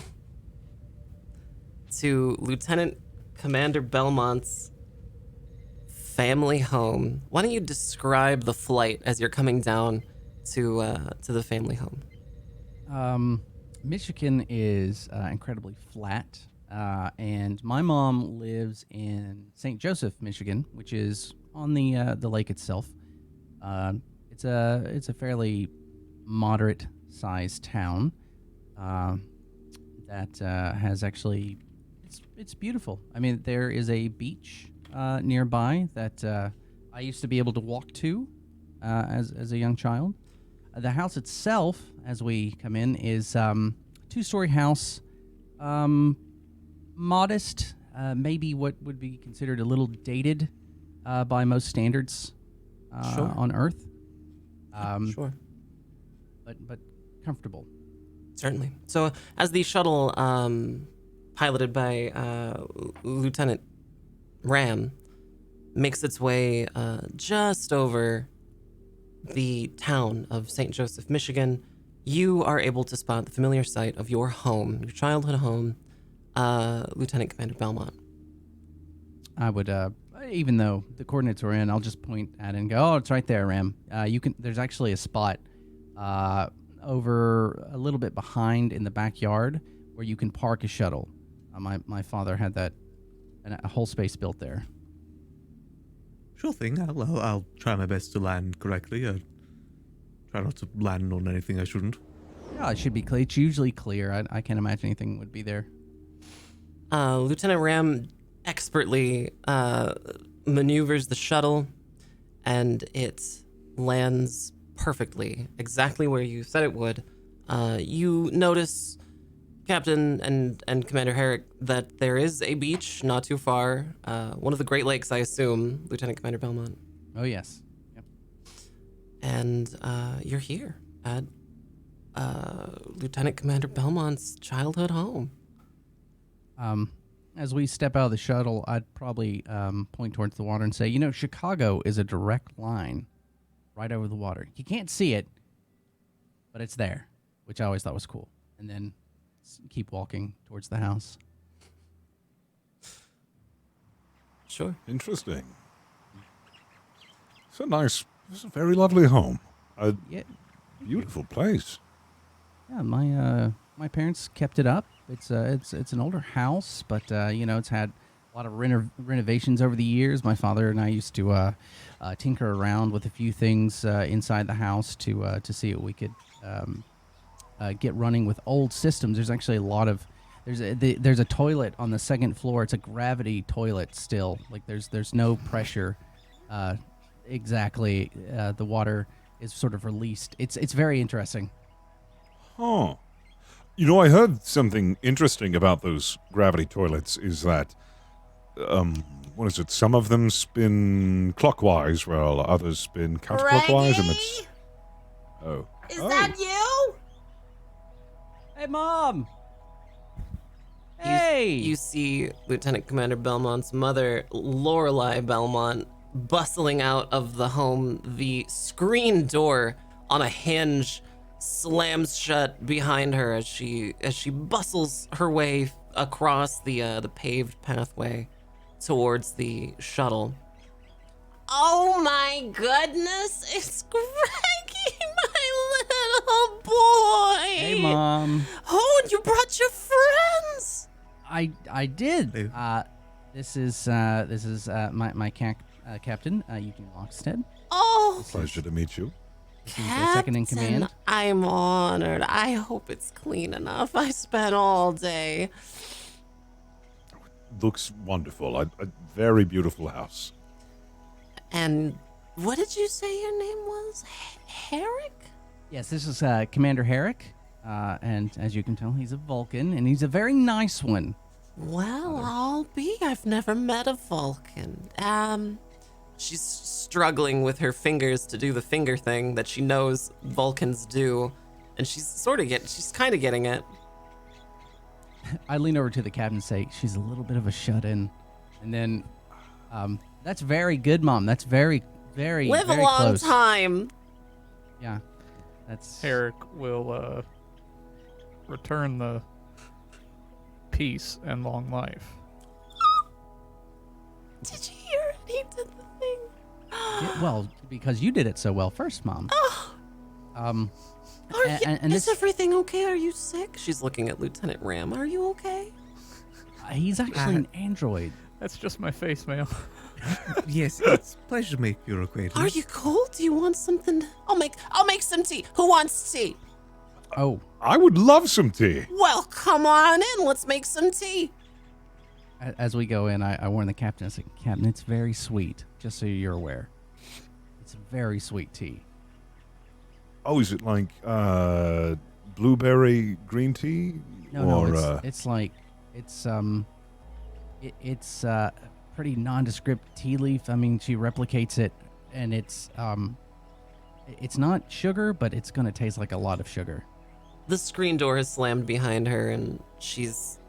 to Lieutenant Commander Belmont's family home. Why don't you describe the flight as you're coming down to the family home? Michigan is incredibly flat, and my mom lives in St. Joseph, Michigan, which is on the lake itself. It's a fairly moderate-sized town that has actually it's beautiful. I mean, there is a beach nearby that I used to be able to walk to as a young child. The house itself, as we come in, is 2-story house, modest, maybe what would be considered a little dated by most standards Sure. on Earth. Sure. But comfortable. Certainly. So as the shuttle, piloted by Lieutenant Ram, makes its way just over the town of St. Joseph, Michigan, you are able to spot the familiar sight of your home, your childhood home, Lieutenant Commander Belmont. I would, even though the coordinates are in, I'll just point at it and go, "Oh, it's right there, Ram." There's actually a spot over a little bit behind in the backyard where you can park a shuttle. My father had that, a whole space built there. Sure thing. I'll try my best to land correctly. Try not to land on anything I shouldn't. Yeah, it should be clear. It's usually clear. I can't imagine anything would be there. Lieutenant Ram expertly maneuvers the shuttle, and it lands perfectly, exactly where you said it would. You notice, Captain and Commander Herrick, that there is a beach not too far. One of the Great Lakes, I assume, Lieutenant Commander Belmont. Oh, yes. Yep. And you're here at Lieutenant Commander Belmont's childhood home. As we step out of the shuttle, I'd probably point towards the water and say, Chicago is a direct line right over the water. You can't see it, but it's there, which I always thought was cool. And then keep walking towards the house. Sure. Interesting. It's a very lovely home. A Yeah, beautiful place. yeah. My parents kept it up. It's an older house, but it's had a lot of renovations over the years. My father and I used to tinker around with a few things inside the house to see what we could get running with old systems. There's actually a lot of there's a toilet on the second floor. It's a gravity toilet still. Like there's no pressure. Exactly, the water is sort of released. It's very interesting. Huh. I heard something interesting about those gravity toilets is that, what is it? Some of them spin clockwise while others spin counterclockwise, and it's... Oh. Is Oh. that you? Hey, Mom! You- Hey! You see Lieutenant Commander Belmont's mother, Lorelei Belmont, bustling out of the home. The screen door on a hinge slams shut behind her as she bustles her way across the paved pathway towards the shuttle. Oh my goodness, it's Greggy, my little boy. Hey, Mom. Oh, and you brought your friends. I did. Hey. This is my captain, Eugene Lockstead. Oh, Pleasure to meet you. He's the second in Captain, command. I'm honored. I hope it's clean enough. I spent all day. Looks wonderful. A very beautiful house. And what did you say your name was? Herrick? Yes, this is Commander Herrick, and as you can tell, he's a Vulcan, and he's a very nice one. Well, I'll be. I've never met a Vulcan. She's struggling with her fingers to do the finger thing that she knows Vulcans do, and she's kind of getting it. I lean over to the captain and say, she's a little bit of a shut-in, and then, that's very good, Mom. That's very, very, Live very a long close. time. Yeah, that's Herrick will return the peace and long life. Did you hear it? He did the thing. Yeah, well, because you did it so well first, Mom. And Is this, everything okay? Are you sick? She's looking at Lieutenant Ram. Are you okay? he's actually an android. That's just my face, ma'am. Yes, it's a pleasure to make your acquaintance. Are you cold? Do you want something? I'll make some tea. Who wants tea? Oh, I would love some tea. Well, come on in. Let's make some tea. as we go in, I warn the captain. I say, Captain, it's very sweet, just so you're aware. It's very sweet tea. Oh, is it like blueberry green tea? No, or, it's like it's pretty nondescript tea leaf. I mean, she replicates it, and it's not sugar, but it's gonna taste like a lot of sugar. The screen door has slammed behind her, and she's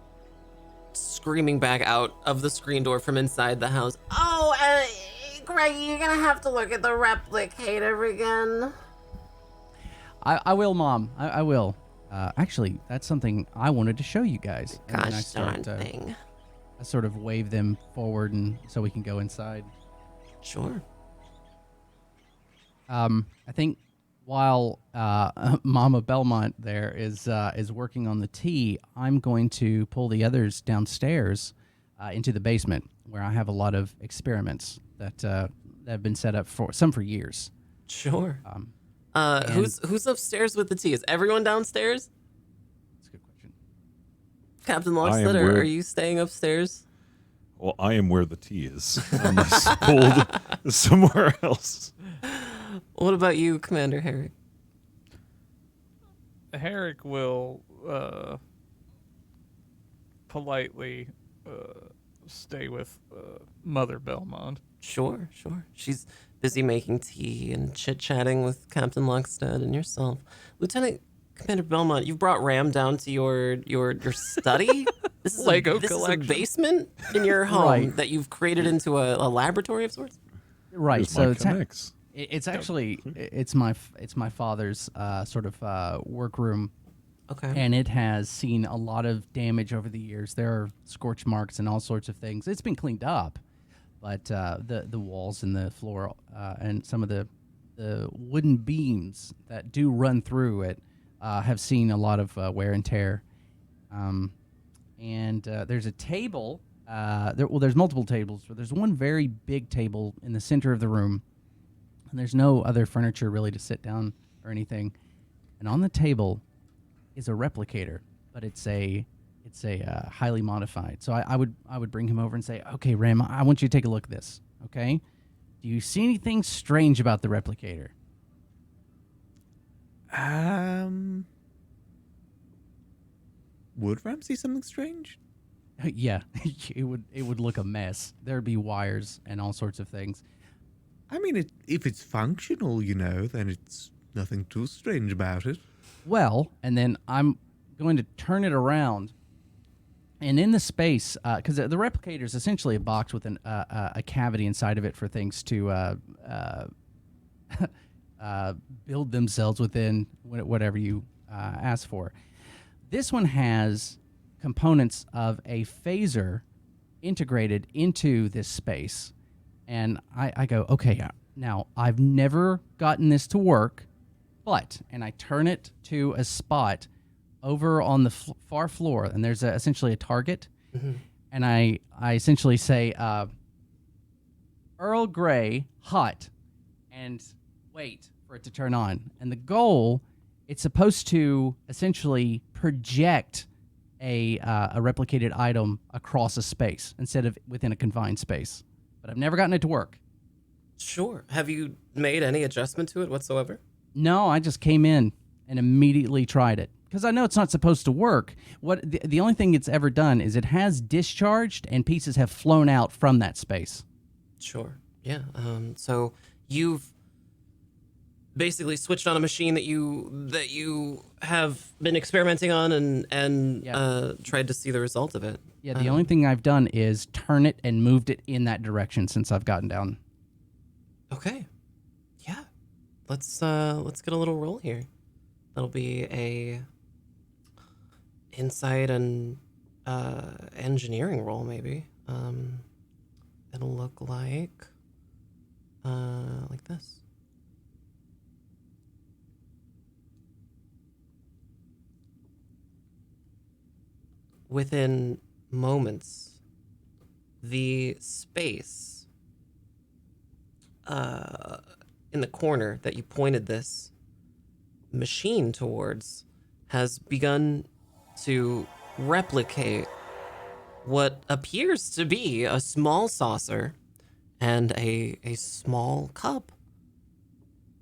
screaming back out of the screen door from inside the house. Oh, Greg, you're gonna have to look at the replicator again. I will, Mom. I will. Actually, that's something I wanted to show you guys. And then Gosh darn thing. I sort of wave them forward, and so we can go inside. Sure. I think while Mama Belmont there is working on the tea, I'm going to pull the others downstairs into the basement, where I have a lot of experiments that have been set up for years. Sure. Who's upstairs with the tea? Is everyone downstairs? That's a good question. Captain I am Lockstead, where- are you staying upstairs? Well, I am where the tea is. Unless pulled somewhere else. What about you, Commander Herrick? Herrick will politely stay with Mother Belmont. Sure. She's busy making tea and chit-chatting with Captain Lockstead and yourself. Lieutenant Commander Belmont, you've brought Ram down to your study? This is Lego this collection. is a basement in your home Right. that you've created into a laboratory of sorts? Right. Here's So my it's connects. it's actually it's my father's sort of workroom. Okay. And it has seen a lot of damage over the years. There are scorch marks and all sorts of things. It's been cleaned up, but the walls and the floor and some of the wooden beams that do run through it have seen a lot of wear and tear. And there's a table. There's multiple tables, but there's one very big table in the center of the room, and there's no other furniture really to sit down or anything. And on the table is a replicator, but it's a highly modified. So I would bring him over and say, okay, Ram, I want you to take a look at this. Okay, do you see anything strange about the replicator? Would Ram see something strange? Yeah, it would look a mess. There'd be wires and all sorts of things. I mean, if it's functional, then it's nothing too strange about it. Well, and then I'm going to turn it around, and in the space, because the replicator is essentially a box with a cavity inside of it for things to build themselves within whatever you ask for. This one has components of a phaser integrated into this space, and I go, okay, now I've never gotten this to work, but, and I turn it to a spot over on the far floor, and there's essentially a target, and I essentially say, Earl Grey, hot, and wait for it to turn on. And the goal, it's supposed to essentially project a replicated item across a space instead of within a confined space. But I've never gotten it to work. Sure. Have you made any adjustment to it whatsoever? No, I just came in and immediately tried it because I know it's not supposed to work. What the only thing it's ever done is it has discharged and pieces have flown out from that space. Sure. Yeah. So you've basically switched on a machine that you have been experimenting on and tried to see the result of it. Yeah, the only thing I've done is turn it and moved it in that direction since I've gotten down. Okay. Yeah. Let's get a little roll here. That'll be a insight and engineering roll maybe. It'll look like this. Within moments, the space in the corner that you pointed this machine towards has begun to replicate what appears to be a small saucer and a small cup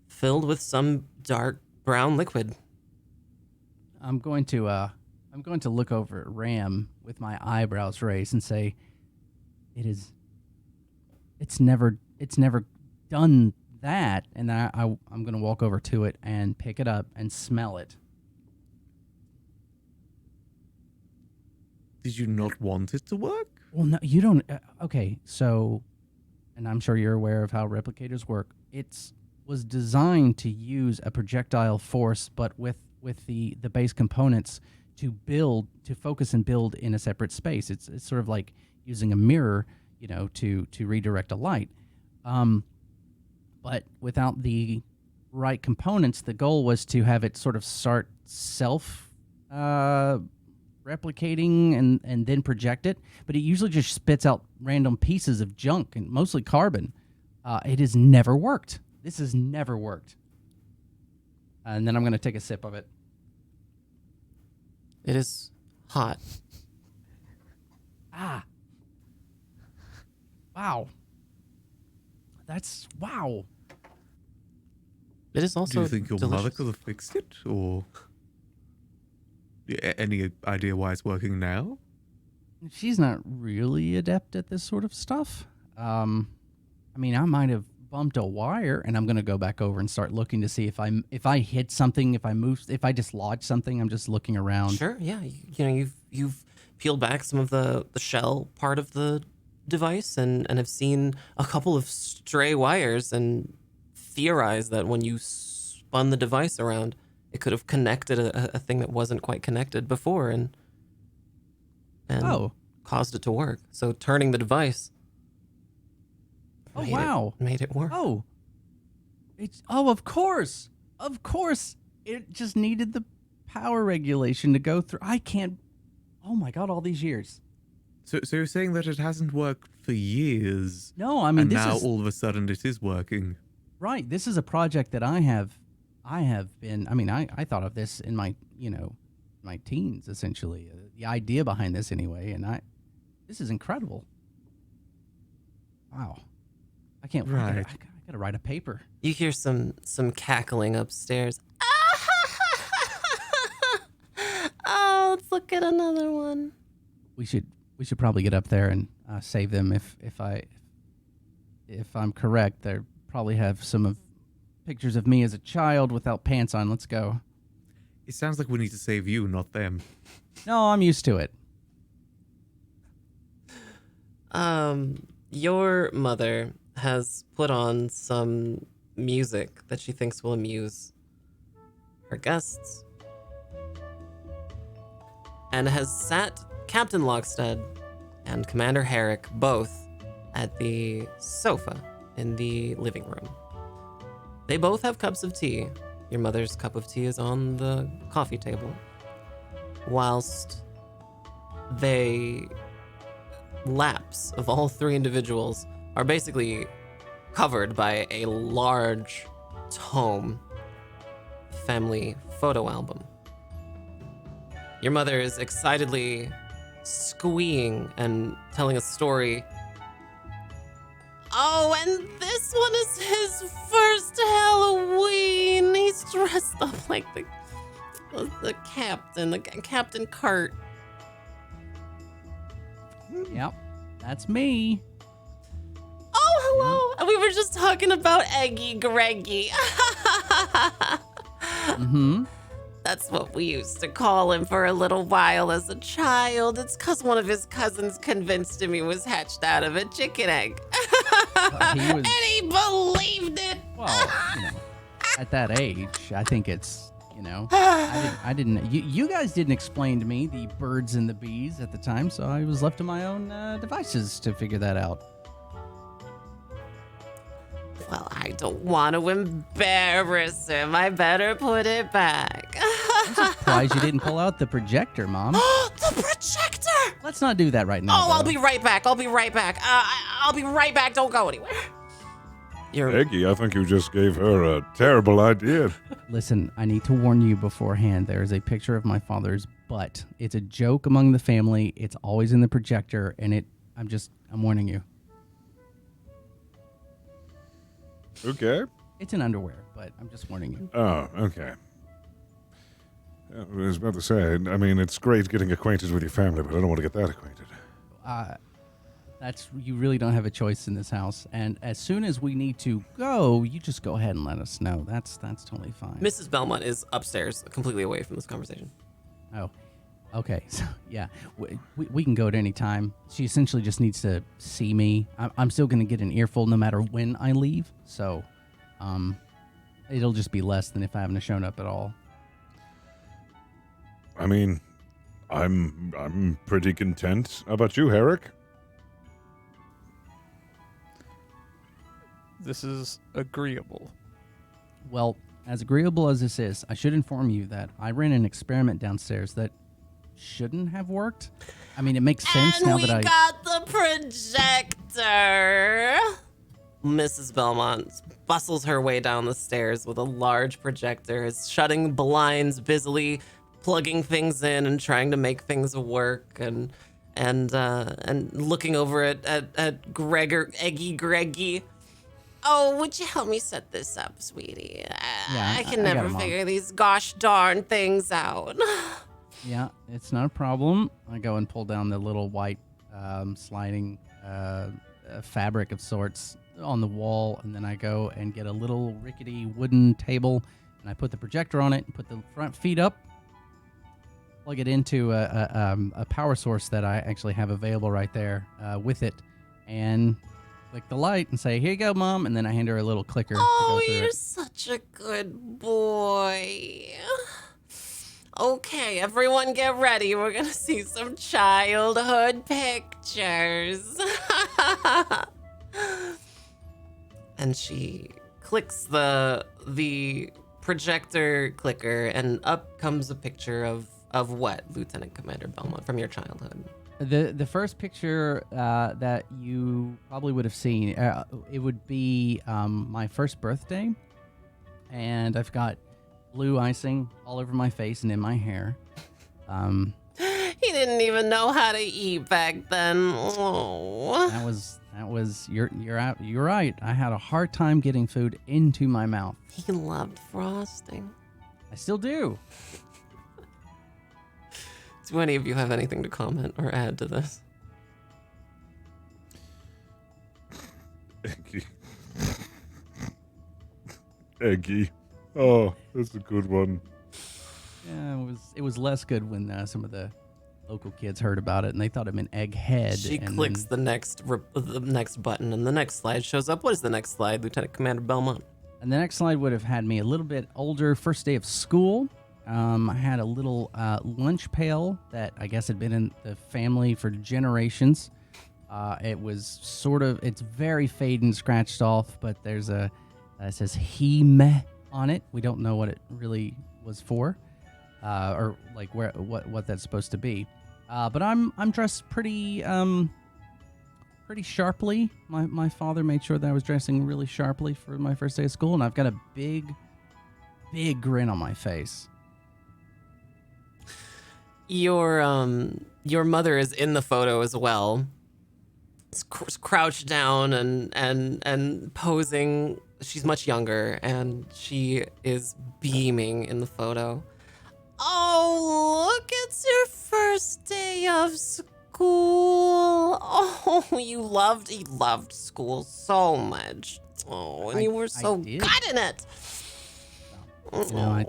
filled with some dark brown liquid. I'm going to look over at Ram with my eyebrows raised and say, it's never done that. And then I'm going to walk over to it and pick it up and smell it. Did you not want it to work? Well, no, you don't. Okay, so, and I'm sure you're aware of how replicators work. It was designed to use a projectile force, but with the base components to focus and build in a separate space. It's sort of like using a mirror, to redirect a light. But without the right components, the goal was to have it sort of start self replicating and then project it. But it usually just spits out random pieces of junk and mostly carbon. It has never worked. This has never worked. And then I'm going to take a sip of it. It is hot. Wow. Wow. It is also Do you think your mother delicious. could have fixed it, or any idea why it's working now? She's not really adept at this sort of stuff. I mean, I might have bumped a wire, and I'm going to go back over and start looking to see if I hit something, if I move, if I dislodge something. I'm just looking around. Sure, yeah. You've peeled back some of the shell part of the device and have seen a couple of stray wires and theorized that when you spun the device around, it could have connected a thing that wasn't quite connected before and caused it to work. So turning the device made it work. Of course. It just needed the power regulation to go through. Oh my God, all these years. So you're saying that it hasn't worked for years? No, I mean, and now all of a sudden it is working. Right. This is a project that I have been, I thought of this in my teens, essentially. The idea behind this anyway, and this is incredible. Wow. I can't wait. Right. I gotta write a paper. You hear some cackling upstairs. Oh, let's look at another one. We should probably get up there and save them. If I'm correct, they probably have some of pictures of me as a child without pants on. Let's go. It sounds like we need to save you, not them. No, I'm used to it. Your mother has put on some music that she thinks will amuse her guests, and has sat Captain Lockstead and Commander Herrick both at the sofa in the living room. They both have cups of tea. Your mother's cup of tea is on the coffee table, whilst they laps of all three individuals are basically covered by a large tome family photo album. Your mother is excitedly squeeing and telling a story. Oh, and this one is his first Halloween. He's dressed up like the captain, Captain Cart. Yep, that's me. Oh, hello. And we were just talking about Eggy Greggy. Mm-hmm. That's what we used to call him for a little while as a child. It's because one of his cousins convinced him he was hatched out of a chicken egg. And he believed it. Well, at that age, I think it's, I didn't. You guys didn't explain to me the birds and the bees at the time, so I was left to my own devices to figure that out. Well, I don't want to embarrass him. I better put it back. I'm surprised you didn't pull out the projector, Mom. The projector! Let's not do that right now. Oh, I'll be right back. I'll be right back. Don't go anywhere. Eggy, I think you just gave her a terrible idea. Listen, I need to warn you beforehand. There is a picture of my father's butt. It's a joke among the family. It's always in the projector, and I'm warning you. Okay. It's in underwear, but I'm just warning you. Oh, okay. I was about to say, I mean, it's great getting acquainted with your family, but I don't want to get that acquainted. You really don't have a choice in this house. And as soon as we need to go, you just go ahead and let us know. That's totally fine. Mrs. Belmont is upstairs, completely away from this conversation. Oh, okay. So, yeah, we can go at any time. She essentially just needs to see me. I'm still going to get an earful no matter when I leave. So, it'll just be less than if I haven't shown up at all. I mean, I'm pretty content. How about you, Herrick? This is agreeable. Well, as agreeable as this is, I should inform you that I ran an experiment downstairs that shouldn't have worked. I mean, it makes sense now that I... And we got the projector. Mrs. Belmont bustles her way down the stairs with a large projector, is shutting blinds, busily plugging things in and trying to make things work, and looking over at Eggy Greggy. Oh, would you help me set this up, sweetie? I can never figure these gosh darn things out. Yeah, it's not a problem. I go and pull down the little white sliding fabric of sorts on the wall, and then I go and get a little rickety wooden table, and I put the projector on it and put the front feet up, plug it into a power source that I actually have available right there with it, and click the light and say, "Here you go, Mom," and then I hand her a little clicker. Oh, you're such a good boy. Okay, everyone get ready. We're gonna see some childhood pictures. And she clicks the projector clicker, and up comes a picture of what, Lieutenant Commander Belmont, from your childhood? The first picture that you probably would have seen, it would be my first birthday, and I've got blue icing all over my face and in my hair. He didn't even know how to eat back then. Oh. That was you're right. I had a hard time getting food into my mouth. He loved frosting. I still do. Do any of you have anything to comment or add to this? Eggy. Oh, that's a good one. Yeah, it was less good when some of the local kids heard about it and they thought it meant egghead. She and clicks then- the next button, and the next slide shows up. What is the next slide, Lieutenant Commander Belmont? And the next slide would have had me a little bit older, first day of school. I had a little lunch pail that I guess had been in the family for generations. It was it's very faded and scratched off, but there's it says He-meh on it. We don't know what it really was for, or like what that's supposed to be. But I'm dressed pretty sharply. My father made sure that I was dressing really sharply for my first day of school, and I've got a big grin on my face. Your mother is in the photo as well. It's crouched down and posing. She's much younger, and she is beaming in the photo. Oh, look, it's your first day of school. Oh, you loved school so much. Oh, and you were so did. good in it. I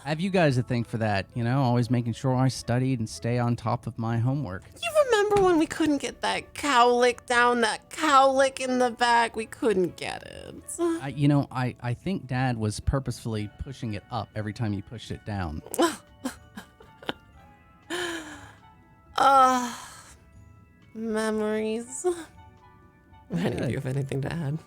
have you guys to thank for that. Always making sure I studied and stay on top of my homework. You remember when we couldn't get that cowlick down, that cowlick in the back? We couldn't get it. I think Dad was purposefully pushing it up every time you pushed it down. Memories. Any of you have anything to add?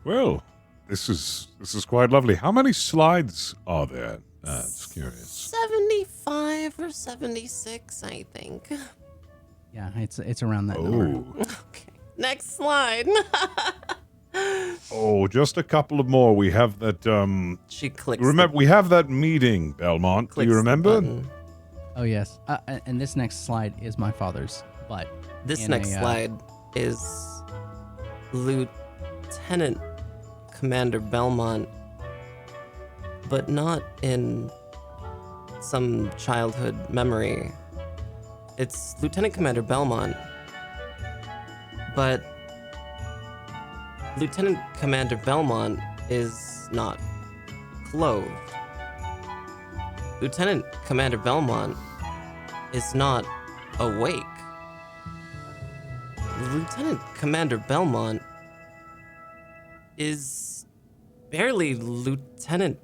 Well, this is quite lovely. How many slides are there? It's curious. 75 or 76, I think. Yeah, it's around that number. Oh. Okay. Next slide. Oh, just a couple of more. We have that She clicks. remember we have that meeting, Belmont. Do clicks you the remember? button. Oh yes. And this next slide is my father's butt. This in next a, slide is Lieutenant Commander Belmont, but not in some childhood memory. It's Lieutenant Commander Belmont, but Lieutenant Commander Belmont is not clothed. Lieutenant Commander Belmont is not awake. Lieutenant Commander Belmont is barely Lieutenant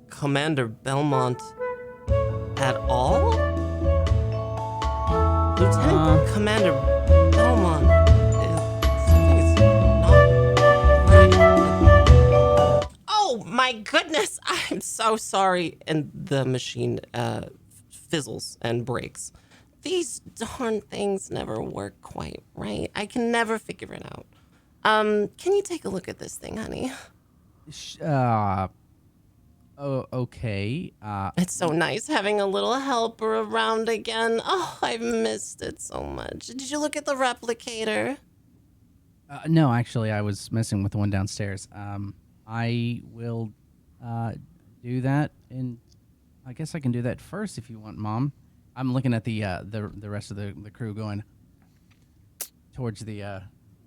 Commander Belmont at all? Lieutenant Commander Belmont is not right. Oh my goodness, I'm so sorry. And the machine fizzles and breaks. These darn things never work quite right. I can never figure it out. Can you take a look at this thing, honey? Oh, okay. It's so nice having a little helper around again. Oh, I've missed it so much. Did you look at the replicator? No, actually, I was messing with the one downstairs. I will do that, and I guess I can do that first if you want, Mom. I'm looking at the rest of the crew going towards the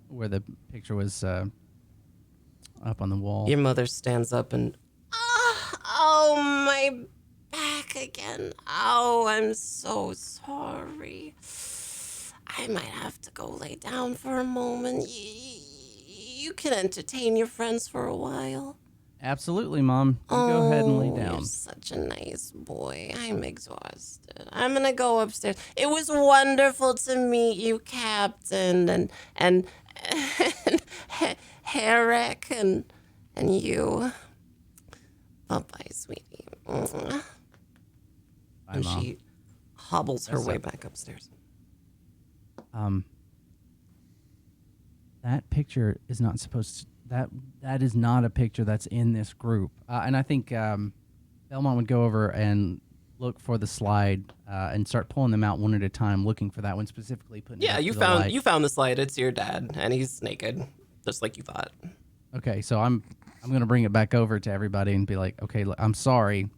where the picture was up on the wall. Your mother stands up and, oh, my back again. Oh, I'm so sorry. I might have to go lay down for a moment. You can entertain your friends for a while. Absolutely, Mom. You go ahead and lay down. You're such a nice boy. I'm exhausted. I'm gonna go upstairs. It was wonderful to meet you, Captain, and Herrick, and you. Bye-bye, sweetie. Bye, And Mom. she hobbles her That's way it. back upstairs. That picture is not supposed to. That is not a picture that's in this group. And I think Belmont would go over and look for the slide and start pulling them out one at a time, looking for that one specifically. Putting it Yeah, up you to the light. found the slide. It's your dad, and he's naked, just like you thought. Okay, so I'm gonna bring it back over to everybody and be like, okay, look, I'm sorry,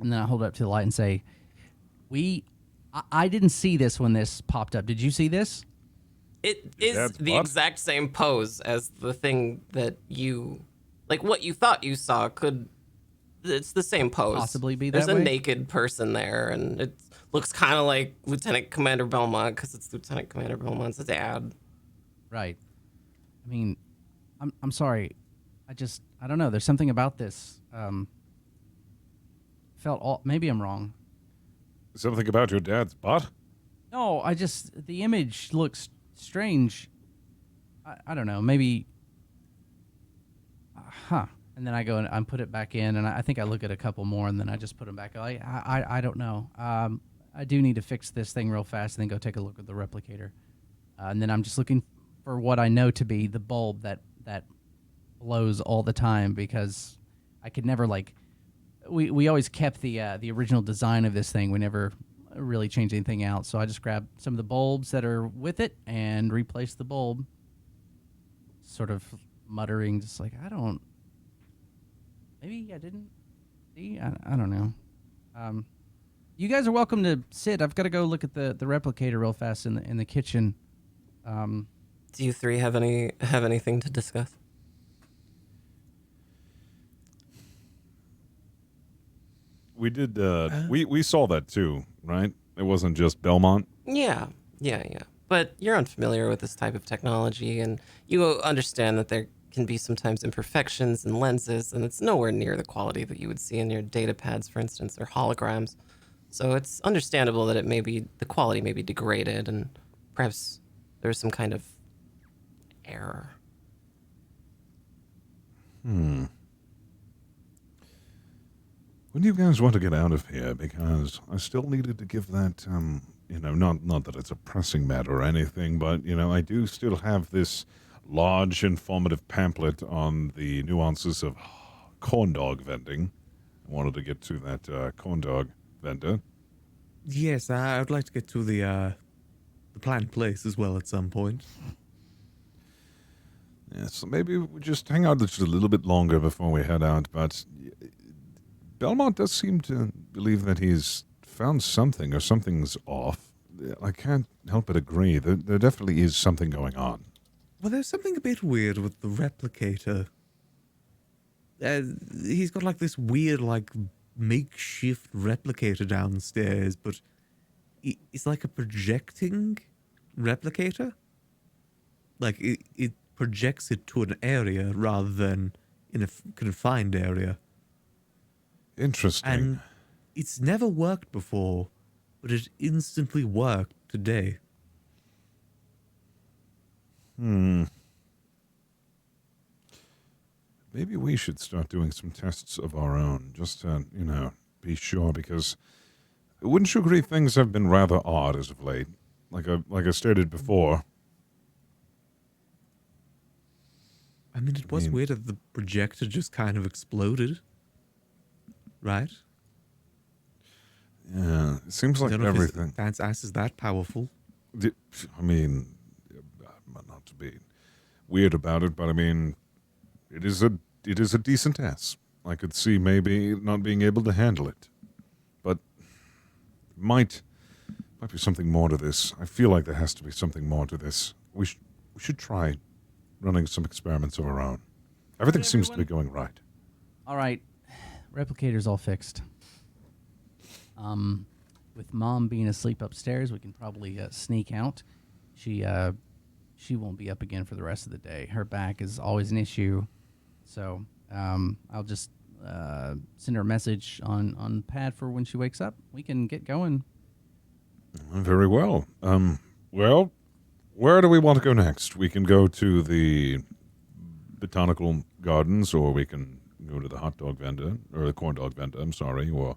and then I hold it up to the light and say, I didn't see this when this popped up. Did you see this? It Your is dad's the butt? exact same pose as the thing that you, like what you thought you saw it's the same pose. Possibly be There's that a way? naked person there, and it looks kind of like Lieutenant Commander Belmont because it's Lieutenant Commander Belmont's dad. Right. I mean, I'm sorry. I don't know. There's something about this. Maybe I'm wrong. Something about your dad's butt? No, the image looks strange. I don't know. Maybe. And then I go and I put it back in, and I think I look at a couple more, and then I just put them back. I don't know. I do need to fix this thing real fast, and then go take a look at the replicator. And then I'm just looking for what I know to be the bulb that blows all the time, because I could never we always kept the original design of this thing. We never really changed anything out. So I just grabbed some of the bulbs that are with it and replaced the bulb. Sort of muttering, just like, maybe I didn't see. I don't know. You guys are welcome to sit. I've got to go look at the replicator real fast in the kitchen. Do you three have anything to discuss? We did. We saw that too, right? It wasn't just Belmont. Yeah. But you're unfamiliar with this type of technology, and you understand that there can be sometimes imperfections in lenses, and it's nowhere near the quality that you would see in your data pads, for instance, or holograms. So it's understandable that the quality may be degraded, and perhaps there's some kind of error. When do you guys want to get out of here? Because I still needed to give that, not that it's a pressing matter or anything, but, I do still have this large informative pamphlet on the nuances of corn dog vending. I wanted to get to that corn dog vendor. Yes, I would like to get to the planned place as well at some point. Yeah, so maybe we just hang out just a little bit longer before we head out, but Belmont does seem to believe that he's found something or something's off. I can't help but agree. There definitely is something going on. Well, there's something a bit weird with the replicator. He's got this weird makeshift replicator downstairs, but it's like a projecting replicator. It projects it to an area rather than in a confined area. Interesting. And it's never worked before, but it instantly worked today. Maybe we should start doing some tests of our own, just to, be sure, because wouldn't you agree things have been rather odd as of late? Like I stated before. I mean, it was weird that the projector just kind of exploded. Right? Yeah, it seems like I don't know everything. If his fan's ass is that powerful. I mean, not to be weird about it, but I mean, it is a decent ass. I could see maybe not being able to handle it, but might be something more to this. I feel like there has to be something more to this. We should try running some experiments of our own. Everything seems to be going right. All right. Replicator's all fixed. With Mom being asleep upstairs, we can probably sneak out. She won't be up again for the rest of the day. Her back is always an issue, so I'll just send her a message on pad for when she wakes up. We can get going. Very well. Well, where do we want to go next? We can go to the botanical gardens, or we can go to the hot dog vendor, or the corn dog vendor, I'm sorry, or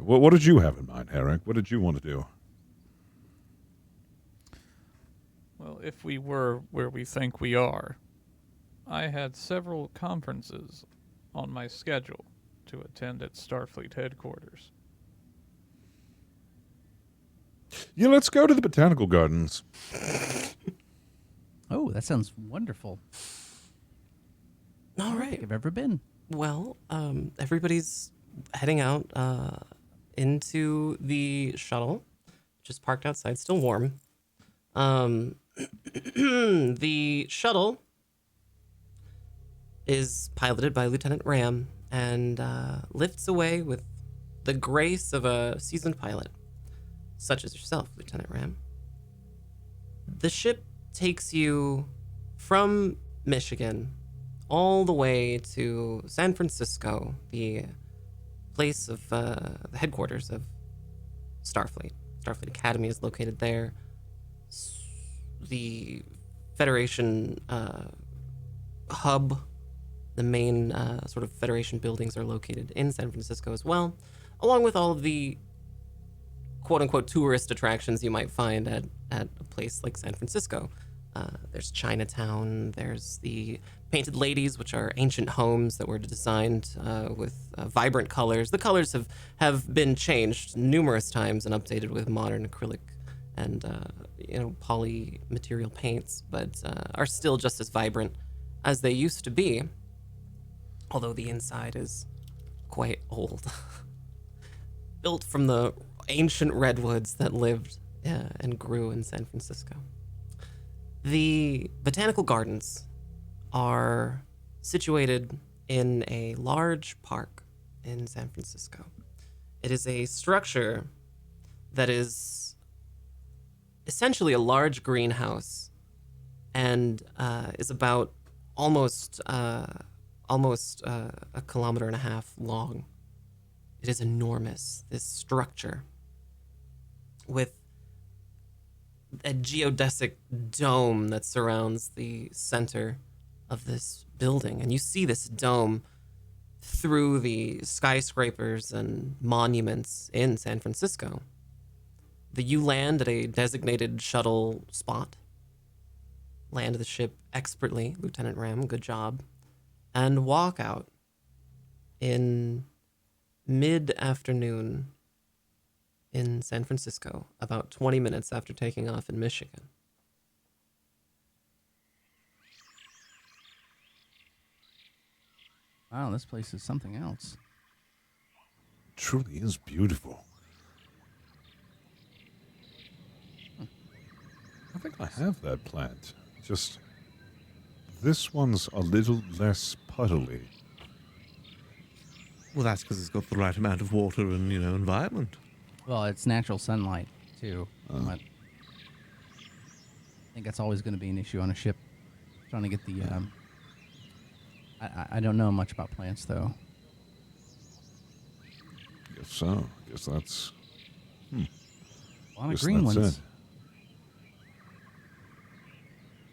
what did you have in mind, Eric? What did you want to do? Well, if we were where we think we are, I had several conferences on my schedule to attend at Starfleet headquarters. Yeah, let's go to the botanical gardens. Oh, that sounds wonderful. All I don't right. think I've ever been. Well, everybody's heading out into the shuttle, which is parked outside, still warm. The shuttle is piloted by Lieutenant Ram and lifts away with the grace of a seasoned pilot, such as yourself, Lieutenant Ram. The ship takes you from Michigan all the way to San Francisco, the place of the headquarters of Starfleet. Starfleet Academy is located there. The Federation hub, the main sort of Federation buildings are located in San Francisco as well, along with all of the quote-unquote tourist attractions you might find at a place like San Francisco. There's Chinatown, there's the Painted Ladies, which are ancient homes that were designed with vibrant colors. The colors have been changed numerous times and updated with modern acrylic and poly material paints, but are still just as vibrant as they used to be, although the inside is quite old. Built from the ancient redwoods that lived and grew in San Francisco. The botanical gardens are situated in a large park in San Francisco. It is a structure that is essentially a large greenhouse and is about almost a kilometer and a half long. It is enormous, this structure, with a geodesic dome that surrounds the center of this building. And you see this dome through the skyscrapers and monuments in San Francisco. You land at a designated shuttle spot, land the ship expertly, Lieutenant Ram, good job, and walk out in mid-afternoon in San Francisco, about 20 minutes after taking off in Michigan. Wow, this place is something else. It truly is beautiful. I think I have that plant. Just this one's a little less puddly. Well, that's because it's got the right amount of water and, environment. Well, it's natural sunlight, too. But I think that's always going to be an issue on a ship. Trying to get the... I don't know much about plants, though. Guess so. Guess that's... A lot of Guess green that's ones. it.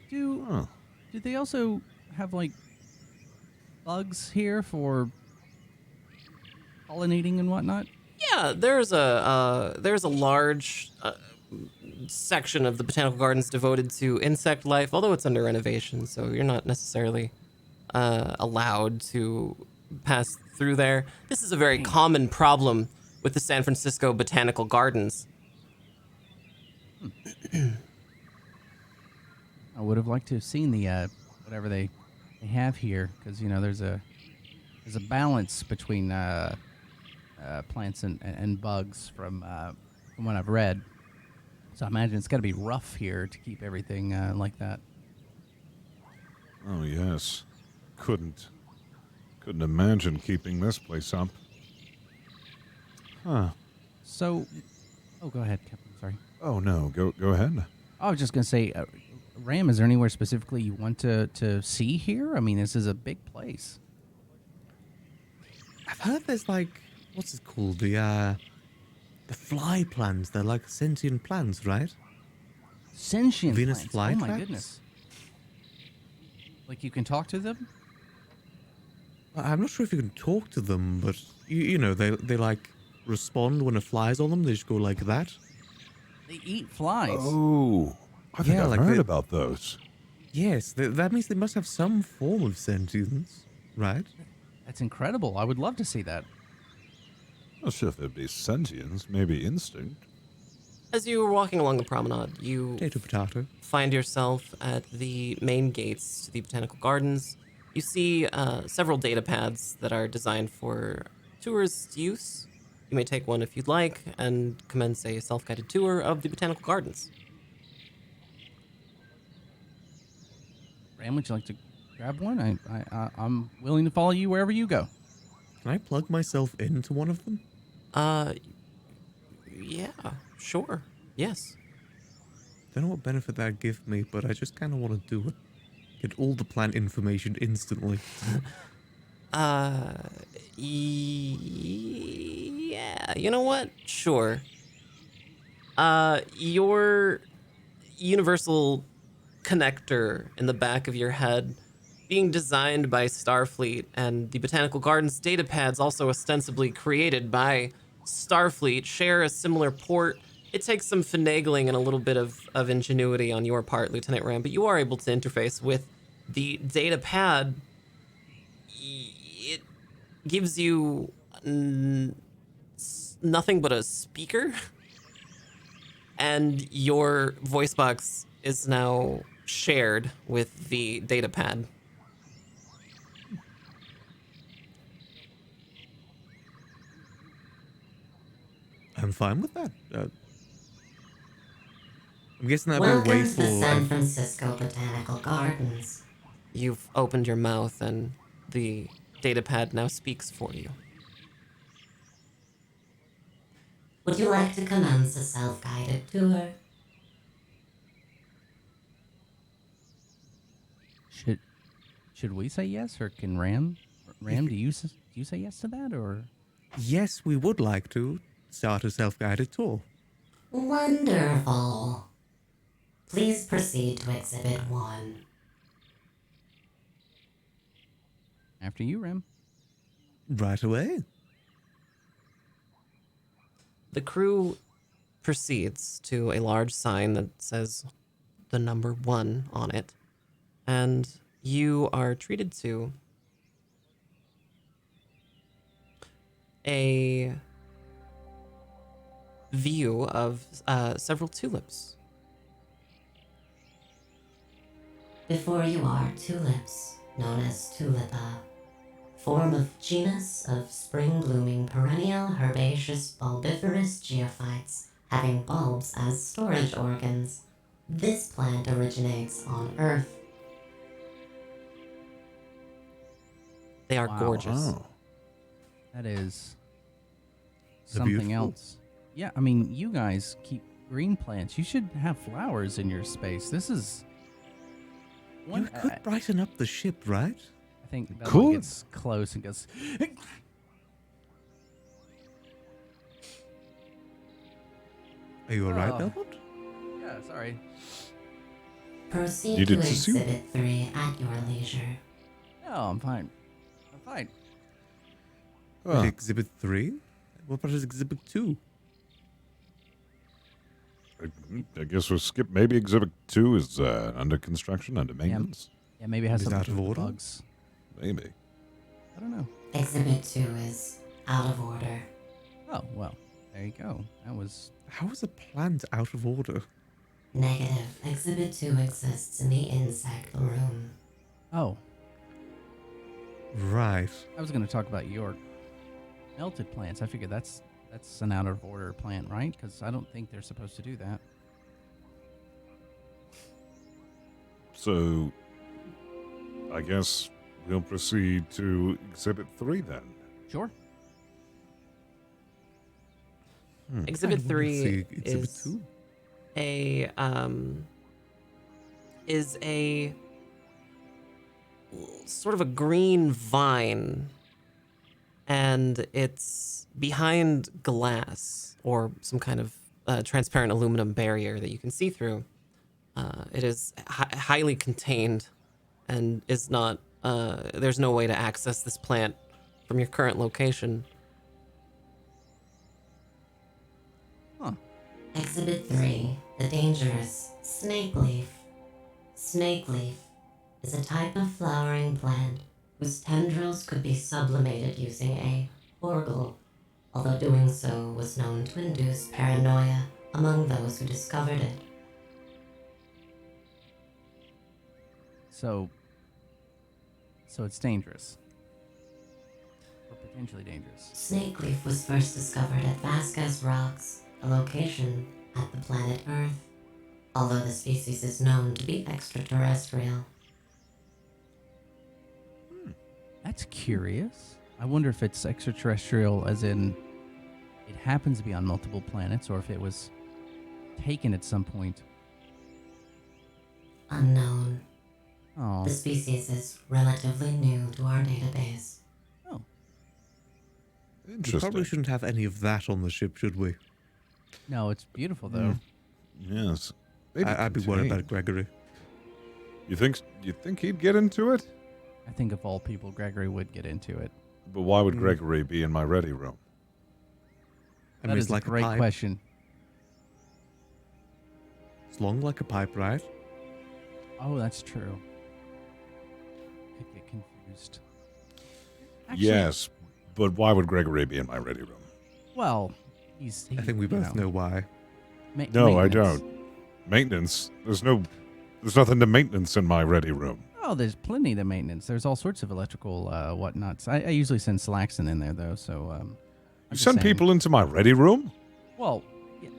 Do they also have, bugs here for pollinating and whatnot? Yeah, there's a large section of the botanical gardens devoted to insect life, although it's under renovation, so you're not necessarily allowed to pass through there. This is a very common problem with the San Francisco Botanical Gardens. I would have liked to have seen the whatever they have here, because there's a balance between plants and bugs from what I've read. So I imagine it's got to be rough here to keep everything like that. Oh, yes. Couldn't imagine keeping this place up. Huh. So, go ahead, Captain. Sorry. Oh, no. Go ahead. I was just gonna say, Ram, is there anywhere specifically you want to see here? I mean, this is a big place. I've heard there's what's it called? The fly plants. They're like sentient plants, right? Sentient Venus plants. Oh my flytraps? goodness! Like you can talk to them? I'm not sure if you can talk to them, but they respond when a fly's on them. They just go like that. They eat flies. Oh, I think I've heard about those. Yes, that means they must have some form of sentience, right? That's incredible. I would love to see that. Not sure if there'd be sentience, maybe instinct. As you were walking along the promenade, you Potato. find yourself at the main gates to the botanical gardens. You see several data pads that are designed for tourist use. You may take one if you'd like and commence a self-guided tour of the botanical gardens. Ram, would you like to grab one? I'm willing to follow you wherever you go. Can I plug myself into one of them? Yeah, sure. Yes. Don't know what benefit that'd give me, but I just kind of want to do it. Get all the plant information instantly. Yeah, you know what? Sure. Your universal connector in the back of your head, being designed by Starfleet, and the Botanical Gardens data pads also ostensibly created by Starfleet, share a similar port. It takes some finagling and a little bit of ingenuity on your part, Lieutenant Ram, but you are able to interface with the data pad. It gives you nothing but a speaker, and your voice box is now shared with the data pad. I'm fine with that. I'm guessing that'd be a Welcome way to the for. San Francisco Botanical Gardens. You've opened your mouth, and the data pad now speaks for you. Would you like to commence a self-guided tour? Should we say yes, or can Ram? Ram, do you say yes to that, or? Yes, we would like to start a self-guided tour. Wonderful. Please proceed to Exhibit 1. After you, Ram. Right away. The crew proceeds to a large sign that says the number 1 on it, and you are treated to a view of several tulips. Before you are tulips, known as tulipa, form of genus of spring-blooming perennial herbaceous bulbiferous geophytes having bulbs as storage organs. This plant originates on Earth. They are Wow. gorgeous. That is They're something beautiful. else. Yeah, I mean, you guys keep green plants. You should have flowers in your space. This is You could brighten up the ship, right? I think that Cool. one gets close and goes. Are you alright, Oh. Belmont? Yeah, sorry. Proceed You to did too. Exhibit 3 at your leisure. No, I'm fine. I'm fine. Huh. Exhibit 3? What about Exhibit 2? I guess we'll skip. Maybe Exhibit 2 is under construction, under maintenance. Yeah, maybe it has Is it something out to of do with order? bugs. Maybe. I don't know. Exhibit 2 is out of order. Oh, well, there you go. That was. How is a plant out of order? Negative. Exhibit 2 exists in the insect room. Oh, Right. I was going to talk about your melted plants. I figured that's an out of order plant, right? Because I don't think they're supposed to do that. So, I guess we'll proceed to Exhibit 3 then. Sure. Exhibit I wanna 3 see Exhibit is 2. a sort of a green vine, and it's behind glass or some kind of transparent aluminum barrier that you can see through. It is highly contained and is not. There's no way to access this plant from your current location. Huh. Exhibit 3, the dangerous snake leaf. Snake leaf is a type of flowering plant whose tendrils could be sublimated using a orgle, although doing so was known to induce paranoia among those who discovered it. So it's dangerous. Or potentially dangerous. Snake leaf was first discovered at Vasquez Rocks, a location at the planet Earth, although the species is known to be extraterrestrial. That's curious. I wonder if it's extraterrestrial, as in it happens to be on multiple planets, or if it was taken at some point. Unknown. Oh, The species is relatively new to our database. oh, We Interesting. probably shouldn't have any of that on the ship, should we? no, it's beautiful though. Yes. Maybe I'd be worried contained. about Gregory. You think he'd get into it? I think of all people, Gregory would get into it. But why would Gregory be in my ready room? I That mean, is it's like a great pipe. question. It's long like a pipe, right? Oh, that's true. Could get confused. Actually, Yes, but why would Gregory be in my ready room? Well, he, I think we you both know why. No, I maintenance. don't. Maintenance? There's nothing to maintenance in my ready room. Oh, there's plenty to maintenance. There's all sorts of electrical whatnots. I usually send Slaxon in there though, so I'm You just send saying. people into my ready room? Well,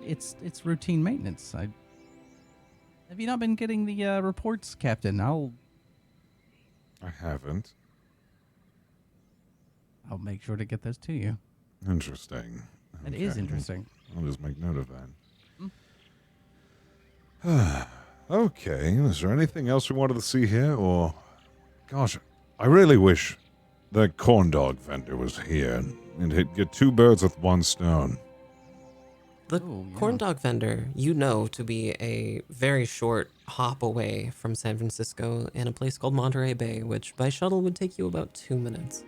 it's routine maintenance. Have you not been getting the reports, Captain? I'll I haven't. make sure to get those to you. Interesting. It is Okay. interesting. I'll just make note of that. Okay. Is there anything else we wanted to see here? Or, gosh, I really wish that corn dog vendor was here and he'd get two birds with one stone. The Oh, yeah. corn dog vendor, you know, to be a very short hop away from San Francisco in a place called Monterey Bay, which by shuttle would take you about 2 minutes.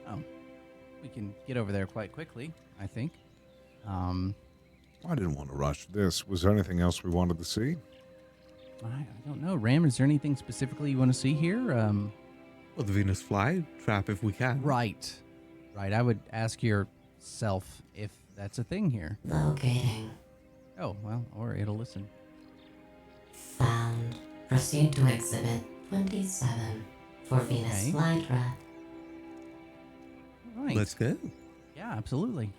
Oh, we can get over there quite quickly, I think. I didn't want to rush this. Was there anything else we wanted to see? I don't know. Ram, is there anything specifically you want to see here? Well, the Venus fly trap, if we can. Right. I would ask yourself if that's a thing here. Locating. Oh, well, or it'll listen. Found. Proceed to exhibit 27 for Venus Okay. flytrap. All right. Let's go. Yeah, absolutely.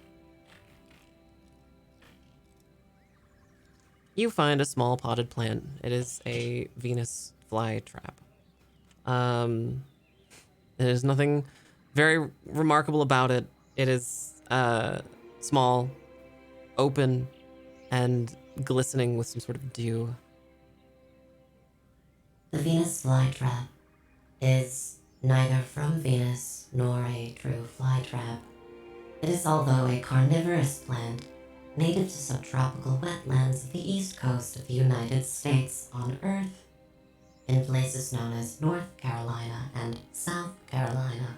You find a small potted plant. It is a Venus flytrap. There's nothing very remarkable about it. It is small, open, and glistening with some sort of dew. The Venus flytrap is neither from Venus nor a true flytrap. It is, although a carnivorous plant, native to subtropical wetlands of the east coast of the United States on Earth, in places known as North Carolina and South Carolina.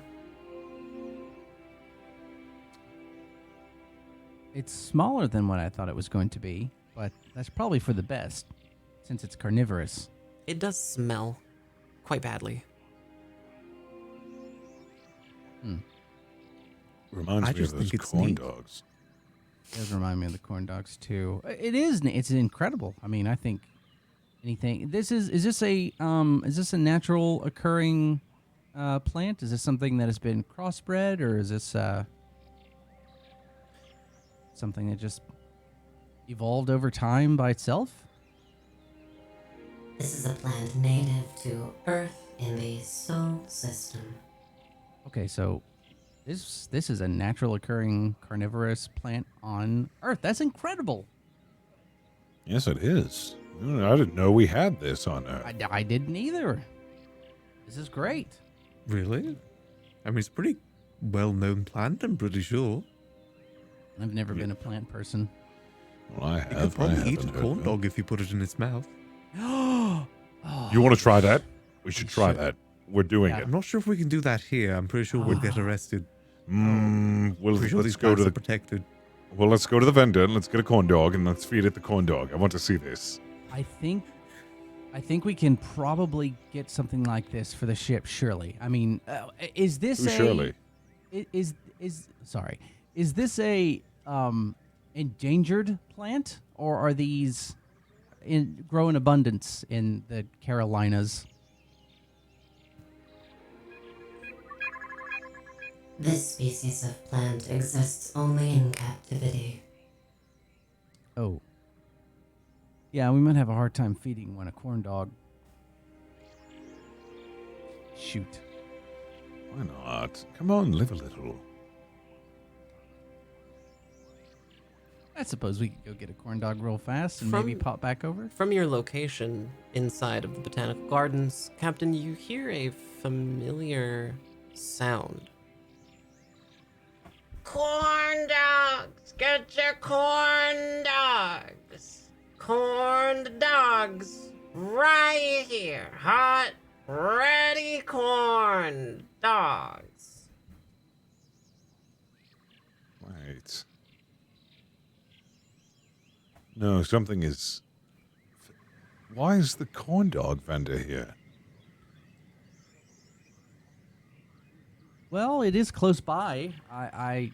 It's smaller than what I thought it was going to be, but that's probably for the best, since it's carnivorous. It does smell quite badly. Reminds I me just of those think it's corn neat. dogs. It does remind me of the corn dogs too. It's incredible. I mean, I think anything. Is this a natural occurring plant? Is this something that has been crossbred, or is this something that just evolved over time by itself? This is a plant native to Earth in the Sol system. Okay, so this is a natural occurring carnivorous plant on Earth. That's incredible. Yes, it is. I didn't know we had this on Earth. I didn't either. This is great. Really? I mean, it's a pretty well-known plant, I'm pretty sure. I've never been a plant person. Well, I You could have. I probably eat a haven't heard corn of it. dog if you put it in its mouth. You want to try that? We should try should. that. We're doing Yeah. it. I'm not sure if we can do that here. I'm pretty sure we'll get arrested. Well, Pretty sure let's these go plants to are the protected. let's go to the vendor and let's get a corn dog and let's feed it the corn dog. I want to see this. I think we can probably get something like this for the ship. Surely. I mean, is this Who, a Shirley? Is this a endangered plant, or are these grow in abundance in the Carolinas? This species of plant exists only in captivity. Oh. Yeah, we might have a hard time feeding one a corn dog. Shoot. Why not? Come on, live a little. I suppose we could go get a corn dog real fast and From- maybe pop back over. From your location inside of the Botanical Gardens, Captain, you hear a familiar sound. Corn dogs! Get your corn dogs! Corn dogs! Right here! Hot, ready corn dogs! Wait. No, something is... Why is the corn dog vendor here? Well, it is close by. I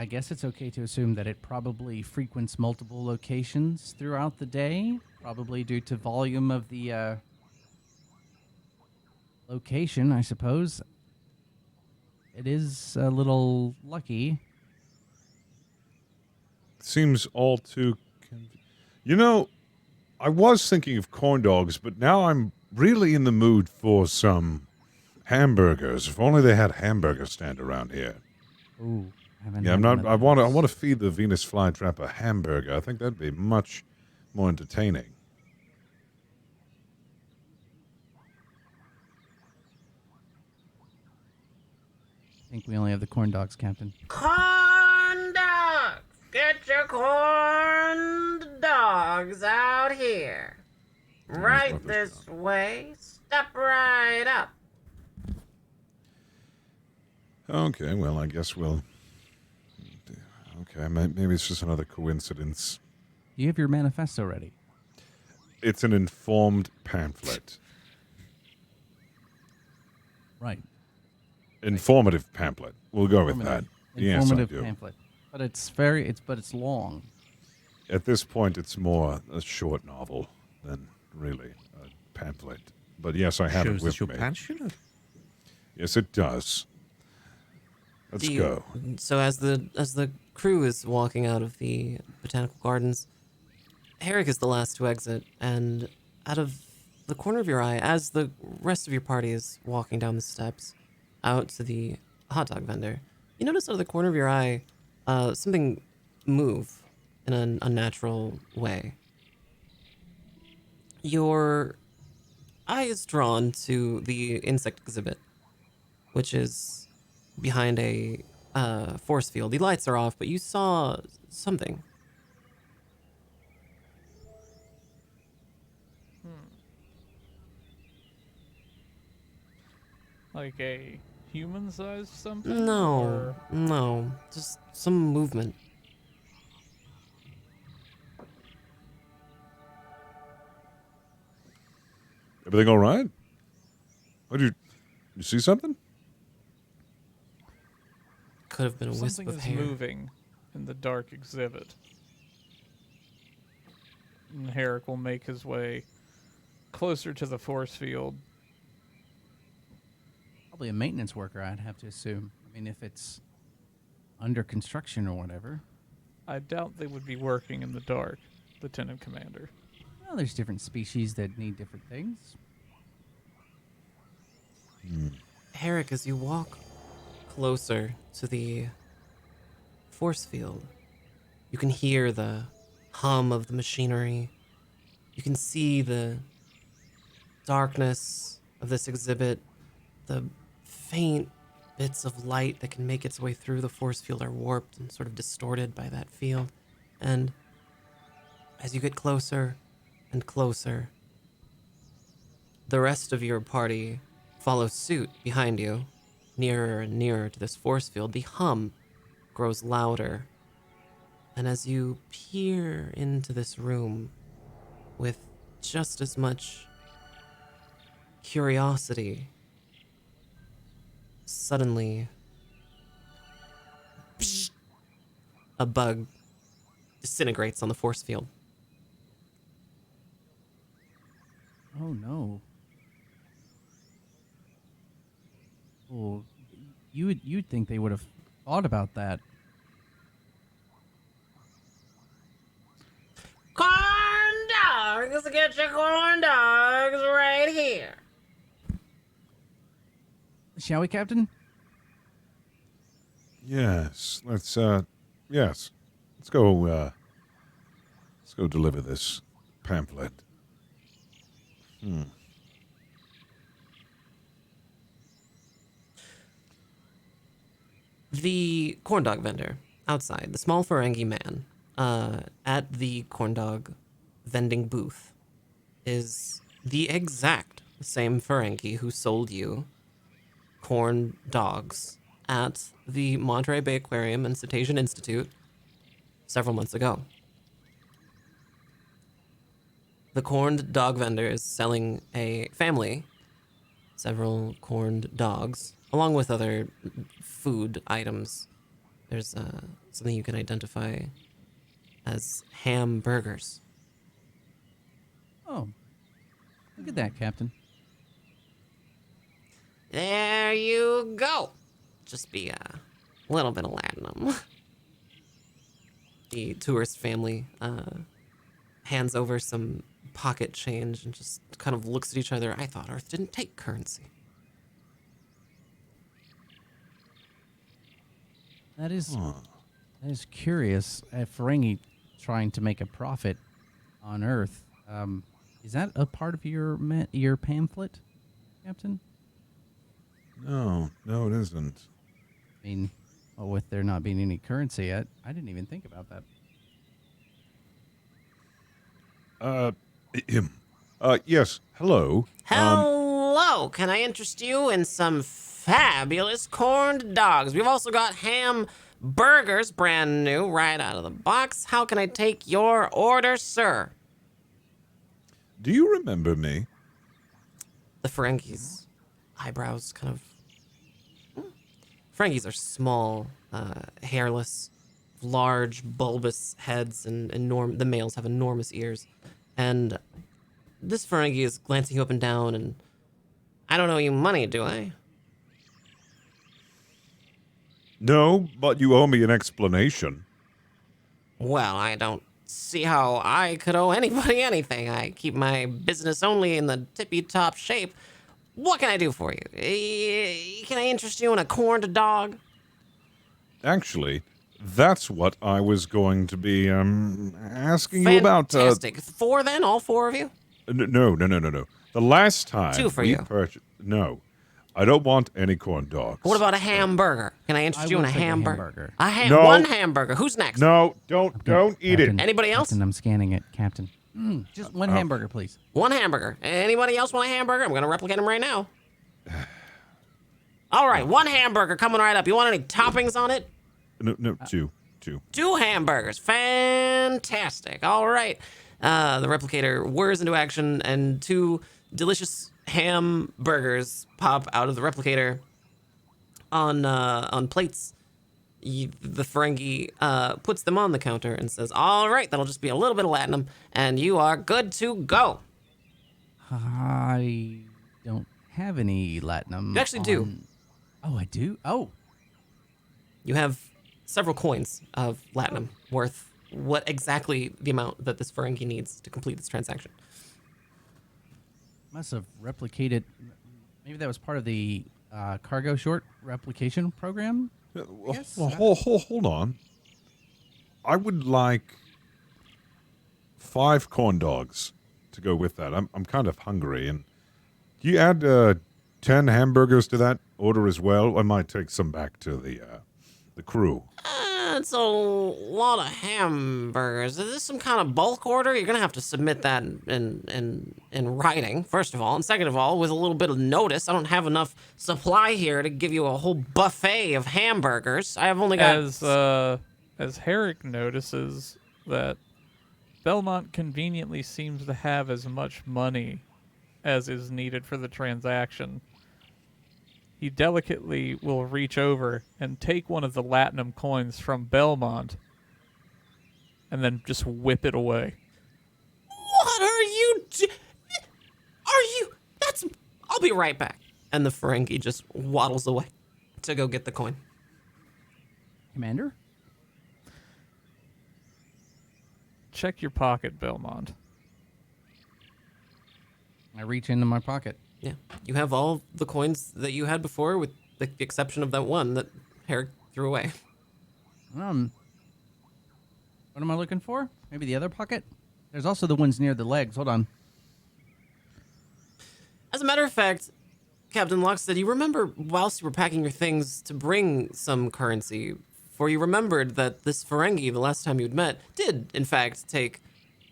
guess it's okay to assume that it probably frequents multiple locations throughout the day, probably due to volume of the location, I suppose. It is a little lucky. Seems all too... You know, I was thinking of corn dogs, but now I'm really in the mood for some hamburgers. If only they had a hamburger stand around here. Ooh, haven't Yeah, had I'm one not. of I want those. to feed the Venus flytrap a hamburger. I think that'd be much more entertaining. I think we only have the corn dogs, Captain. Corn dogs! Get your corn dogs out here! Right what this this way. Step right up. Okay, well, I guess we'll. Okay, maybe it's just another coincidence. Do you have your manifesto ready? It's an informed pamphlet. Right. Informative pamphlet. We'll go with that. Yes, I Informative do. pamphlet. But it's long. At this point, it's more a short novel than really a pamphlet. But yes, I have Shows it that with you're me. passionate. Yes, it does. Let's Do you- go. So as the crew is walking out of the Botanical Gardens, Herrick is the last to exit, and out of the corner of your eye, as the rest of your party is walking down the steps out to the hot dog vendor, you notice out of the corner of your eye something move in an unnatural way. Your eye is drawn to the insect exhibit, which is behind a force field. The lights are off, but you saw something. Like a human-sized something? No, Or- no, just some movement. Everything all right? What did you see something? Could have been a wisp Something of is hair. moving in the dark exhibit. And Herrick will make his way closer to the force field. Probably a maintenance worker, I'd have to assume. I mean, if it's under construction or whatever. I doubt they would be working in the dark, Lieutenant Commander. Well, there's different species that need different things. Herrick, as you walk closer to the force field, you can hear the hum of the machinery. You can see the darkness of this exhibit. The faint bits of light that can make its way through the force field are warped and sort of distorted by that field. And as you get closer and closer, the rest of your party follows suit behind you, nearer and nearer to this force field. The hum grows louder. And as you peer into this room with just as much curiosity, suddenly a bug disintegrates on the force field. Oh, no. Well, you'd think they would have thought about that. Corn dogs! Get your corn dogs right here! shall we, Captain? Yes, let's go deliver this pamphlet. The corn dog vendor outside, the small Ferengi man at the corn dog vending booth, is the exact same Ferengi who sold you corn dogs at the Monterey Bay Aquarium and Cetacean Institute several months ago. The corned dog vendor is selling a family several corned dogs, along with other food items. There's something you can identify as hamburgers. Oh, look at that, Captain. There you go. Just be a little bit of latinum. The tourist family hands over some pocket change and just kind of looks at each other. I thought Earth didn't take currency. That is curious. Ferengi trying to make a profit on Earth. Is that a part of your pamphlet, Captain? No, it isn't. I mean, with there not being any currency, I didn't even think about that. Yes, hello. Hello, can I interest you in some fabulous corned dogs? We've also got ham burgers, brand new, right out of the box. How can I take your order, sir? Do you remember me? The Ferengi's eyebrows kind of... Ferengis are small, hairless, large, bulbous heads, and the males have enormous ears. And this Ferengi is glancing you up and down, and I don't owe you money, do I? No, but you owe me an explanation. Well, I don't see how I could owe anybody anything. I keep my business only in the tippy-top shape. What can I do for you? Can I interest you in a corned dog? Actually, that's what I was going to be asking you about. Fantastic. 4 then? All 4 of you? No. The last time 2 for we you. purchased... No, I don't want any corn dogs. What about a hamburger? Can I interest you in a will take a hamburger? hamburger. No. One hamburger. Who's next? No, don't eat it. Captain, Anybody else? Captain, I'm scanning it, Captain. Just one hamburger, please. One hamburger. Anybody else want a hamburger? I'm going to replicate them right now. All right, one hamburger coming right up. You want any toppings on it? No, two. 2 hamburgers. Fantastic. All right. The replicator whirs into action, and 2 delicious hamburgers pop out of the replicator on plates. The Ferengi puts them on the counter and says, all right, that'll just be a little bit of latinum, and you are good to go. I don't have any latinum. You actually do. Oh, I do? Oh. You have several coins of latinum worth what exactly the amount that this Ferengi needs to complete this transaction. Must have replicated. Maybe that was part of the cargo short replication program? Yes. Well, hold on. I would like 5 corn dogs to go with that. I'm kind of hungry, and do you add 10 hamburgers to that order as well? I might take some back to the crew. It's a lot of hamburgers. Is this some kind of bulk order? You're gonna have to submit that in writing, first of all, and second of all, with a little bit of notice. I don't have enough supply here to give you a whole buffet of hamburgers. I have only got as Herrick notices that Belmont conveniently seems to have as much money as is needed for the transaction. He delicately will reach over and take one of the latinum coins from Belmont and then just whip it away. What are you I'll be right back. And the Ferengi just waddles away to go get the coin. Commander? Check your pocket, Belmont. I reach into my pocket. Yeah. You have all the coins that you had before with the exception of that one that Herrick threw away. What am I looking for? Maybe the other pocket? There's also the ones near the legs. Hold on. As a matter of fact, Captain Lockstead, you remember whilst you were packing your things to bring some currency, for you remembered that this Ferengi, the last time you'd met, did, in fact, take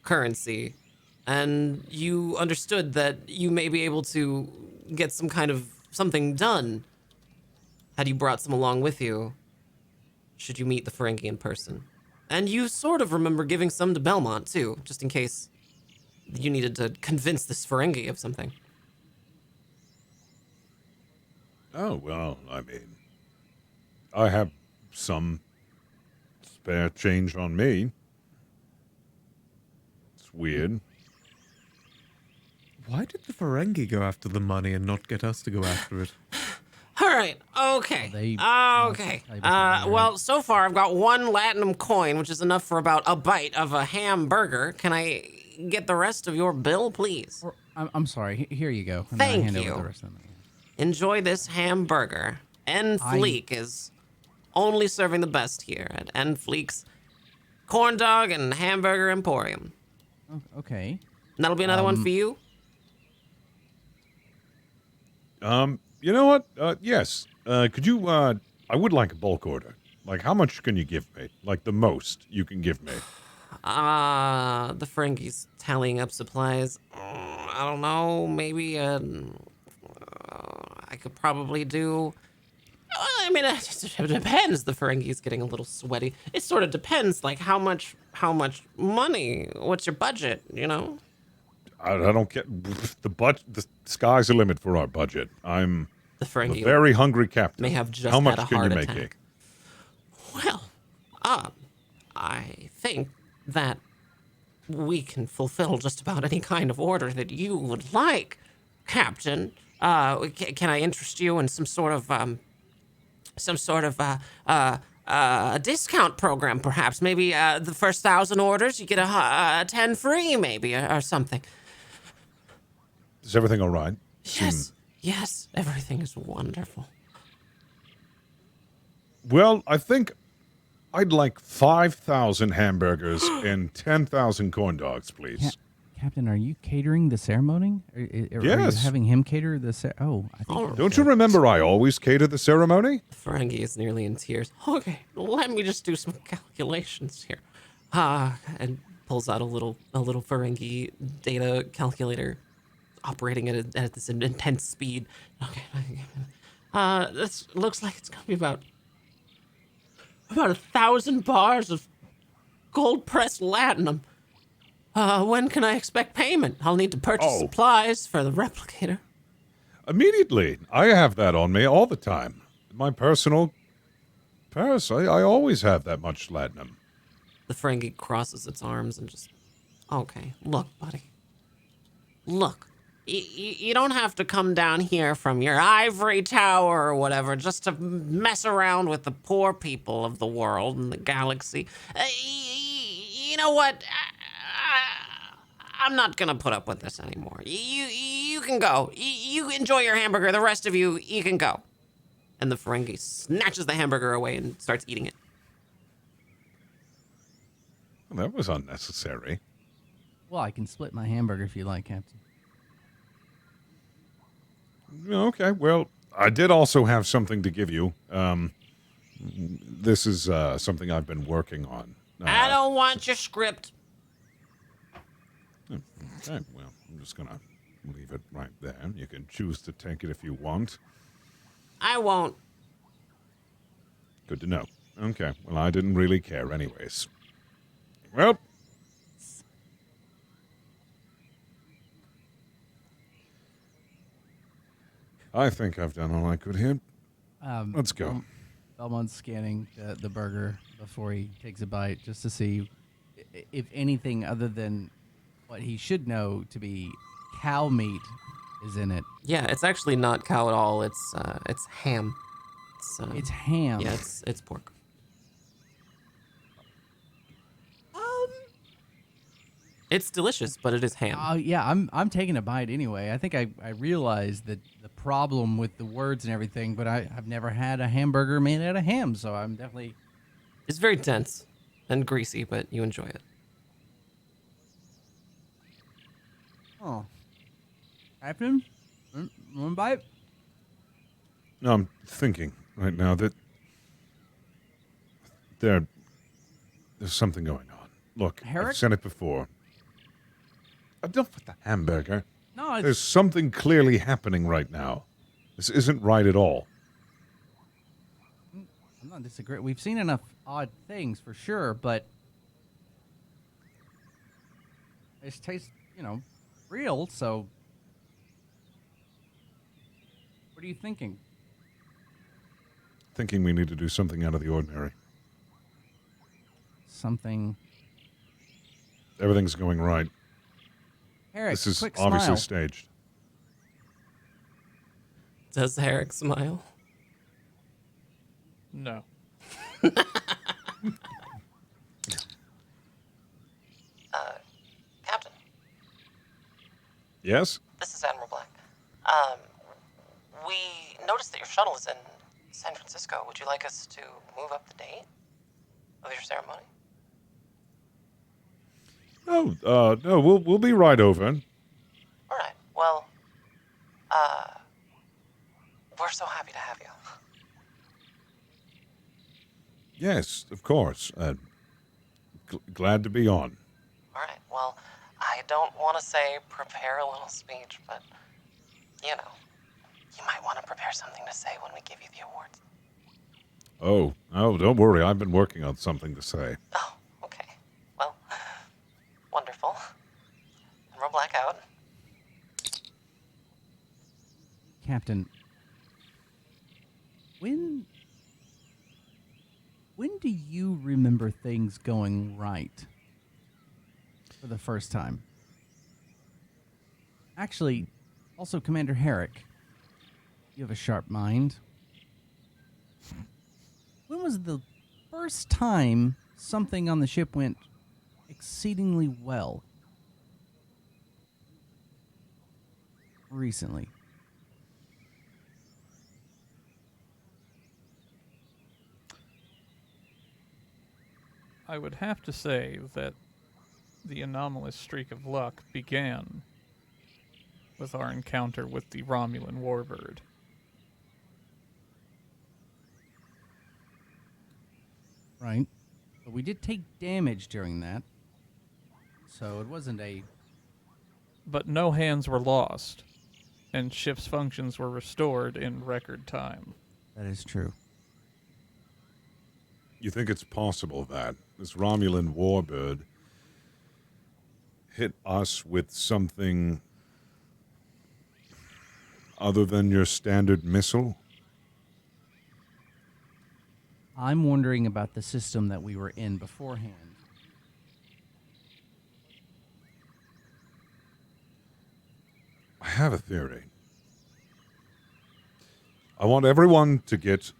currency. And you understood that you may be able to get some kind of something done had you brought some along with you, should you meet the Ferengi in person. And you sort of remember giving some to Belmont, too, just in case you needed to convince this Ferengi of something. Oh, well, I mean, I have some spare change on me. It's weird. Why did the Ferengi go after the money and not get us to go after it? All right, okay. They- Okay. I'll tell you Well, so far I've got 1 Latinum coin, which is enough for about a bite of a hamburger. Can I get the rest of your bill, please? I'm sorry. Here you go. And then I Thank hand you. over the rest of the money. Enjoy this hamburger. Fleek is only serving the best here at Fleek's Corn Dog and Hamburger Emporium. Oh, okay. And that'll be another one for you? You know what? Yes. Could you, I would like a bulk order. Like, how much can you give me? Like, the most you can give me. The Ferengi's tallying up supplies. I don't know, maybe, I could probably do... I mean, it depends. The Ferengi's getting a little sweaty. It sort of depends, like, how much money? What's your budget, you know? I don't get the sky's the limit for our budget. I'm The a Ferengi very hungry captain. may have just how much had a can heart you make attack. me? Well, I think that we can fulfill just about any kind of order that you would like, Captain. Can I interest you in some sort of a discount program, perhaps? Maybe the first 1,000 orders, you get a 10 free, maybe, or something. Is everything all right? Yes, everything is wonderful. Well, I think I'd like 5,000 hamburgers and 10,000 corn dogs, please. Captain, are you catering the ceremony? Are you Yes. having him cater the I think Don't you remember I always cater the ceremony? Ferengi is nearly in tears. Okay, let me just do some calculations here. And pulls out a little Ferengi data calculator, operating at this intense speed. Okay, this looks like it's gonna be about 1,000 bars of gold pressed latinum. When can I expect payment? I'll need to purchase supplies for the replicator. Immediately. I have that on me all the time. My personal purse. I always have that much latinum. The Ferengi crosses its arms and just... Okay, look, buddy. Look. You don't have to come down here from your ivory tower or whatever just to mess around with the poor people of the world and the galaxy. You know what? I'm not gonna put up with this anymore. You can go. You enjoy your hamburger. The rest of you can go. And the Ferengi snatches the hamburger away and starts eating it. Well, that was unnecessary. Well, I can split my hamburger if you like, Captain. Okay, well, I did also have something to give you. This is something I've been working on. I don't want your script. Okay, well, I'm just gonna leave it right there. You can choose to take it if you want. I won't. Good to know. Okay, well, I didn't really care anyways. Well, I think I've done all I could here. Let's go. Belmont's scanning the burger before he takes a bite just to see if anything other than what he should know to be cow meat is in it. Yeah, it's actually not cow at all. It's ham. It's ham. Yeah, it's pork. It's delicious, but it is ham. Oh yeah, I'm taking a bite anyway. I think I realized that the problem with the words and everything, but I've never had a hamburger made out of ham, so I'm definitely. It's very dense and greasy, but you enjoy it. Oh, Captain, one bite. No, I'm thinking right now that there's something going on. Look, Herrick? I've said it before. Enough with the hamburger. No, it's There's something clearly happening right now. This isn't right at all. I'm not disagreeing. We've seen enough odd things for sure, but it tastes, real. So, what are you thinking? Thinking we need to do something out of the ordinary. Something. Everything's going right. Herrick, This is quick obviously smile. staged. Does Herrick smile? No. Captain, Yes? this is Admiral Black. We noticed that your shuttle is in San Francisco. Would you like us to move up the date of your ceremony? No, we'll be right over. All right. Well, we're so happy to have you. Yes, of course. Glad to be on. All right. Well, I don't want to say prepare a little speech, but, you might want to prepare something to say when we give you the awards. Oh, don't worry. I've been working on something to say. Oh, okay. Well, wonderful. And we're black out. Captain, when do you remember things going right for the first time? Actually, also Commander Herrick, you have a sharp mind. When was the first time something on the ship went exceedingly well? Recently. I would have to say that the anomalous streak of luck began with our encounter with the Romulan warbird. Right. But we did take damage during that. So it wasn't a... But no hands were lost, and ship's functions were restored in record time. That is true. You think it's possible that this Romulan warbird hit us with something other than your standard missile? I'm wondering about the system that we were in beforehand. I have a theory. I want everyone to get,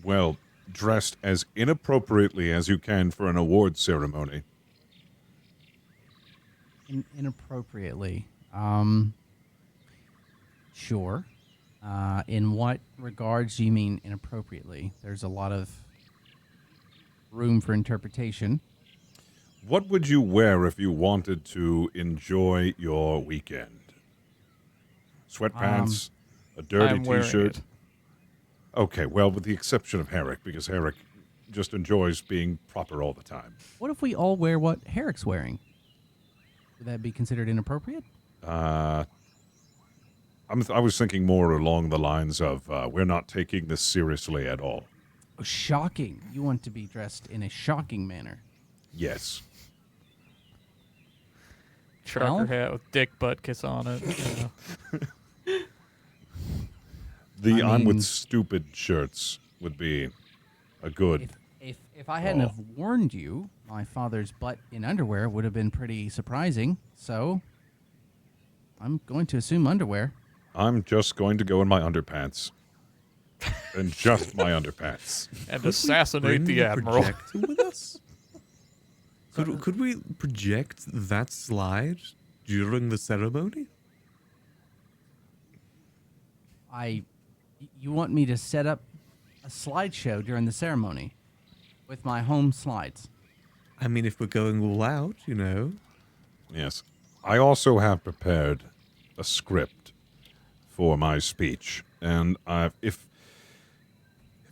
well, dressed as inappropriately as you can for an award ceremony. Inappropriately. Sure. In what regards do you mean inappropriately? There's a lot of room for interpretation. What would you wear if you wanted to enjoy your weekend? Sweatpants, a dirty I'm wearing t-shirt. it. Okay, well, with the exception of Herrick, because Herrick just enjoys being proper all the time. What if we all wear what Herrick's wearing? Would that be considered inappropriate? I was thinking more along the lines of we're not taking this seriously at all. Oh, shocking. You want to be dressed in a shocking manner. Yes. Trucker Well? hat with dick butt kiss on it. The I I'm with mean- stupid shirts would be a good. If I hadn't have warned you, my father's butt in underwear would have been pretty surprising. So, I'm going to assume underwear. I'm just going to go in my underpants. And just my underpants. And assassinate Bring the admiral. projector with us? Could we project that slide during the ceremony? You want me to set up a slideshow during the ceremony with my home slides? I mean, if we're going all out, Yes. I also have prepared a script for my speech, and if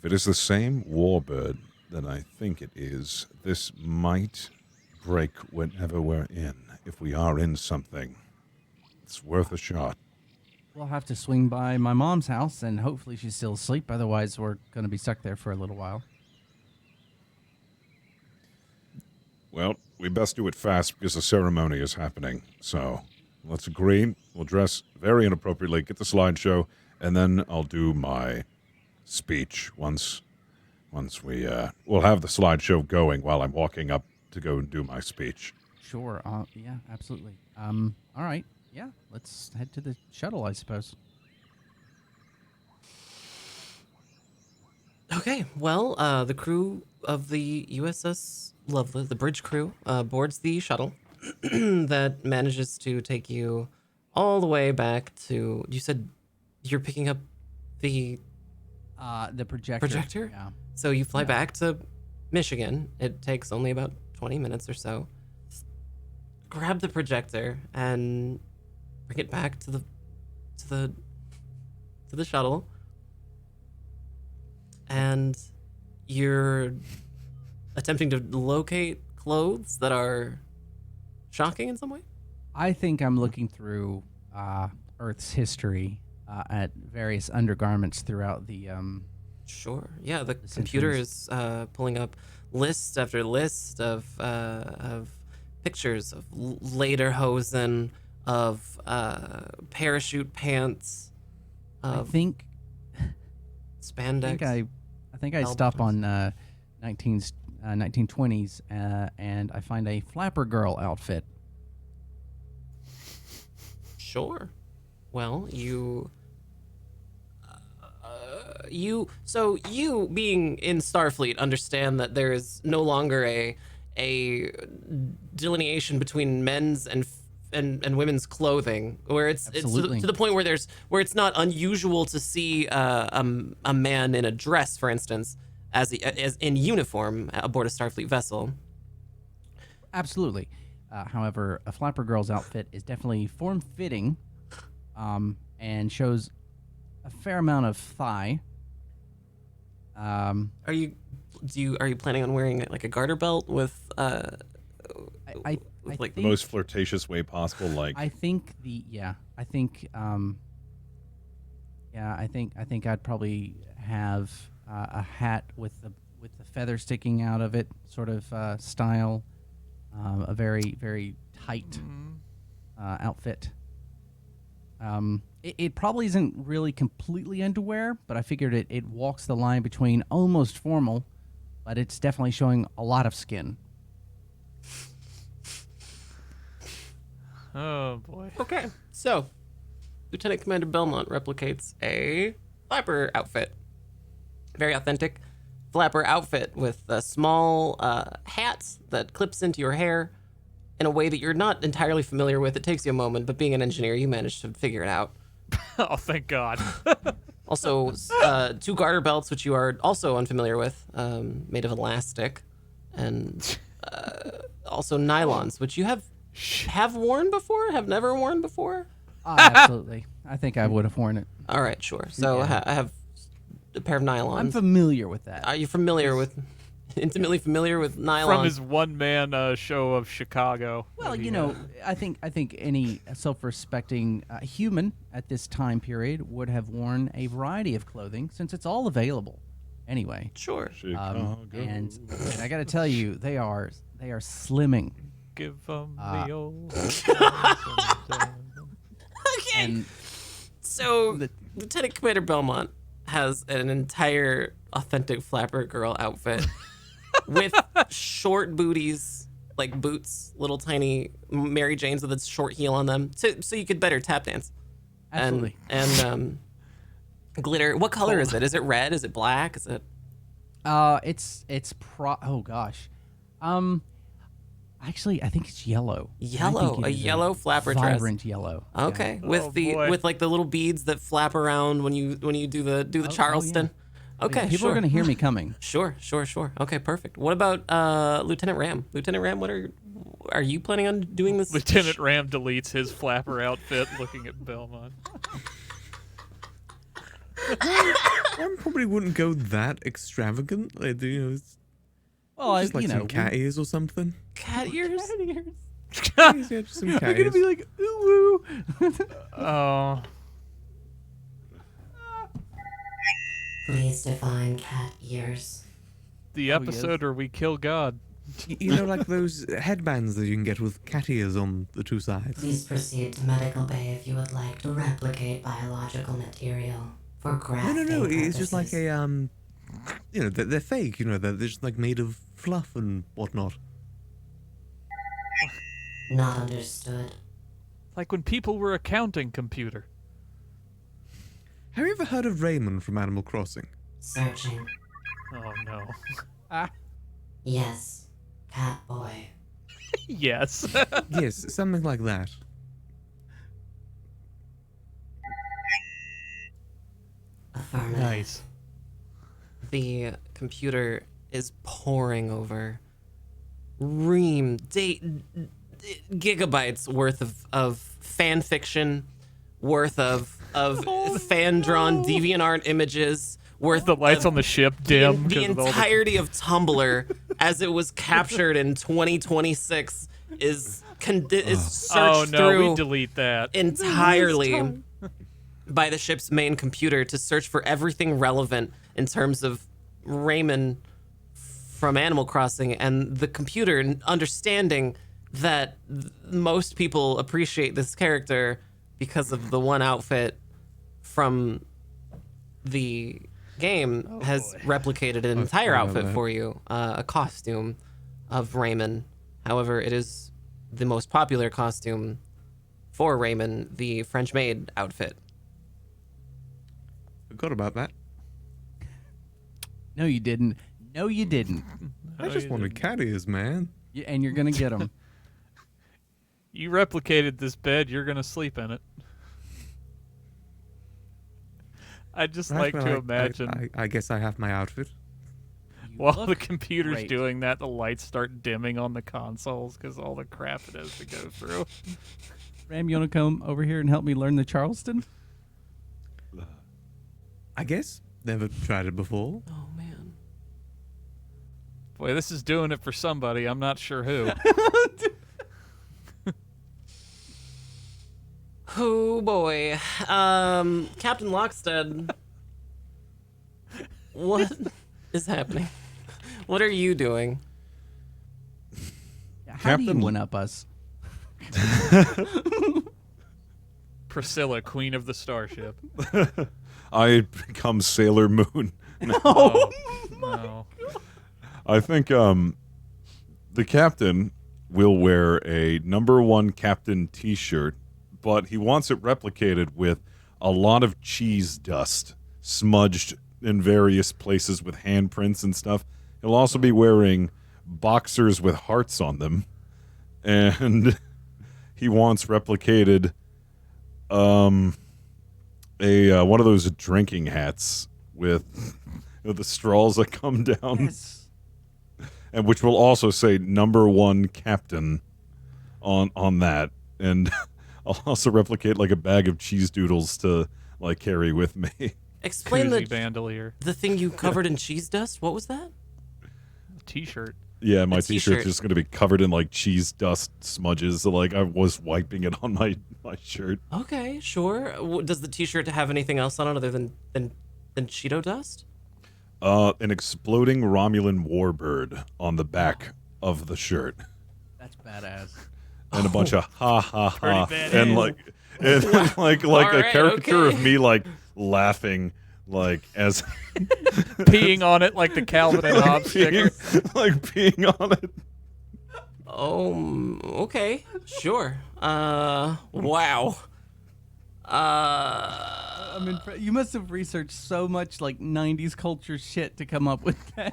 it is the same warbird that I think it is, this might break whenever we're in. If we are in something, it's worth a shot. We'll have to swing by my mom's house, and hopefully she's still asleep. Otherwise, we're going to be stuck there for a little while. Well, we best do it fast because the ceremony is happening. So let's agree. We'll dress very inappropriately, get the slideshow, and then I'll do my speech once we'll have the slideshow going while I'm walking up to go and do my speech. Sure. Yeah, absolutely. All right. Yeah, let's head to the shuttle, I suppose. Okay, well, the crew of the USS Loveless, the bridge crew, boards the shuttle that manages to take you all the way back to. You said you're picking up the projector. projector? Yeah. So you fly back to Michigan. It takes only about 20 minutes or so. Grab the projector and bring it back to the shuttle. And you're attempting to locate clothes that are shocking in some way? I think I'm looking through Earth's history at various undergarments throughout the. Sure. Yeah, the computer is pulling up list after list of pictures of lederhosen, of parachute pants, of I think spandex. I think I stop on 1920s and I find a flapper girl outfit. Sure. Well, you being in Starfleet understand that there is no longer a delineation between men's and women's clothing, where it's to the point where it's not unusual to see a man in a dress, for instance, as in uniform aboard a Starfleet vessel. Absolutely. However, a flapper girl's outfit is definitely form-fitting, and shows a fair amount of thigh. Are you planning on wearing like a garter belt with I like The most flirtatious way possible, like I think I'd probably have a hat with the feather sticking out of it, sort of style, a very very tight outfit. It probably isn't really completely underwear, but I figured it walks the line between almost formal, but it's definitely showing a lot of skin. Oh, boy. Okay, so Lieutenant Commander Belmont replicates a flapper outfit. Very authentic flapper outfit with a small hat that clips into your hair in a way that you're not entirely familiar with. It takes you a moment, but being an engineer, you managed to figure it out. Oh, thank God. Also, 2 garter belts, which you are also unfamiliar with, made of elastic, and also nylons, which you have worn before, have never worn before. Absolutely. I think I would have worn it. All right, sure. So I have a pair of nylons. I'm familiar with that. Are you intimately familiar with nylon? From his one-man show of Chicago. Well, I think any self-respecting human at this time period would have worn a variety of clothing since it's all available. Anyway, Sure. and I got to tell you, they are slimming. Give them the old... Okay. And So Lieutenant Commander Belmont has an entire authentic flapper girl outfit with short booties, like boots, little tiny Mary Janes with a short heel on them, so you could better tap dance. absolutely. And glitter. What color is it? Is it red? Is it black? Is it? Oh gosh. Actually, I think it's yellow. Yellow, a yellow flapper dress. Vibrant yellow. Okay, Yeah. with Oh, the boy. with like the little beads that flap around when you do the Charleston. Okay, People sure. are gonna hear me coming. Sure. Okay, perfect. What about Lieutenant Ram? Lieutenant Ram, are you planning on doing this? Lieutenant Ram deletes his flapper outfit looking at Belmont. I probably wouldn't go that extravagant. Like, it's Well, just like some cat ears or something. Cat ears? Yeah, just some cat They're gonna ears. be like, ooh, woo. Oh, Please define cat ears. the Oh, episode where we kill God. You know, like those headbands that you can get with cat ears on the two sides. Please proceed to medical bay if you would like to replicate biological material for grafting No. It's just like purposes. they're fake. They're just like made of fluff and whatnot. Not understood. Like when people were a counting computer. Have you ever heard of Raymond from Animal Crossing? Searching. Oh no. Yes. Cat boy. Yes. Yes, something like that. Affirmative. Nice. The computer is pouring over gigabytes worth of fan fiction, worth of fan drawn DeviantArt images, worth The lights of on the ship dim. the 'cause of all entirety of Tumblr as it was captured in 2026 is searched Oh no, through we delete that. entirely by the ship's main computer to search for everything relevant in terms of Raymond from Animal Crossing, and the computer understanding that most people appreciate this character because of the one outfit from the game has replicated an entire forgot about outfit that. for you, a costume of Raymond. However, it is the most popular costume for Raymond, the French maid outfit. Forgot about that. No, you didn't. No, you didn't. I just wanted cat ears, man. And you're gonna get them. You replicated this bed, you're gonna sleep in it. I'd just Right, like well, to imagine I guess I have my outfit. while the computer's great. doing that, the lights start dimming on the consoles because all the crap it has to go through. Ram, you wanna come over here and help me learn the Charleston? I guess. Never tried it before. Oh man. Boy, this is doing it for somebody. I'm not sure who. Oh boy. Captain Lockstead. What is happening? What are you doing? How do you Captain- one up us? Priscilla, queen of the starship. I become Sailor Moon. Oh, no. I think the captain will wear a #1 captain T-shirt, but he wants it replicated with a lot of cheese dust smudged in various places with handprints and stuff. He'll also be wearing boxers with hearts on them, and he wants replicated one of those drinking hats with the straws that come down. Yes. And which will also say #1 captain on that. And I'll also replicate like a bag of cheese doodles to like carry with me. Explain Koozie the bandolier. thing you covered in cheese dust. What was that? T-shirt. Yeah, my A t-shirt's t-shirt. just gonna be covered in like cheese dust smudges. So, like I was wiping it on my shirt. Okay, sure. Does the T-shirt have anything else on it other than Cheeto dust? An exploding Romulan warbird on the back of the shirt. That's badass. And a bunch of ha ha ha. Pretty And badass. like All a right, caricature okay. of me like laughing like as Peeing on it like the Calvin and Hobbes sticker. like peeing on it. Oh, okay, sure. Wow. I mean, you must have researched so much like '90s culture shit to come up with that.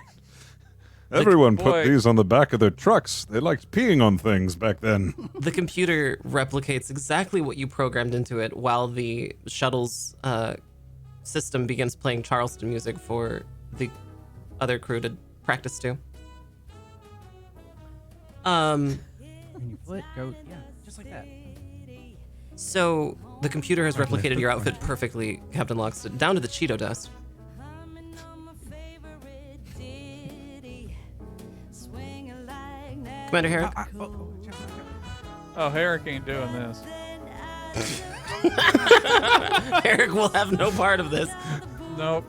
Everyone boy. put these on the back of their trucks. They liked peeing on things back then. The computer replicates exactly what you programmed into it while the shuttle's system begins playing Charleston music for the other crew to practice to. And you foot go, yeah, just like that. So the computer has replicated your outfit perfectly, Captain Lockstead, down to the Cheeto dust. Commander Herrick? Oh, Herrick ain't doing this. Herrick will have no part of this. Nope.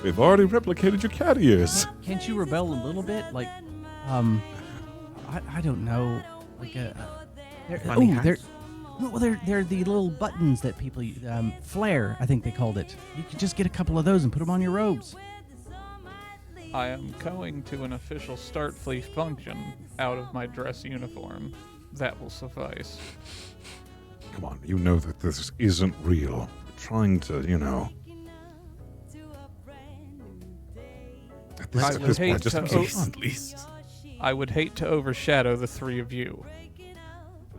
We've already replicated your cat ears. Can't you rebel a little bit? Like, I don't know. Like Funny hats? they're the little buttons that people flare. I think they called it. You could just get a couple of those and put them on your robes. I am going to an official Starfleet function out of my dress uniform. That will suffice. Come on, you know that this isn't real. We're trying to, At this, I at would this hate point, just to keep o- on, please. I would hate to overshadow the three of you.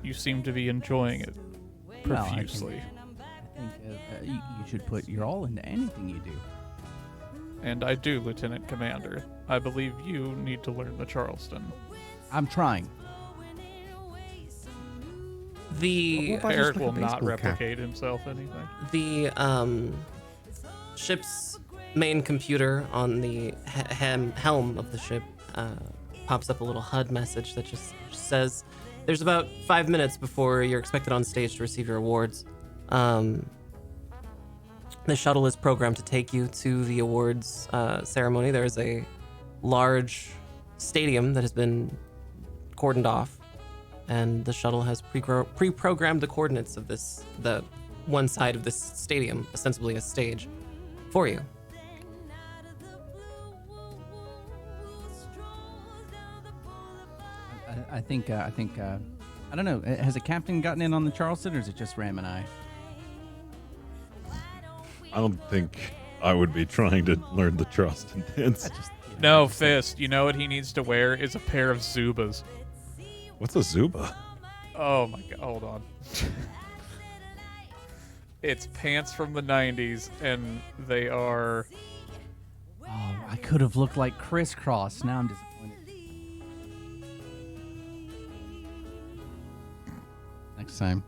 You seem to be enjoying it Well, I profusely. think you should put your all into anything you do. And I do, Lieutenant Commander. I believe you need to learn the Charleston. I'm trying. The What about Eric just like will a not baseball cap? replicate himself anything. the ship's main computer on the helm of the ship pops up a little HUD message that just says there's about 5 minutes before you're expected on stage to receive your awards. The shuttle is programmed to take you to the awards ceremony. There is a large stadium that has been cordoned off, and the shuttle has pre-programmed the coordinates of the one side of this stadium, ostensibly a stage, for you. I think I don't know. Has a captain gotten in on the Charleston, or is it just Ram and I? I don't think I would be trying to learn the Charleston dance. No, Fist. You know what he needs to wear is a pair of Zubas. What's a Zuba? Oh my god, hold on. It's pants from the 90s, and they are... Oh, I could have looked like Crisscross. Now I'm disappointed. Next time.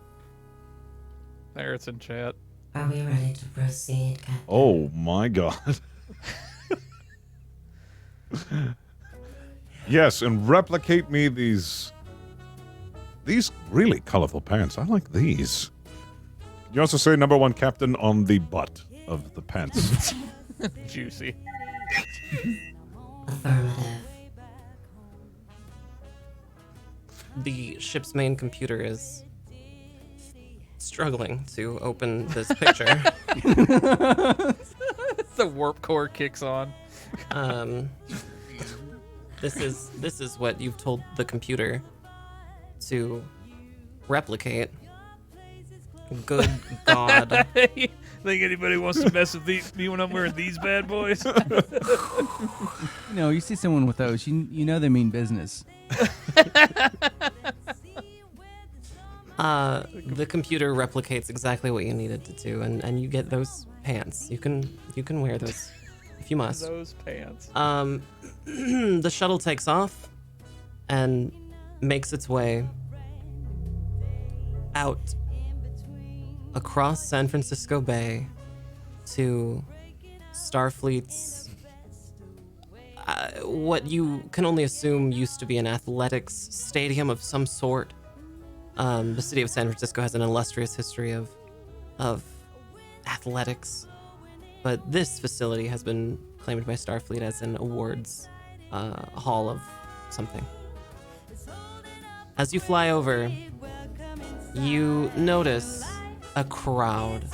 There, it's in chat. Are we ready to proceed, Captain? Oh my god. Yes, and replicate me these really colorful pants. I like these. You also say number one captain on the butt of the pants. Juicy. Affirmative. The ship's main computer is struggling to open this picture. The warp core kicks on. This is what you've told the computer to replicate. Good God. Think anybody wants to mess with me when I'm wearing these bad boys? You know, you see someone with those, you know they mean business. The computer replicates exactly what you need it to do, and you get those pants. You can wear those if you must. Those pants. The shuttle takes off and makes its way out across San Francisco Bay to Starfleet's what you can only assume used to be an athletics stadium of some sort. The city of San Francisco has an illustrious history of athletics, but this facility has been claimed by Starfleet as an awards hall of something. As you fly over, you notice a crowd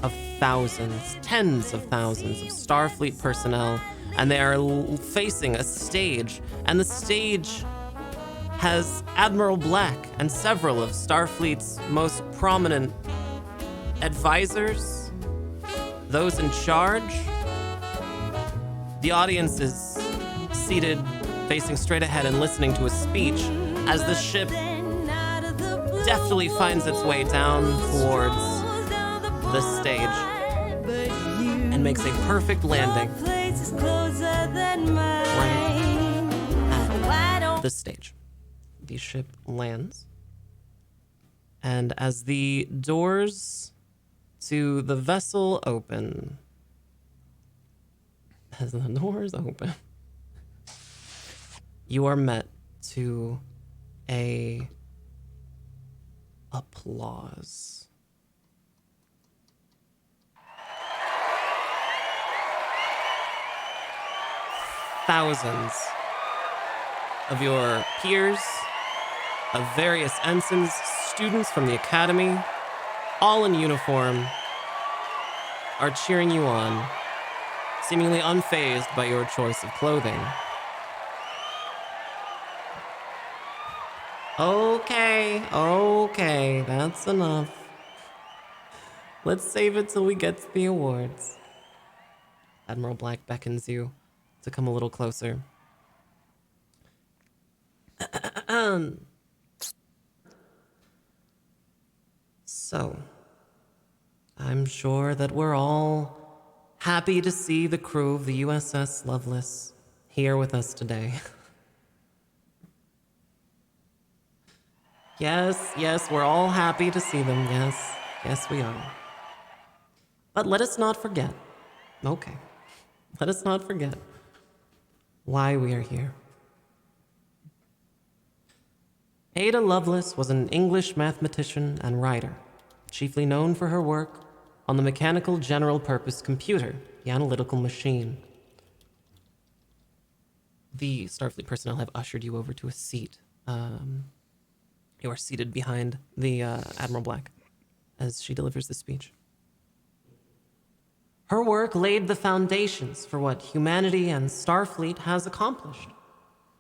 of thousands, tens of thousands of Starfleet personnel, and they are facing a stage, and the stage has Admiral Black and several of Starfleet's most prominent advisors, those in charge. The audience is seated, facing straight ahead and listening to a speech as the ship deftly finds its way down towards the stage and makes a perfect landing right at the stage. The ship lands, and as the doors to the vessel open, you are met to a applause. Thousands of your peers, of various ensigns, students from the academy, all in uniform, are cheering you on, seemingly unfazed by your choice of clothing. Okay, that's enough. Let's save it till we get to the awards. Admiral Black beckons you to come a little closer. So, I'm sure that we're all happy to see the crew of the USS Loveless here with us today. Yes, we're all happy to see them. Yes, we are. But let us not forget, let us not forget why we are here. Ada Lovelace was an English mathematician and writer, chiefly known for her work on the mechanical general-purpose computer, the analytical machine. The Starfleet personnel have ushered you over to a seat. You are seated behind the Admiral Black as she delivers the speech. Her work laid the foundations for what humanity and Starfleet has accomplished.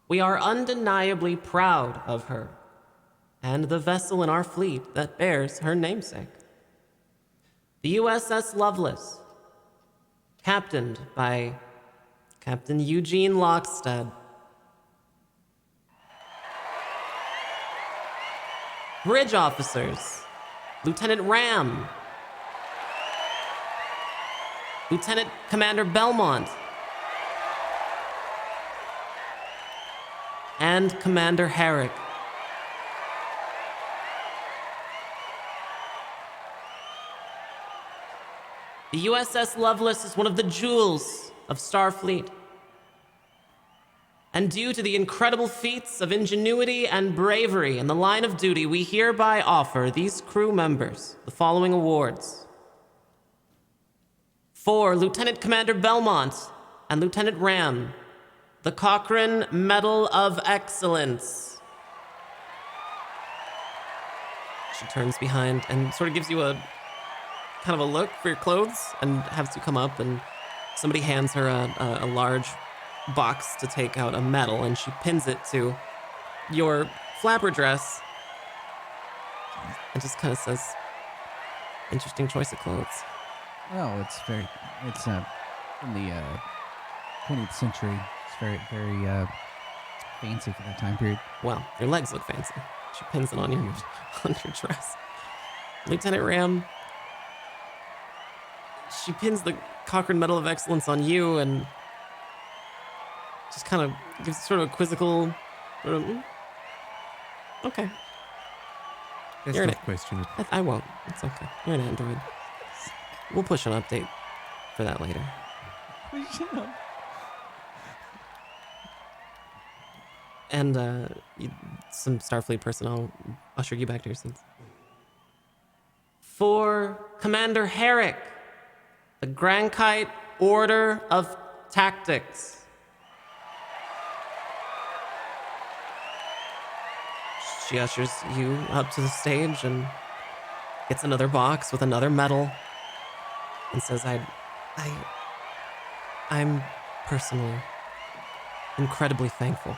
We are undeniably proud of her and the vessel in our fleet that bears her namesake. The USS Loveless, captained by Captain Eugene Lockstead. Bridge officers, Lieutenant Ram, Lieutenant Commander Belmont, and Commander Herrick. The USS Loveless is one of the jewels of Starfleet. And due to the incredible feats of ingenuity and bravery in the line of duty, we hereby offer these crew members the following awards. For Lieutenant Commander Belmont and Lieutenant Ram, the Cochrane Medal of Excellence. She turns behind and sort of gives you a kind of a look for your clothes and has you come up, and somebody hands her a large box to take out a medal, and she pins it to your flapper dress and just kind of says, interesting choice of clothes. Well, it's from the 20th century. It's very fancy for that time period. Well, your legs look fancy. She pins it on your dress. Lieutenant Ram, she pins the Cochrane Medal of Excellence on you and just kind of gives sort of a quizzical sort of, okay. Let's You're not question it. I won't. It's okay. You're an android. We'll push an update for that later. And some Starfleet personnel usher you back to your seats. For Commander Herrick, the Grankite Order of Tactics. She ushers you up to the stage and gets another box with another medal and says, I'm personally incredibly thankful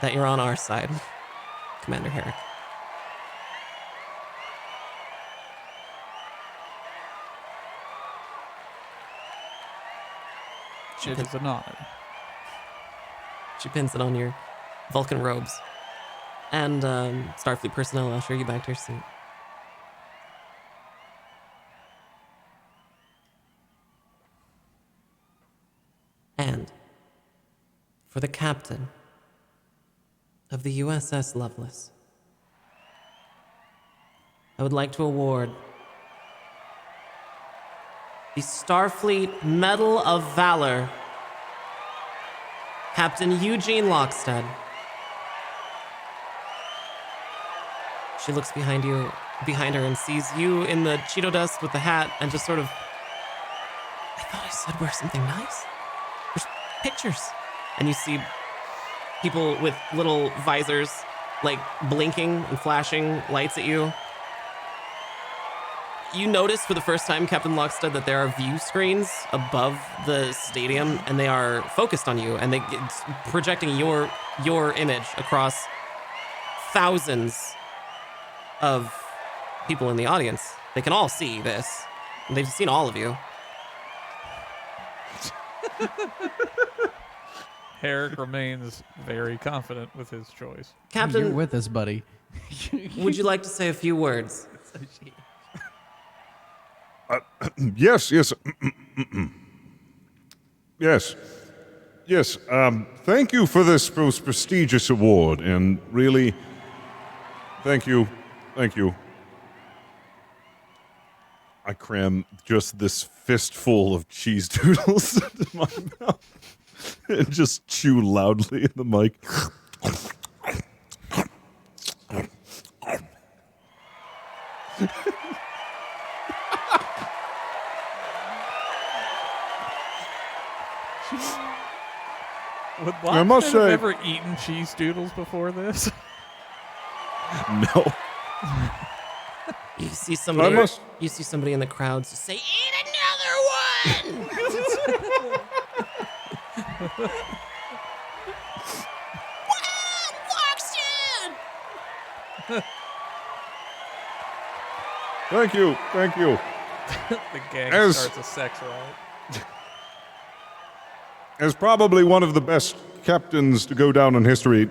that you're on our side, Commander Herrick. It is an honor. She pins it on your Vulcan robes. And Starfleet personnel will usher you back to your seat. And for the captain of the USS Lovelace, I would like to award the Starfleet Medal of Valor, Captain Eugene Lockstead. She looks behind her, and sees you in the Cheeto dust with the hat, and just sort of, I thought I said wear something nice. There's pictures. And you see people with little visors, like blinking and flashing lights at you. You notice for the first time, Captain Lockstead, that there are view screens above the stadium, and they are focused on you, and it's projecting your image across thousands of people in the audience. They can all see this. They've seen all of you. Herrick remains very confident with his choice. You're Captain, with us, buddy. would you like to say a few words? Yes. Yes. Thank you for this most prestigious award, and really, thank you. I cram just this fistful of cheese doodles into my mouth and just chew loudly in the mic. Would I must Lockstead have say- ever eaten cheese doodles before this? No. You see somebody. must- You see somebody in the crowd just say, "Eat another one!" Thank you. The gang As- starts a sex riot. As probably one of the best captains to go down in history,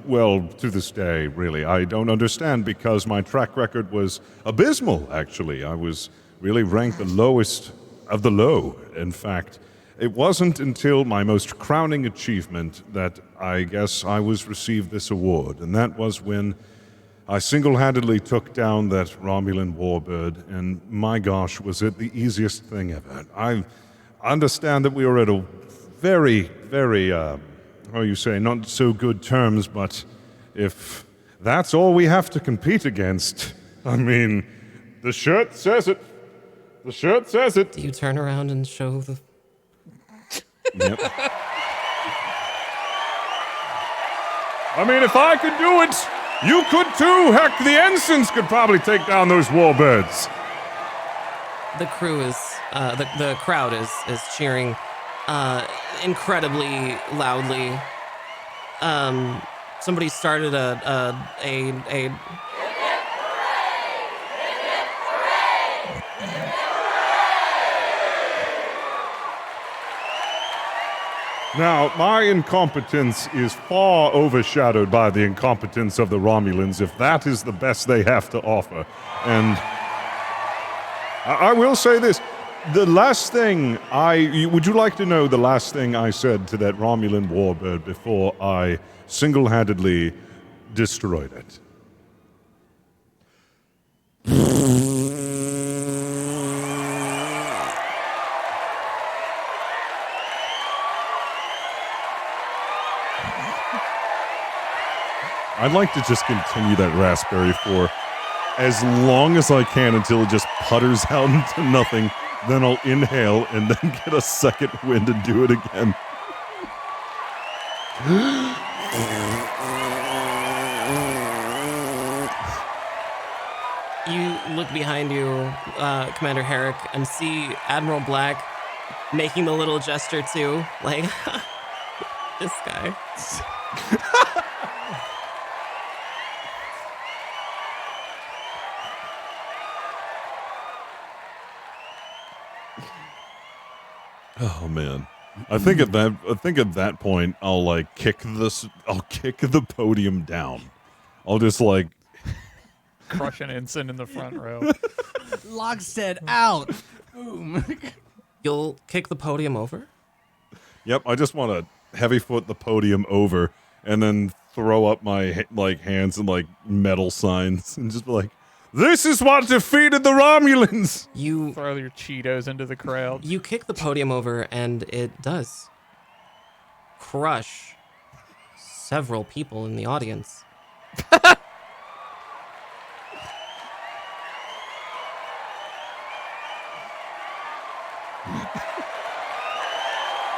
well, to this day, really. I don't understand because my track record was abysmal, actually. I was really ranked the lowest of the low, in fact. It wasn't until my most crowning achievement that I guess I was received this award, and that was when I single-handedly took down that Romulan warbird, and my gosh, was it the easiest thing ever. I understand that we were at a very, how you say, not so good terms, but if that's all we have to compete against, I mean, the shirt says it. The shirt says it. Do you turn around and show the? Yep. I mean, if I could do it, you could too. Heck, the ensigns could probably take down those warbirds. The crew is, the crowd is cheering, incredibly loudly. Somebody started a. Now, my incompetence is far overshadowed by the incompetence of the Romulans, if that is the best they have to offer. And I will say this. The last thing would you like to know the last thing I said to that Romulan warbird before I single-handedly destroyed it? I'd like to just continue that raspberry for as long as I can until it just putters out into nothing. Then I'll inhale and then get a second wind and do it again. You look behind you, Commander Herrick, and see Admiral Black making the little gesture too, like this guy. Oh, man. I think at that point I'll like kick the podium down. I'll just like Crush an ensign in the front row. Lockstead out. Boom. You'll kick the podium over? Yep, I just want to heavy foot the podium over and then throw up my hands and like metal signs and just be like, "This is what defeated the Romulans." You Throw your Cheetos into the crowd. You kick the podium over, and it does crush several people in the audience.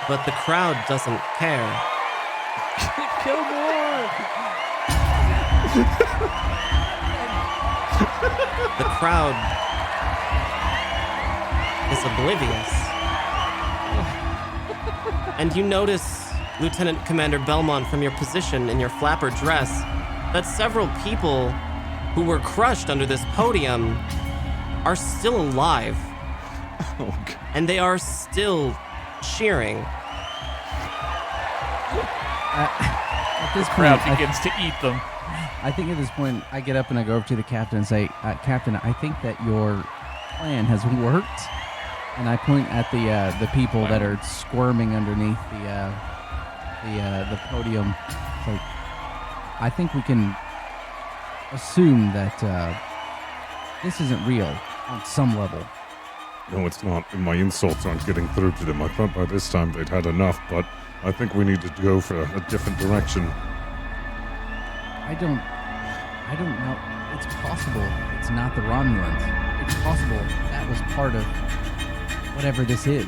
But the crowd doesn't care. Kill more! The crowd is oblivious. And you notice, Lieutenant Commander Belmont, from your position in your flapper dress, that several people who were crushed under this podium are still alive. Oh, God. And they are still cheering. At this Crowd point, begins to eat them. I think at this point, I get up and I go over to the captain and say, "Captain, I think that your plan has worked." And I point at the people that are squirming underneath the podium. It's like, I think we can assume that this isn't real on some level. No, it's not. My insults aren't getting through to them. I thought by this time they'd had enough, but I think we need to go for a different direction. I don't know. It's possible it's not the Romulans. It's possible that was part of whatever this is.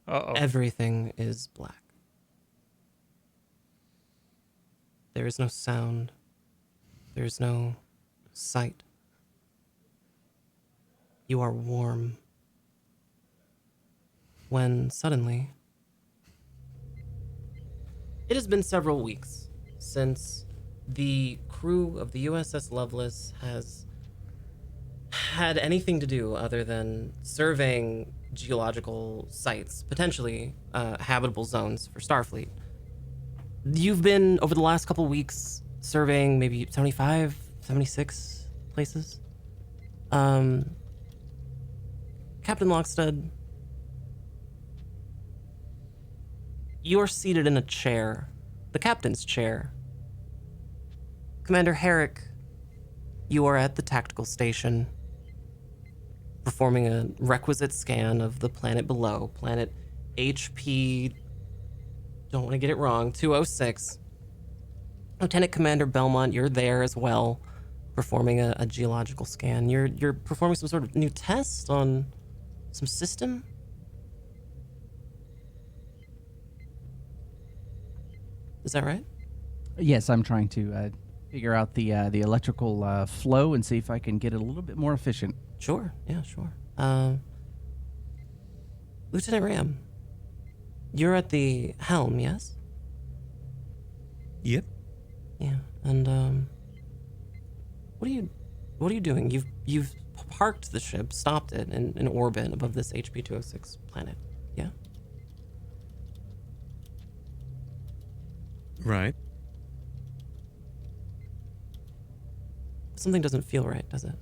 Uh-oh. Everything is black. There is no sound. There is no sight. You are warm. When suddenly, it has been several weeks since the crew of the USS Lovelace has had anything to do other than surveying geological sites, potentially habitable zones for Starfleet. You've been, over the last couple weeks, surveying maybe 75, 76 places. Captain Lockstead, you're seated in a chair, the captain's chair. Commander Herrick, you are at the tactical station, performing a requisite scan of the planet below, planet HP, don't want to get it wrong, 206. Lieutenant Commander Belmont, you're there as well, performing a geological scan. You're performing some sort of new test on some system? Is that right? Yes, I'm trying to figure out the electrical flow and see if I can get it a little bit more efficient. Sure. Yeah, sure. Lieutenant Ram, you're at the helm, yes? Yep. Yeah. And what are you doing? You've parked the ship, stopped it in orbit above this HP 206 planet. Yeah? Right. Something doesn't feel right, does it?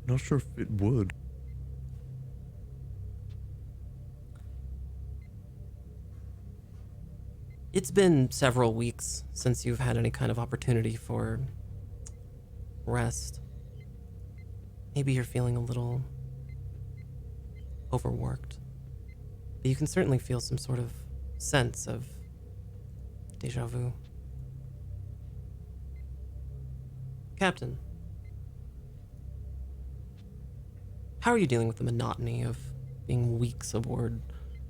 Not sure if it would. It's been several weeks since you've had any kind of opportunity for rest. Maybe you're feeling a little overworked. But you can certainly feel some sort of sense of deja vu. Captain, how are you dealing with the monotony of being weeks aboard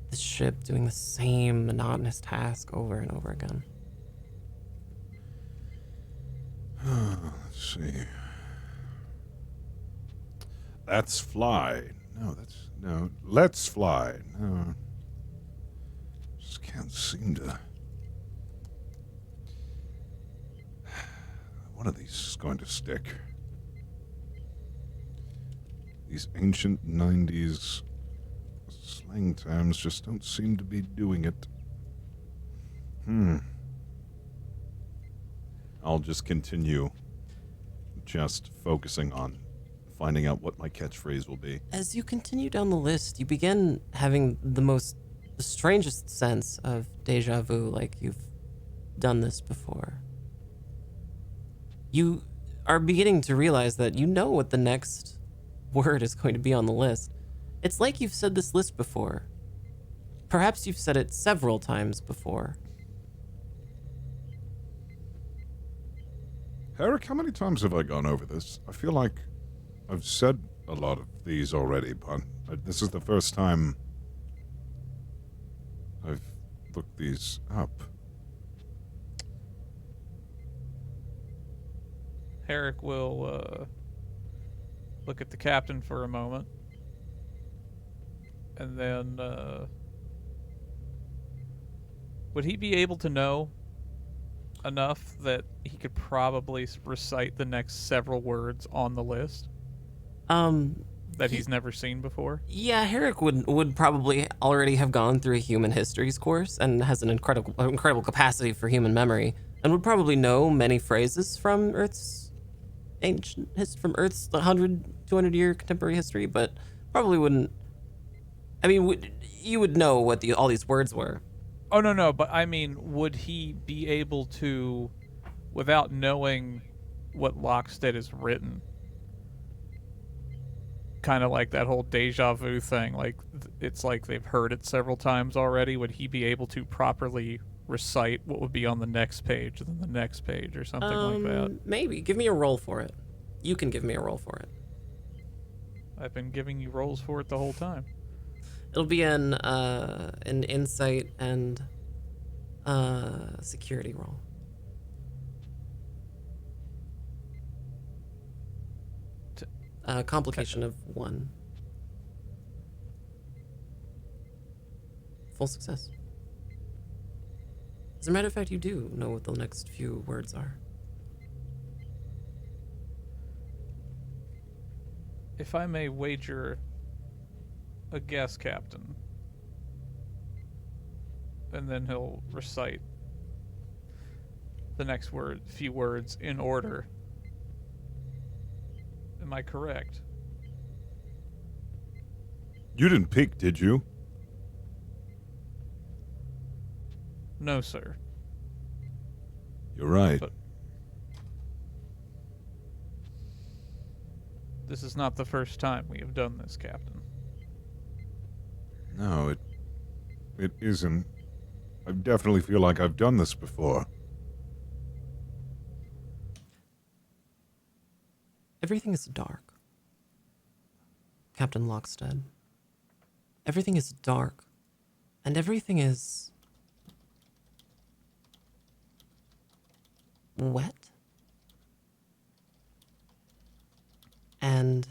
this ship, doing the same monotonous task over and over again? Let's see. That's fly. No, let's fly. No. Just can't seem to one of these is going to stick. These ancient 90s slang terms just don't seem to be doing it. I'll just continue just focusing on finding out what my catchphrase will be. As you continue down the list, you begin having the strangest sense of deja vu, like you've done this before. You are beginning to realize that you know what the next word is going to be on the list. It's like you've said this list before. Perhaps you've said it several times before. Eric, how many times have I gone over this? I feel like I've said a lot of these already, but this is the first time I've looked these up. Herrick will look at the captain for a moment, and then would he be able to know enough that he could probably recite the next several words on the list that he's never seen before? Yeah, Herrick would probably already have gone through a human histories course and has an incredible capacity for human memory, and would probably know many phrases from Earth's 100, 200 year contemporary history, but probably wouldn't. I mean, you would know what all these words were. Oh, no, but I mean, would he be able to, without knowing what Lockstead has written, kind of like that whole deja vu thing, like it's like they've heard it several times already, would he be able to properly recite what would be on the next page, and then the next page, or something like that? Maybe. Give me a roll for it. You can give me a roll for it. I've been giving you rolls for it the whole time. It'll be an insight and security roll. Complication of 1. Full success. As a matter of fact, you do know what the next few words are. If I may wager a guess, Captain, and then he'll recite the next few words in order. Am I correct? You didn't peek, did you? No, sir. You're right. But this is not the first time we have done this, Captain. No, it isn't. I definitely feel like I've done this before. Everything is dark. Captain Lockstead. Everything is dark. And everything is wet. And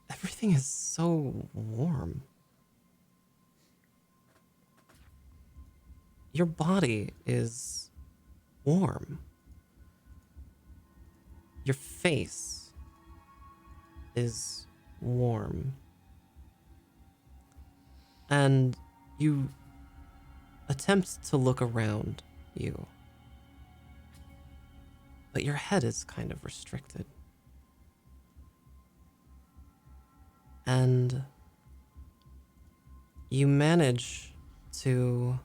everything is so warm. Your body is warm. Your face is warm. And you attempt to look around you. But your head is kind of restricted. And you manage to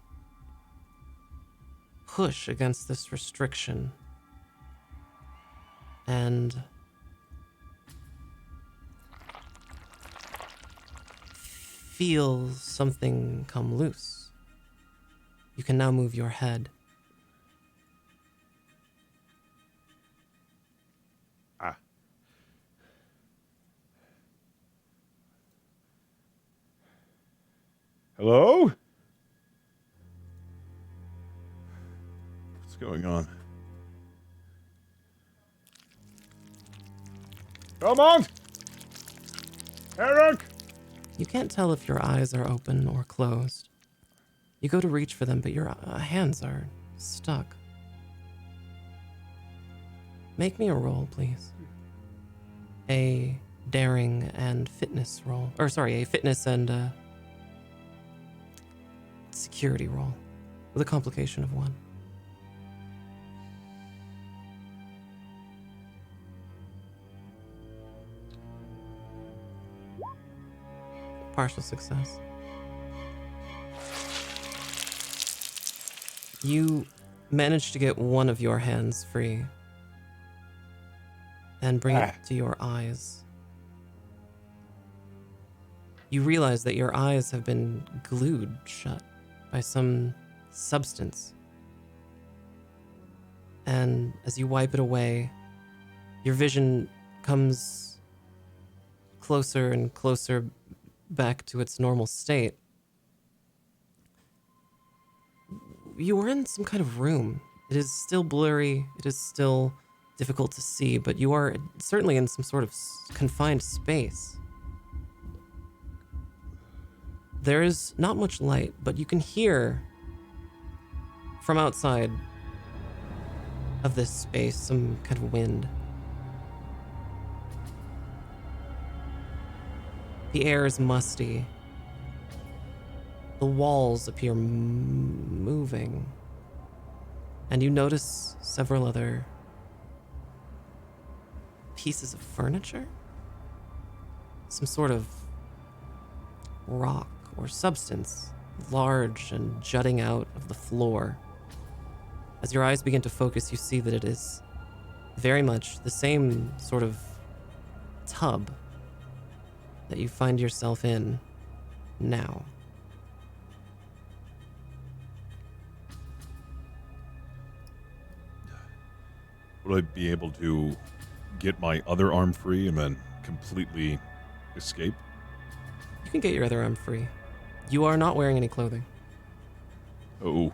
push against this restriction and feel something come loose. You can now move your head. Hello? What's going on? Belmont! Eric! You can't tell if your eyes are open or closed. You go to reach for them, but your hands are stuck. Make me a roll, please. A daring and fitness roll. Or sorry, a fitness and security roll with a complication of 1. Partial success. You managed to get one of your hands free and bring it to your eyes. You realize that your eyes have been glued shut by some substance. And as you wipe it away, your vision comes closer and closer back to its normal state. You are in some kind of room. It is still blurry. It is still difficult to see, but you are certainly in some sort of confined space. There is not much light, but you can hear from outside of this space some kind of wind. The air is musty. The walls appear moving. And you notice several other pieces of furniture? Some sort of rock or substance, large and jutting out of the floor. As your eyes begin to focus, you see that it is very much the same sort of tub that you find yourself in now. Would I be able to get my other arm free and then completely escape? You can get your other arm free. You are not wearing any clothing. Oh.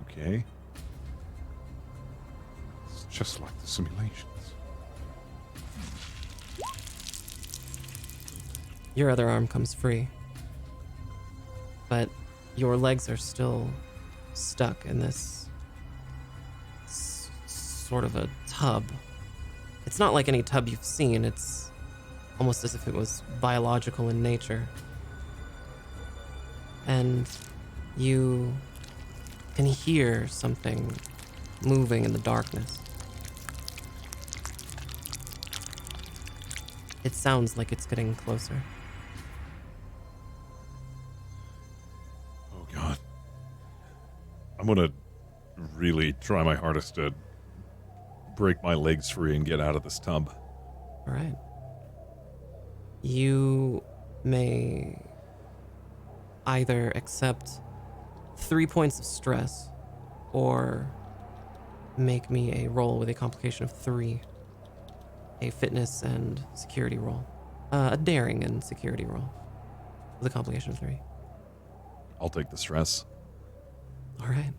Okay. It's just like the simulations. Your other arm comes free. But your legs are still stuck in this sort of a tub. It's not like any tub you've seen. It's almost as if it was biological in nature. And you can hear something moving in the darkness. It sounds like it's getting closer. Oh, God. I'm gonna really try my hardest to break my legs free and get out of this tub. All right. You may either accept 3 points of stress or make me a roll with a complication of 3. A fitness and security roll. A daring and security roll with a complication of 3. I'll take the stress. All right.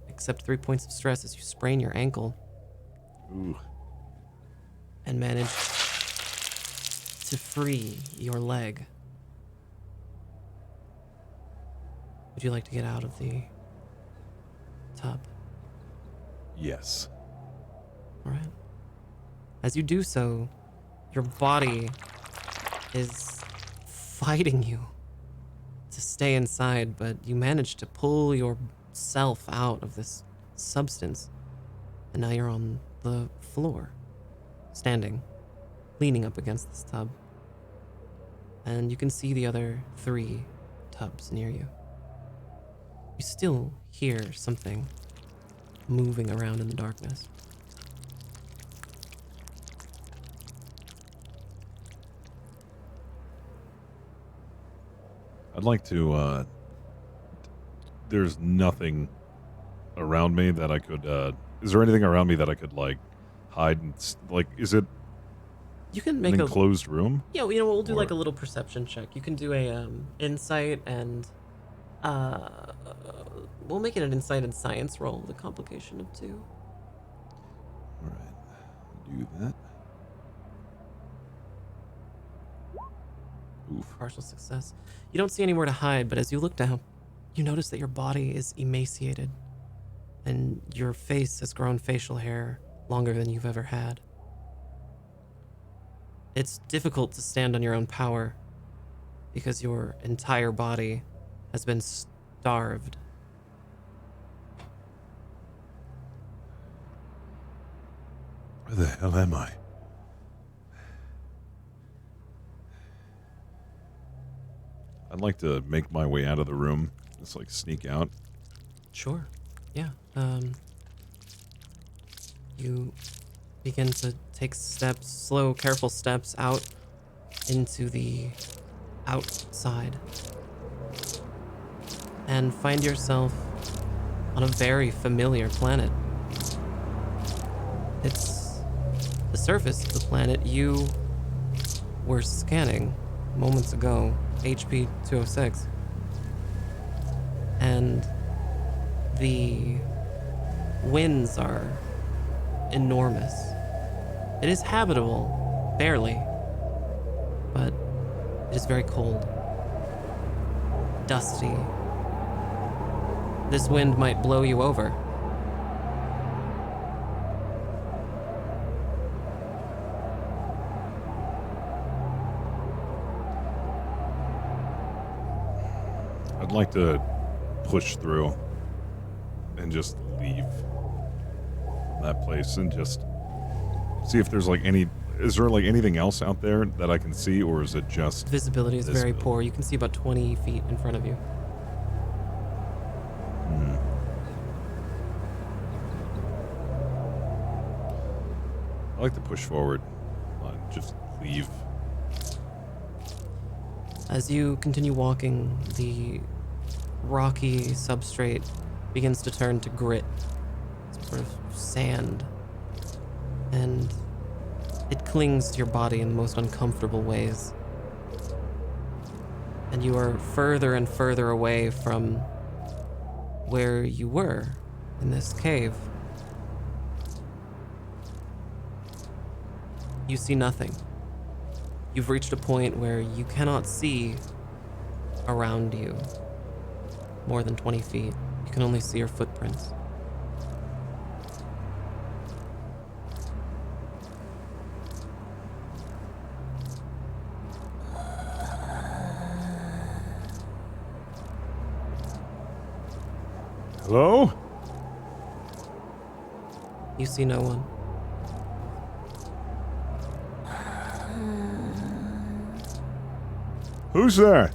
Accept 3 points of stress as you sprain your ankle. Ooh. And manage to free your leg. Would you like to get out of the tub? Yes. All right. As you do so, your body is fighting you to stay inside, but you manage to pull yourself out of this substance. And now you're on the floor, standing, leaning up against this tub. And you can see the other 3 tubs near you. You still hear something moving around in the darkness. I'd like to, there's nothing around me that I could, is there anything around me that I could, like, hide and, like, is it You can an make enclosed room? Yeah, you know, we'll do like Or- a little perception check. You can do a insight and we'll make it an insight and science roll with a complication of 2. Alright, do that. Oof. Partial success. You don't see anywhere to hide, but as you look down, you notice that your body is emaciated and your face has grown facial hair longer than you've ever had. It's difficult to stand on your own power because your entire body has been starved. Where the hell am I? I'd like to make my way out of the room. Just like sneak out. Sure. Yeah. You begin to take steps, slow, careful steps out into the outside and find yourself on a very familiar planet. It's the surface of the planet you were scanning moments ago, HP 206. And the winds are enormous. It is habitable, barely, but it is very cold, dusty. This wind might blow you over. I'd like to push through and just leave that place and just see if there's like is there like anything else out there that I can see, or is it just Visibility is this very building? poor. You can see about 20 feet in front of you. I like to push forward and just leave. As you continue walking, the rocky substrate begins to turn to grit, sort of sand, and it clings to your body in the most uncomfortable ways. And you are further and further away from where you were in this cave. You see nothing. You've reached a point where you cannot see around you more than 20 feet. You can only see your footprints. Hello? You see no one. Who's there?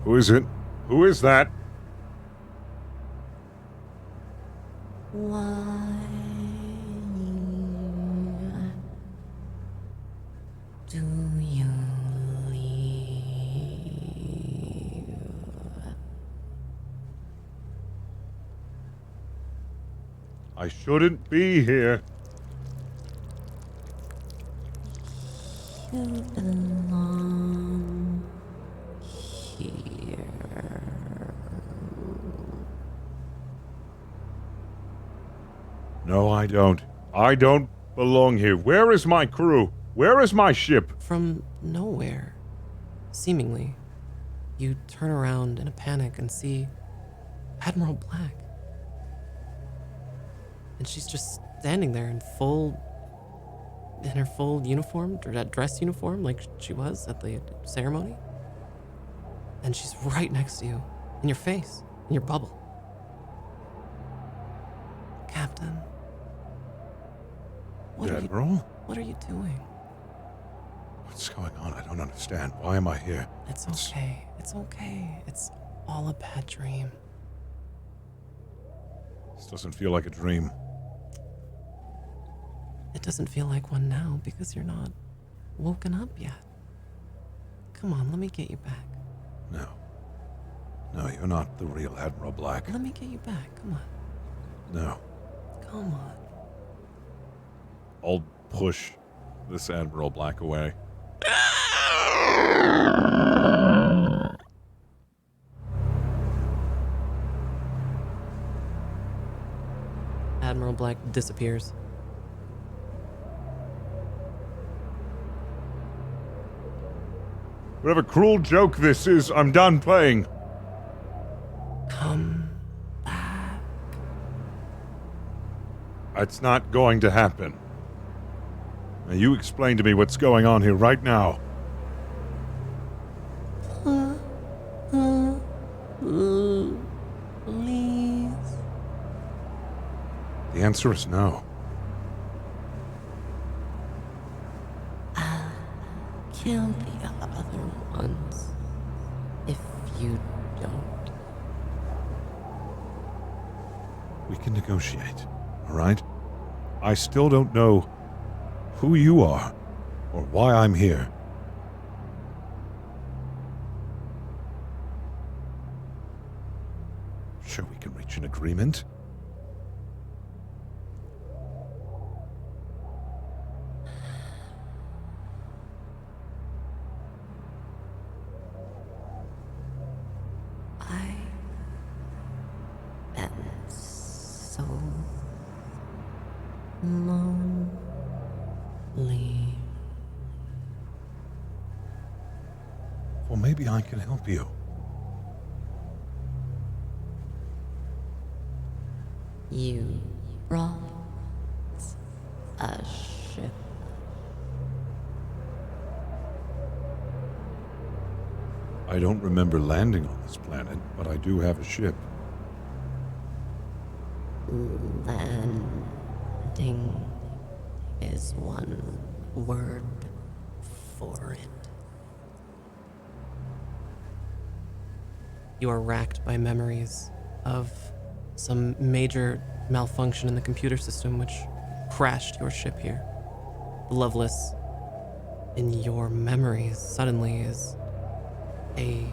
Who is it? Who is that? Why do you leave? I shouldn't be here. You belong here. No, I don't. I don't belong here. Where is my crew? Where is my ship? From nowhere, seemingly, you turn around in a panic and see Admiral Black. And she's just standing there in her full uniform, or that dress uniform like she was at the ceremony. And she's right next to you, in your face, in your bubble. Captain. Admiral? What are you doing? What's going on? I don't understand. Why am I here? It's okay. It's okay. It's all a bad dream. This doesn't feel like a dream. It doesn't feel like one now because you're not woken up yet. Come on, let me get you back. No. No, you're not the real Admiral Black. Let me get you back. Come on. No. Come on. I'll push this Admiral Black away. Admiral point blank disappears. Whatever cruel joke this is, I'm done playing. Come. It's not going to happen. Now you explain to me what's going on here right now. Please. The answer is no. Kill the other ones if you don't. We can negotiate, all right? I still don't know who you are or why I'm here. Sure, we can reach an agreement. I am so lonely. Well, maybe I can help you. You brought a ship. I don't remember landing on this planet, but I do have a ship. Landing is one word for it. You are racked by memories of some major malfunction in the computer system which crashed your ship here. Loveless, in your memories, suddenly is a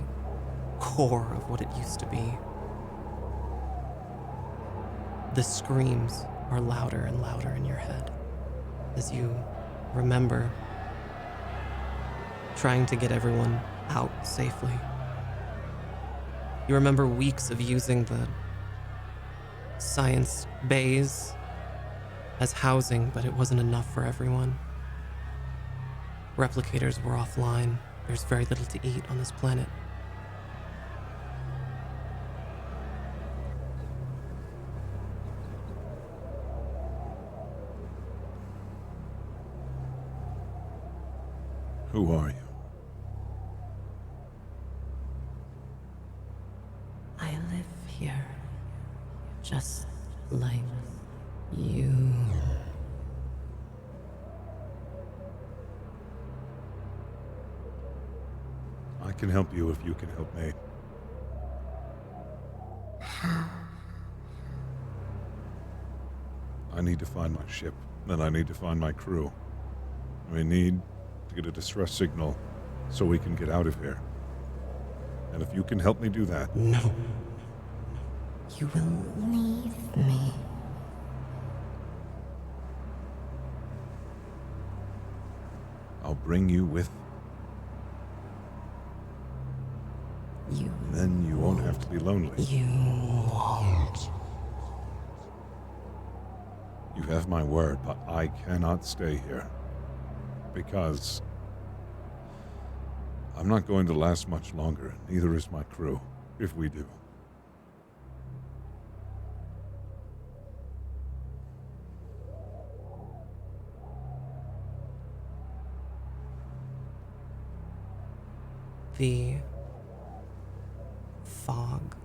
core of what it used to be. The screams are louder and louder in your head as you remember trying to get everyone out safely. You remember weeks of using the science bays as housing, but it wasn't enough for everyone. Replicators were offline. There's very little to eat on this planet. Who are you? I live here, just like you. I can help you if you can help me. I need to find my ship, then I need to find my crew. We need to get a distress signal so we can get out of here. And if you can help me do that, No. You will leave me. I'll bring you with. You Then you won't have to be lonely. You won't. You have my word, but I cannot stay here. Because I'm not going to last much longer, neither is my crew, if we do. The fog,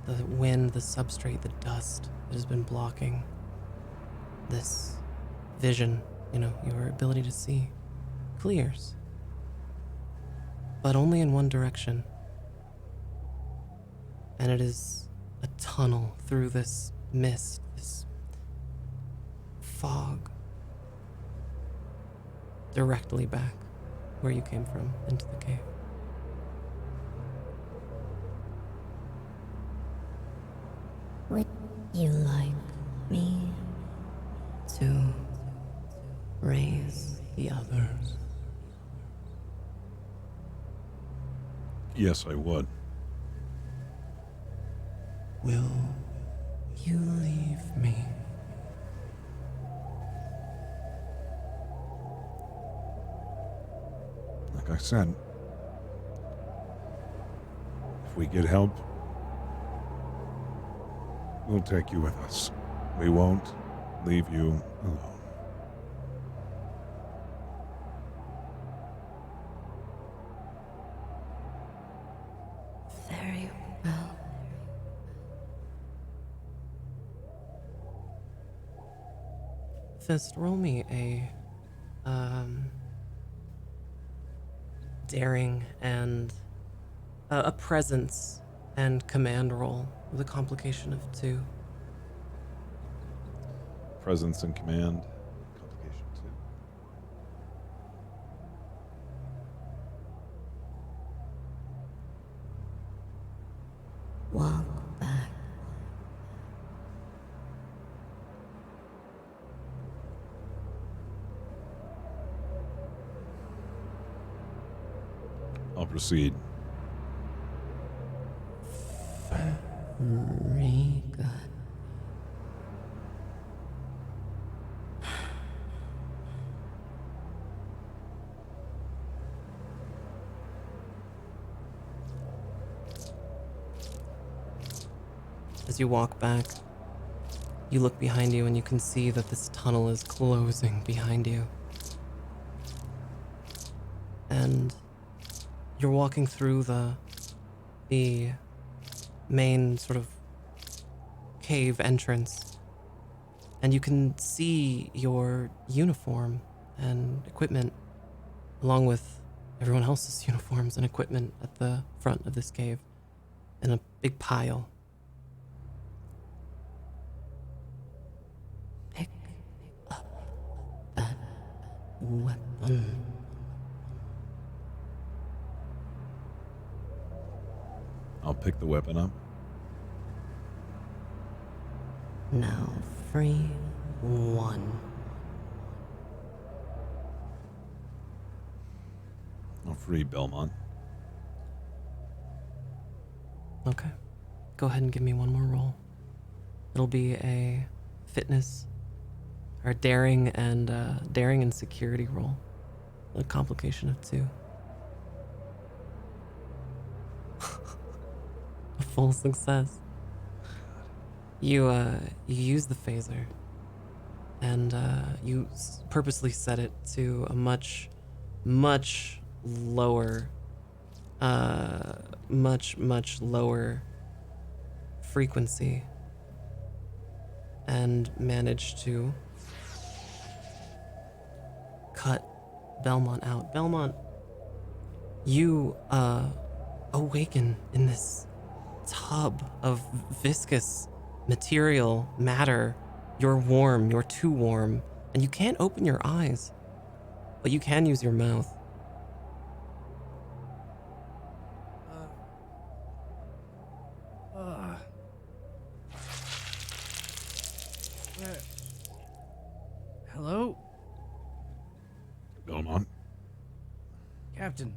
the wind, the substrate, the dust that has been blocking this vision, your ability to see, clears. But only in one direction. And it is a tunnel through this mist, this fog, directly back where you came from, into the cave. Would you like me To raise the others. Yes, I would. Will you leave me? like I said, if we get help, we'll take you with us. We won't leave you alone. Very well. Fist, roll me a daring and a presence and command roll with a complication of 2. Presence and command. Complication 2. Walk back. I'll proceed. Very good. As you walk back, you look behind you and you can see that this tunnel is closing behind you. And you're walking through the main sort of cave entrance, and you can see your uniform and equipment along with everyone else's uniforms and equipment at the front of this cave in a big pile. Pick up that weapon. I'll pick the weapon up. Now free 1. I'll free Belmont. Okay. Go ahead and give me one more roll. It'll be a fitness or daring and security roll. A complication of 2. A full success. You use the phaser, and you purposely set it to a much lower, much lower frequency, and manage to cut Belmont out. Belmont, you awaken in this tub of viscous material, matter. You're warm, you're too warm, and you can't open your eyes, but you can use your mouth. Hello, Belmont, Captain.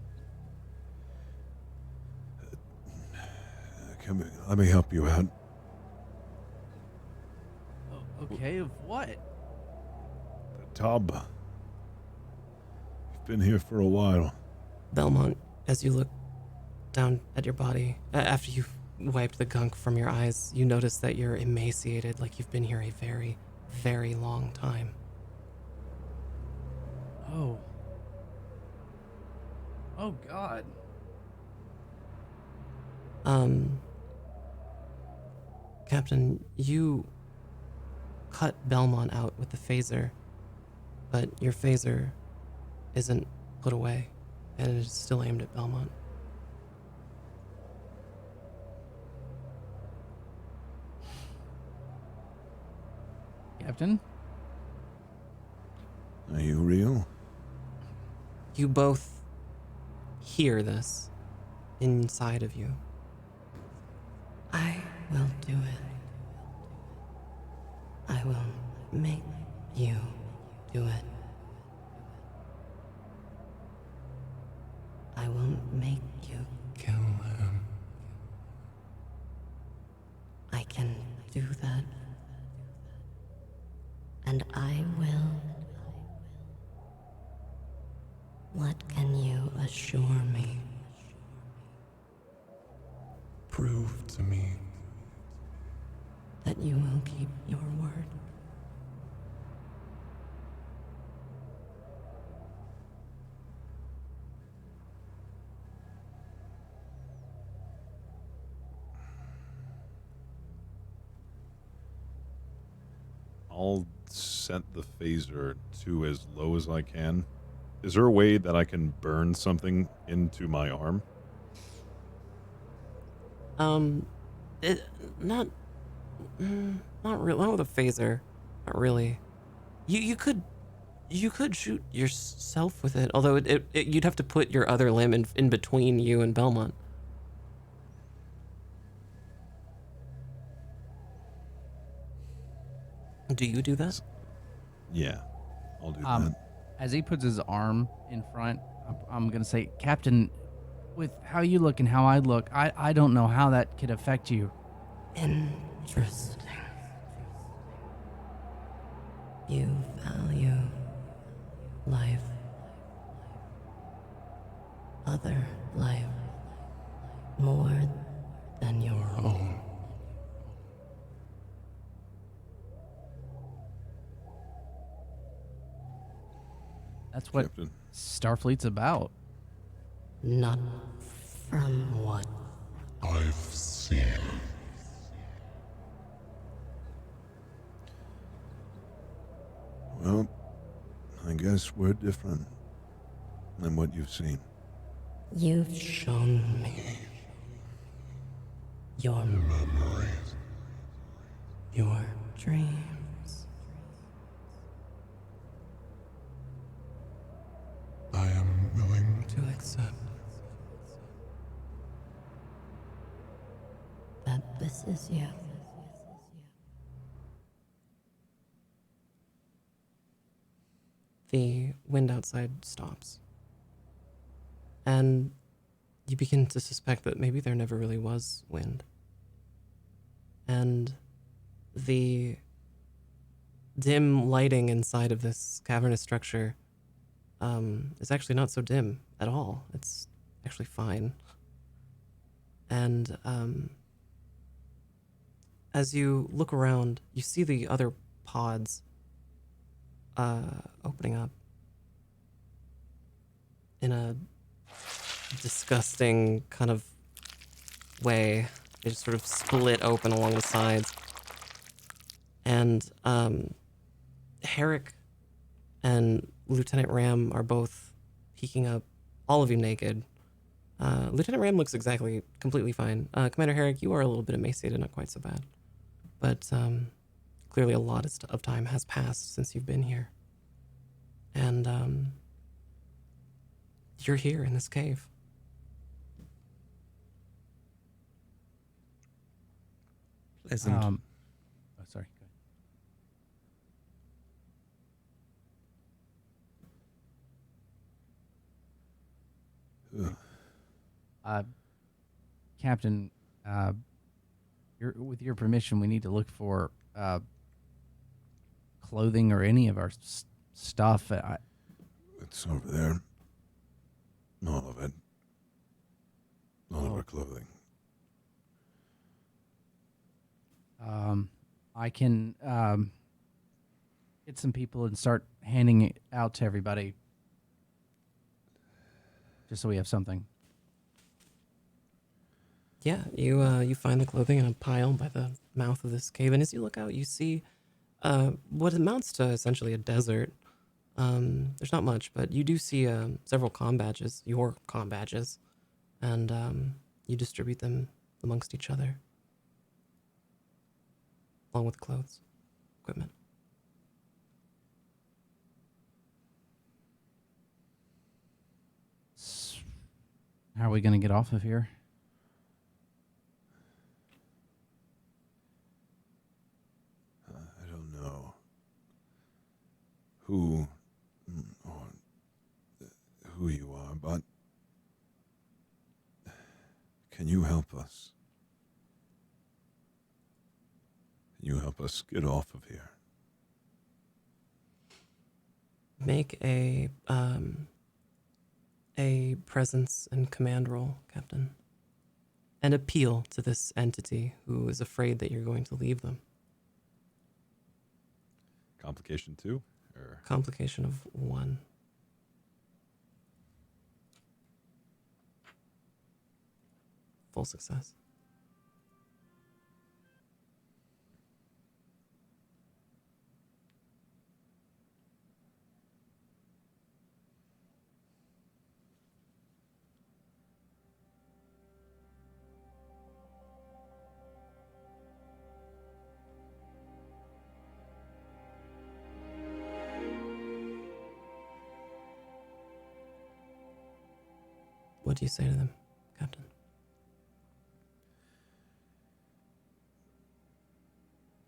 let me help you out. Okay, of what? The tub. You've been here for a while. Belmont, as you look down at your body, after you've wiped the gunk from your eyes, you notice that you're emaciated, like you've been here a very, very long time. Oh. Oh, God. Captain, you cut Belmont out with the phaser, but your phaser isn't put away, and it is still aimed at Belmont. Captain? Are you real? You both hear this inside of you. I will do it. I will make you do it. I will make you kill him. I can do that. And I will. What can you assure Prove to me that you will keep your word. I'll set the phaser to as low as I can. Is there a way that I can burn something into my arm? It not really. Not with a phaser, not really. You could shoot yourself with it, although you'd have to put your other limb in between you and Belmont. Do you do that? Yeah, I'll do that. As he puts his arm in front, I'm going to say, Captain, with how you look and how I look, I don't know how that could affect you. Interesting. You value life, other life, more than your own. That's what Captain. Starfleet's about. Not from what I've seen. Well, I guess we're different than what you've seen. you've shown me. Your Memories. your dreams. I am willing To accept that this is you. The wind outside stops. And you begin to suspect that maybe there never really was wind. And the dim lighting inside of this cavernous structure is actually not so dim at all. It's actually fine. And as you look around, you see the other pods opening up in a disgusting kind of way. They just sort of split open along the sides. And Herrick and Lieutenant Ram are both peeking up, all of you naked. Lieutenant Ram looks completely fine. Commander Herrick, you are a little bit emaciated, not quite so bad. But clearly a lot of time has passed since you've been here. And you're here in this cave. Pleasant. Oh, sorry. Go ahead. Captain, with your permission, we need to look for clothing or any of our stuff. It's over there. All of it. All of our clothing. I can get some people and start handing it out to everybody, just so we have something. Yeah, you find the clothing in a pile by the mouth of this cave, and as you look out, you see what amounts to essentially a desert. There's not much, but you do see several comm badges, your comm badges, and you distribute them amongst each other, along with clothes, equipment. How are we going to get off of here? I don't know who or who you are, but can you help us? Can you help us get off of here? Make a presence and command roll, Captain. and appeal to this entity who is afraid that you're going to leave them. Complication 2? Or Complication of 1. Full success. What do you say to them, Captain?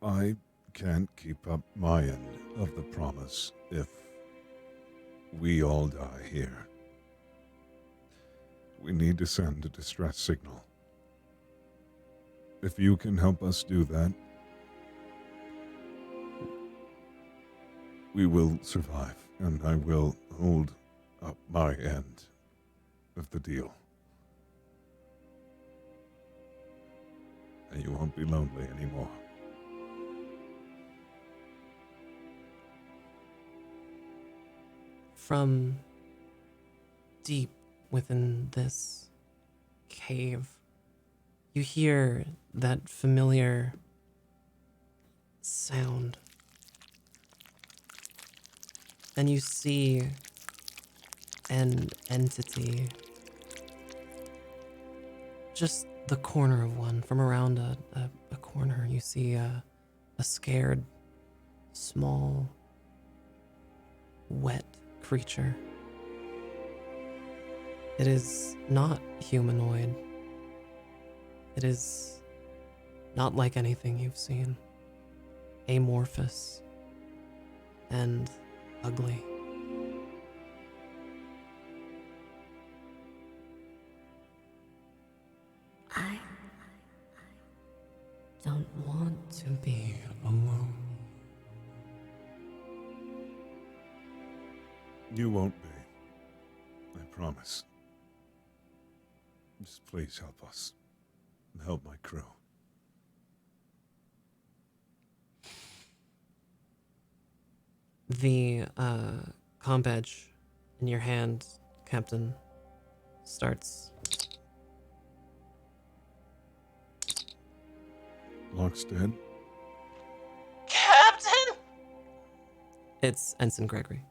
I can't keep up my end of the promise if we all die here. We need to send a distress signal. If you can help us do that, we will survive, and I will hold up my end of the deal. And you won't be lonely anymore. From deep within this cave, you hear that familiar sound. And you see an entity, just the corner of one. From around a corner, you see a scared, small, wet creature. It is not humanoid. It is not like anything you've seen. Amorphous and ugly. I don't want To be alone. You won't be. I promise. Just please help us. Help my crew. The comm badge in your hand, Captain, starts. Lockstead? Captain! It's Ensign Gregory.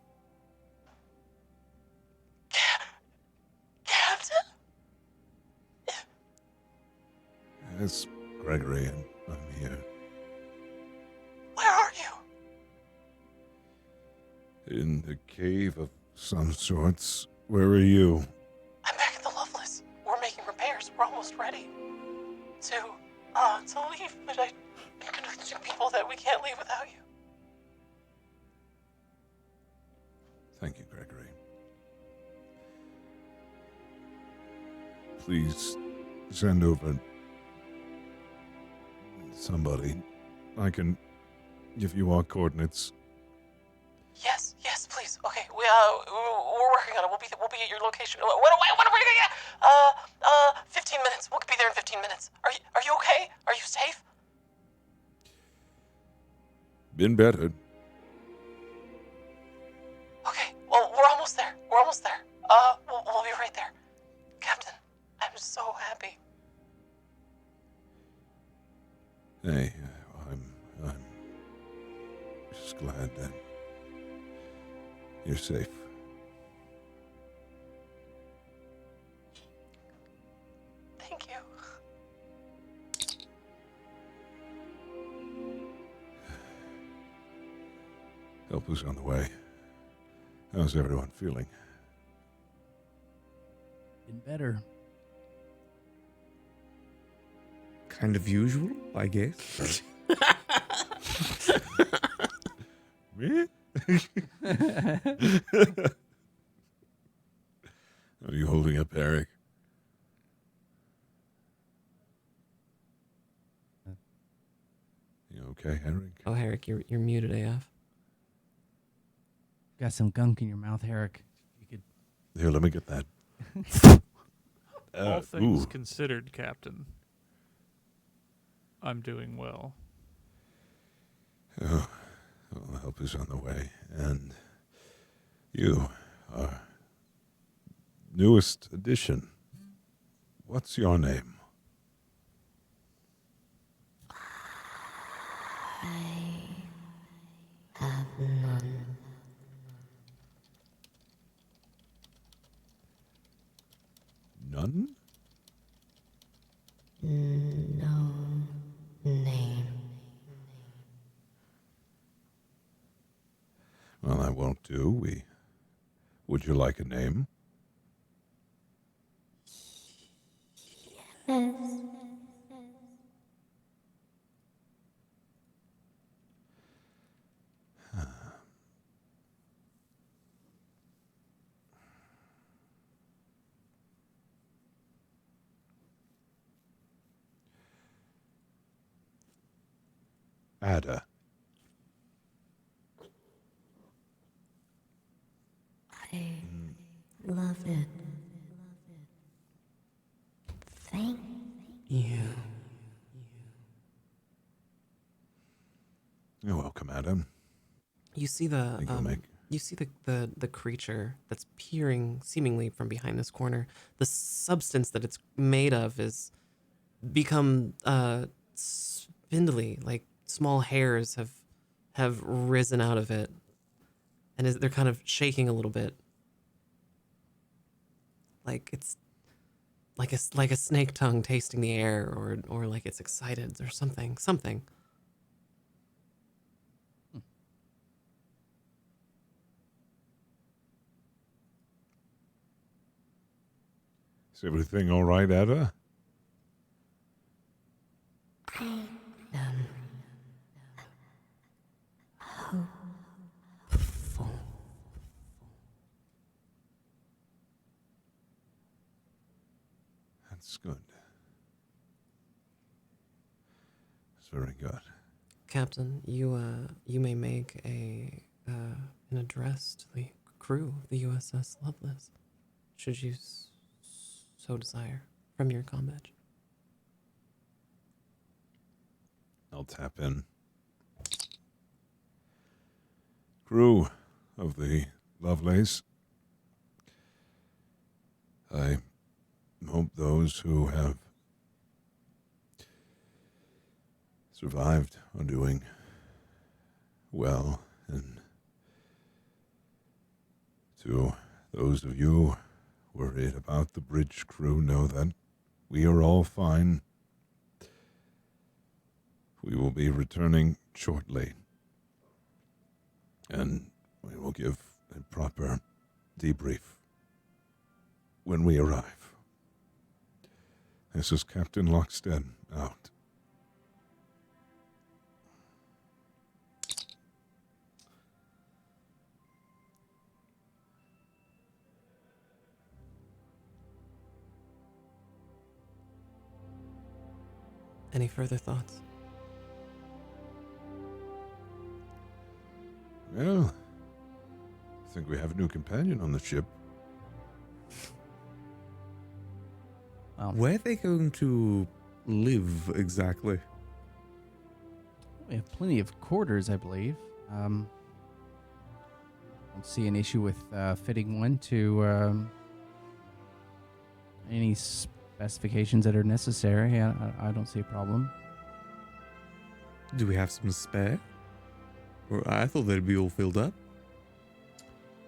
Captain? Yes, Gregory, and I'm here. Where are you? In the cave of some sorts. Where are you? I'm back at the Loveless. We're making repairs. We're almost ready to leave, but I'm convincing people that we can't leave without you. Thank you, Gregory. Please send over somebody. I can give you our coordinates. Yes, please. Okay, we're working on it. We'll be at your location. What are we gonna get? 15 minutes. We'll be there in 15 minutes. Are you okay? Are you safe? Been better. Okay. Well, we're almost there. We'll be right there. Captain, I'm so happy. Hey, I'm just glad that you're safe. Thank you. Help is on the way. How's everyone feeling? Been better. Kind of usual, I guess. Me? Are you holding up Eric? You okay, Eric? Oh, Herrick, you're muted AF. Got some gunk in your mouth, Herrick. You could. Here, let me get that. All things ooh. considered, Captain, I'm doing well. Oh, well, help is on the way. And you, our newest addition. What's your name? Have none. None? No name. Well, that won't do. Would you like a name? Yes. Ada. I love it. Thank You. You're welcome, Adam. You see the Think you'll make- you see the creature that's peering seemingly from behind this corner. The substance that it's made of is become spindly, like small hairs have risen out of it, and they're kind of shaking a little bit, like it's like a snake tongue tasting the air, or like it's excited or something. Is everything all right, Ada? I That's good. That's very good. Captain, you may make an address to the crew of the USS Lovelace, should you so desire, from your combadge. I'll tap in. Crew of the Lovelace. I hope those who have survived are doing well, and to those of you worried about the bridge crew, know that we are all fine. We will be returning shortly, and we will give a proper debrief when we arrive. This is Captain Lockstead, out. Any further thoughts? Well, I think we have a new companion on the ship. Where are they going to live exactly? We have plenty of quarters, I believe. Don't see an issue with fitting one to any specifications that are necessary. I don't see a problem. Do we have some spare? Or I thought they'd be all filled up.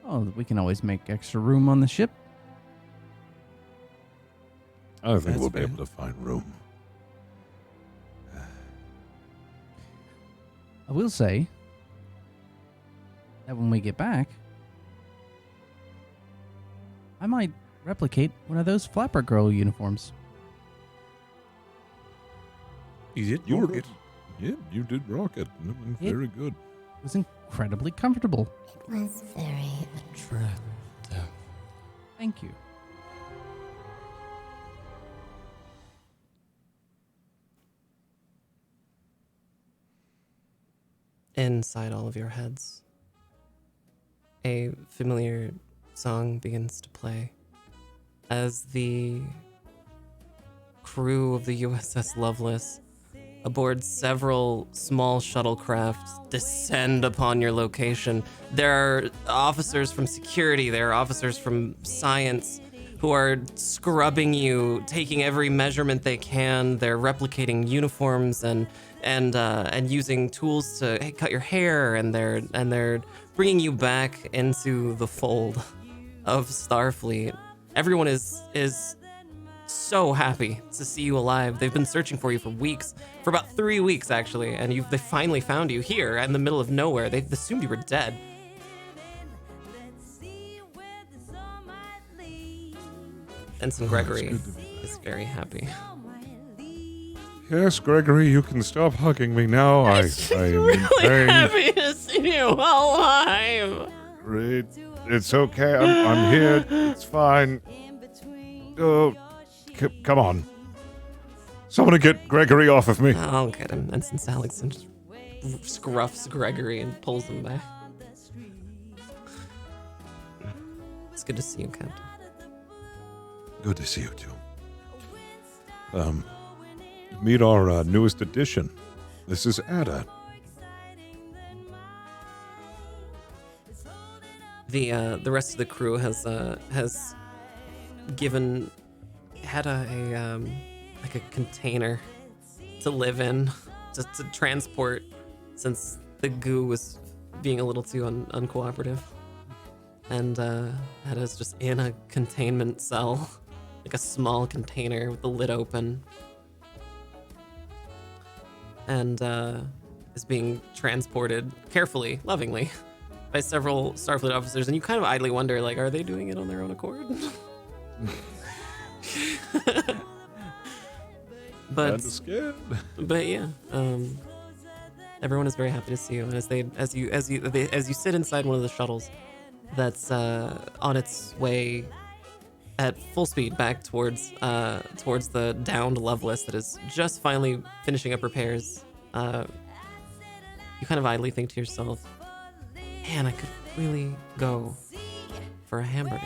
Oh, we can always make extra room on the ship. I think That's we'll be fair. able to find room. I will say that when we get back, I might replicate one of those flapper girl uniforms. You did You rock were- it. Yeah, you did rock it. Very good. It was incredibly comfortable. It was very attractive. Thank you. Inside all of your heads, a familiar song begins to play as the crew of the USS Lovelace, aboard several small shuttlecrafts, descend upon your location. There are officers from security, there are officers from science who are scrubbing you, taking every measurement they can. They're replicating uniforms and using tools to cut your hair, and they're bringing you back into the fold of Starfleet. Everyone is so happy to see you alive. They've been searching for you for weeks, for about 3 weeks actually, and they finally found you here in the middle of nowhere. They assumed you were dead. Ensign Gregory is very happy. Yes, Gregory, you can stop hugging me now. I'm really in pain. happy to see you alive. Great. It's okay. I'm here. It's fine. Oh, come on. Someone get Gregory off of me. I'll get him. Ensign Saligson just scruffs Gregory and pulls him back. It's good to see you, Captain. Good to see you too. Meet our newest addition. This is Ada. The rest of the crew has given Ada a container to live in, to transport, since the goo was being a little too uncooperative. And Ada's just in a containment cell, like a small container with the lid open, and is being transported carefully, lovingly, by several Starfleet officers. And you kind of idly wonder, like, are they doing it on their own accord? But yeah, everyone is very happy to see you, and as you sit inside one of the shuttles that's on its way at full speed back towards the downed Lovelace that is just finally finishing up repairs, you kind of idly think to yourself, man, I could really go for a hamburger.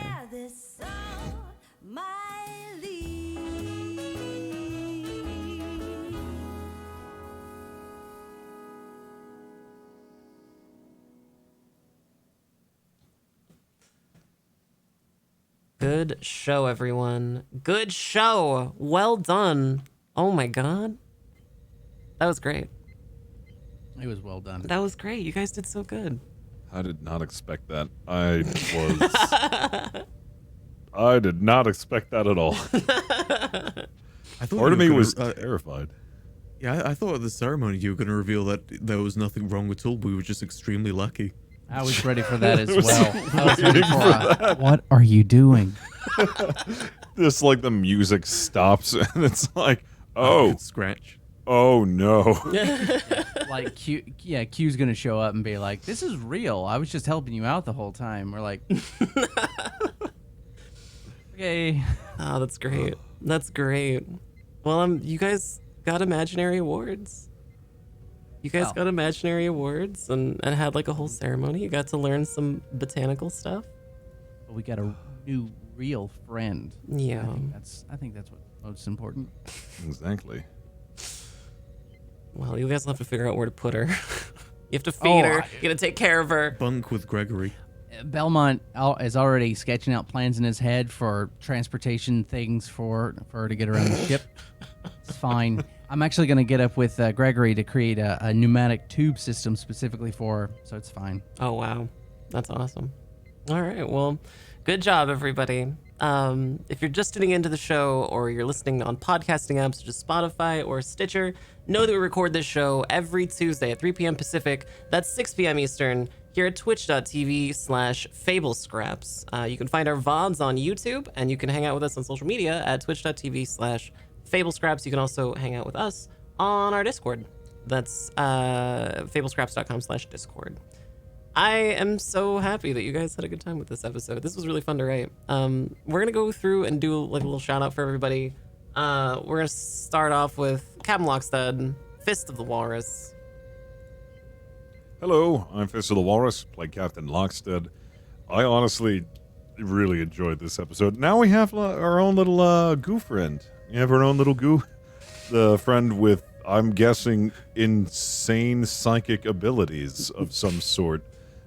Good show, everyone. Good show. Well done. Oh my god. That was great. It was well done. That was great. You guys did so good. I did not expect that. I did not expect that at all. I thought Part of me you were was gonna, terrified. Yeah, I thought at the ceremony you were going to reveal that there was nothing wrong at all. We were just extremely lucky. I was ready for that as well. I was ready for what are you doing? Just like the music stops and it's like, oh, scratch. Oh no. Like Q's gonna show up and be like, "This is real. I was just helping you out the whole time." We're like, okay. Oh, that's great. That's great. Well, you guys got imaginary awards. You guys got imaginary awards and had like a whole ceremony. You got to learn some botanical stuff. But we got a new real friend. Yeah. I think that's what's most important. Exactly. Well, you guys will have to figure out where to put her. You have to feed her. You got to take care of her. Bunk with Gregory. Belmont is already sketching out plans in his head for transportation things for her to get around the ship. It's fine. I'm actually going to get up with Gregory to create a pneumatic tube system specifically for her, so it's fine. Oh, wow. That's awesome. All right. Well, good job, everybody. If you're just tuning into the show or you're listening on podcasting apps such as Spotify or Stitcher, know that we record this show every Tuesday at 3 p.m. Pacific. That's 6 p.m. Eastern here at twitch.tv/FableScraps. You can find our VODs on YouTube, and you can hang out with us on social media at twitch.tv/FableScraps. You can also hang out with us on our Discord. That's fablescraps.com/Discord. I am so happy that you guys had a good time with this episode. This was really fun to write. We're going to go through and do like a little shout out for everybody. We're going to start off with Captain Lockstead, Fist of the Walrus. Hello, I'm Fist of the Walrus, play Captain Lockstead. I honestly really enjoyed this episode. Now we have our own little goo friend. You have her own little goo. The friend with, I'm guessing, insane psychic abilities of some sort.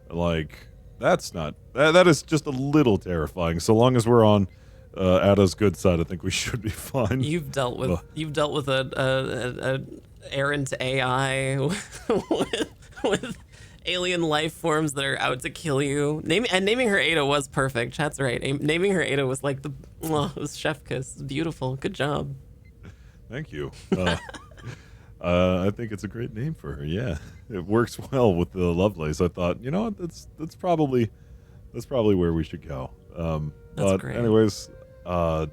Like, that's not... That is just a little terrifying. So long as we're on Ada's good side, I think we should be fine. You've dealt with a errant AI with alien life forms that are out to kill you. Naming her Ada was perfect. Chat's right. Naming her Ada was like it was chef kiss. Beautiful. Good job. Thank you. I think it's a great name for her. Yeah, it works well with the Lovelace. I thought, you know what, that's probably where we should go. That's but great. anyways, I'm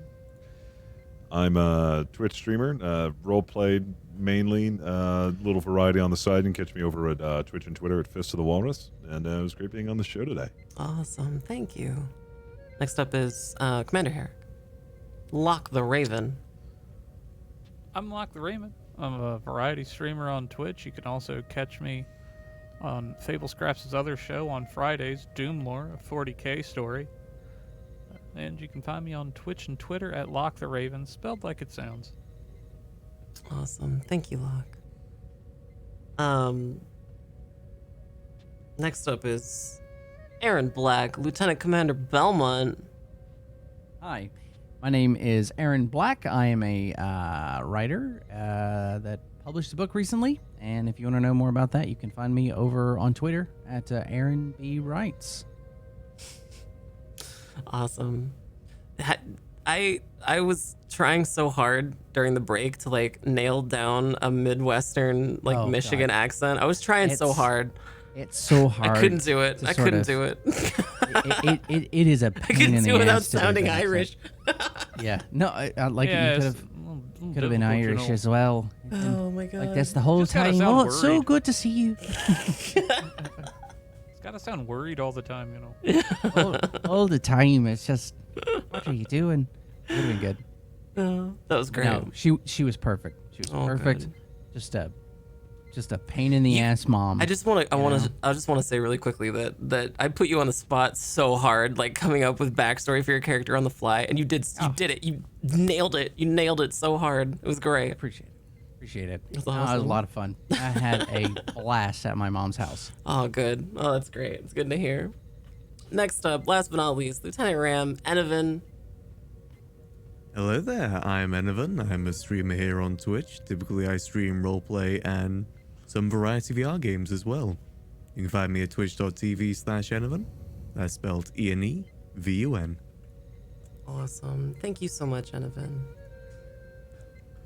a Twitch streamer, role play mainly, little variety on the side. You can catch me over at Twitch and Twitter at Fist of the Walrus. And it was great being on the show today. Awesome. Thank you. Next up is Commander Herrick. Lock the Raven. I'm Lock the Raven. I'm a variety streamer on Twitch. You can also catch me on Fable Scraps' other show on Fridays, Doom Lore, a 40k story. And you can find me on Twitch and Twitter at Lock the Raven, spelled like it sounds. Awesome. Thank you, Locke. Next up is Aaron Black, Lieutenant Commander Belmont. Hi, my name is Aaron Black. I am a writer that published a book recently, and if you want to know more about that, you can find me over on Twitter at Aaron B. Writes. Awesome. I was trying so hard during the break to like nail down a Midwestern like Oh, Michigan God. accent. I was trying so It's hard. It's so hard. I couldn't do it. to I sort couldn't of- do it. It is a I pain couldn't in do the it without ass to do sounding that accent. Irish. Yeah, no, I like Yeah, you could it's have a little could have been difficult, you Irish know. as well. Oh my god. Like that's the whole Just gotta time. sound Oh, it's so worried. good to see you. It's gotta sound worried all the time, you know. all the time. It's just, what are you doing? Would have been good. Oh, that was great. No, she was perfect. She was Oh, perfect. good. Just a pain in the ass mom. I just want to say really quickly that I put you on the spot so hard, like coming up with backstory for your character on the fly, and you did it. You nailed it. You nailed it so hard. It was great. appreciate it. That's No, it was a awesome. lot of fun. I had a blast at my mom's house. Oh, good. Oh, that's great. It's good to hear. Next up, last but not least, Lieutenant Ram Enovan. Hello there, I'm Enovan. I'm a streamer here on Twitch. Typically, I stream roleplay and some variety VR games as well. You can find me at twitch.tv/Enovan. That's spelled ENEVUN. Awesome. Thank you so much, Enovan.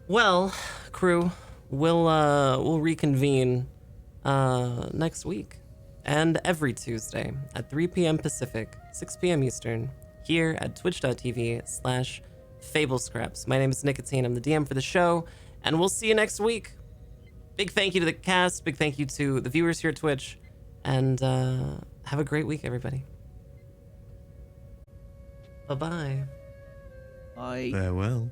Well, crew, we'll reconvene next week and every Tuesday at 3 p.m. Pacific, 6 p.m. Eastern, here at twitch.tv/FableScraps. My name is Nicotine. I'm the DM for the show, and we'll see you next week. Big thank you to the cast. Big thank you to the viewers here at Twitch, and have a great week, everybody. Bye-bye. Bye. Farewell.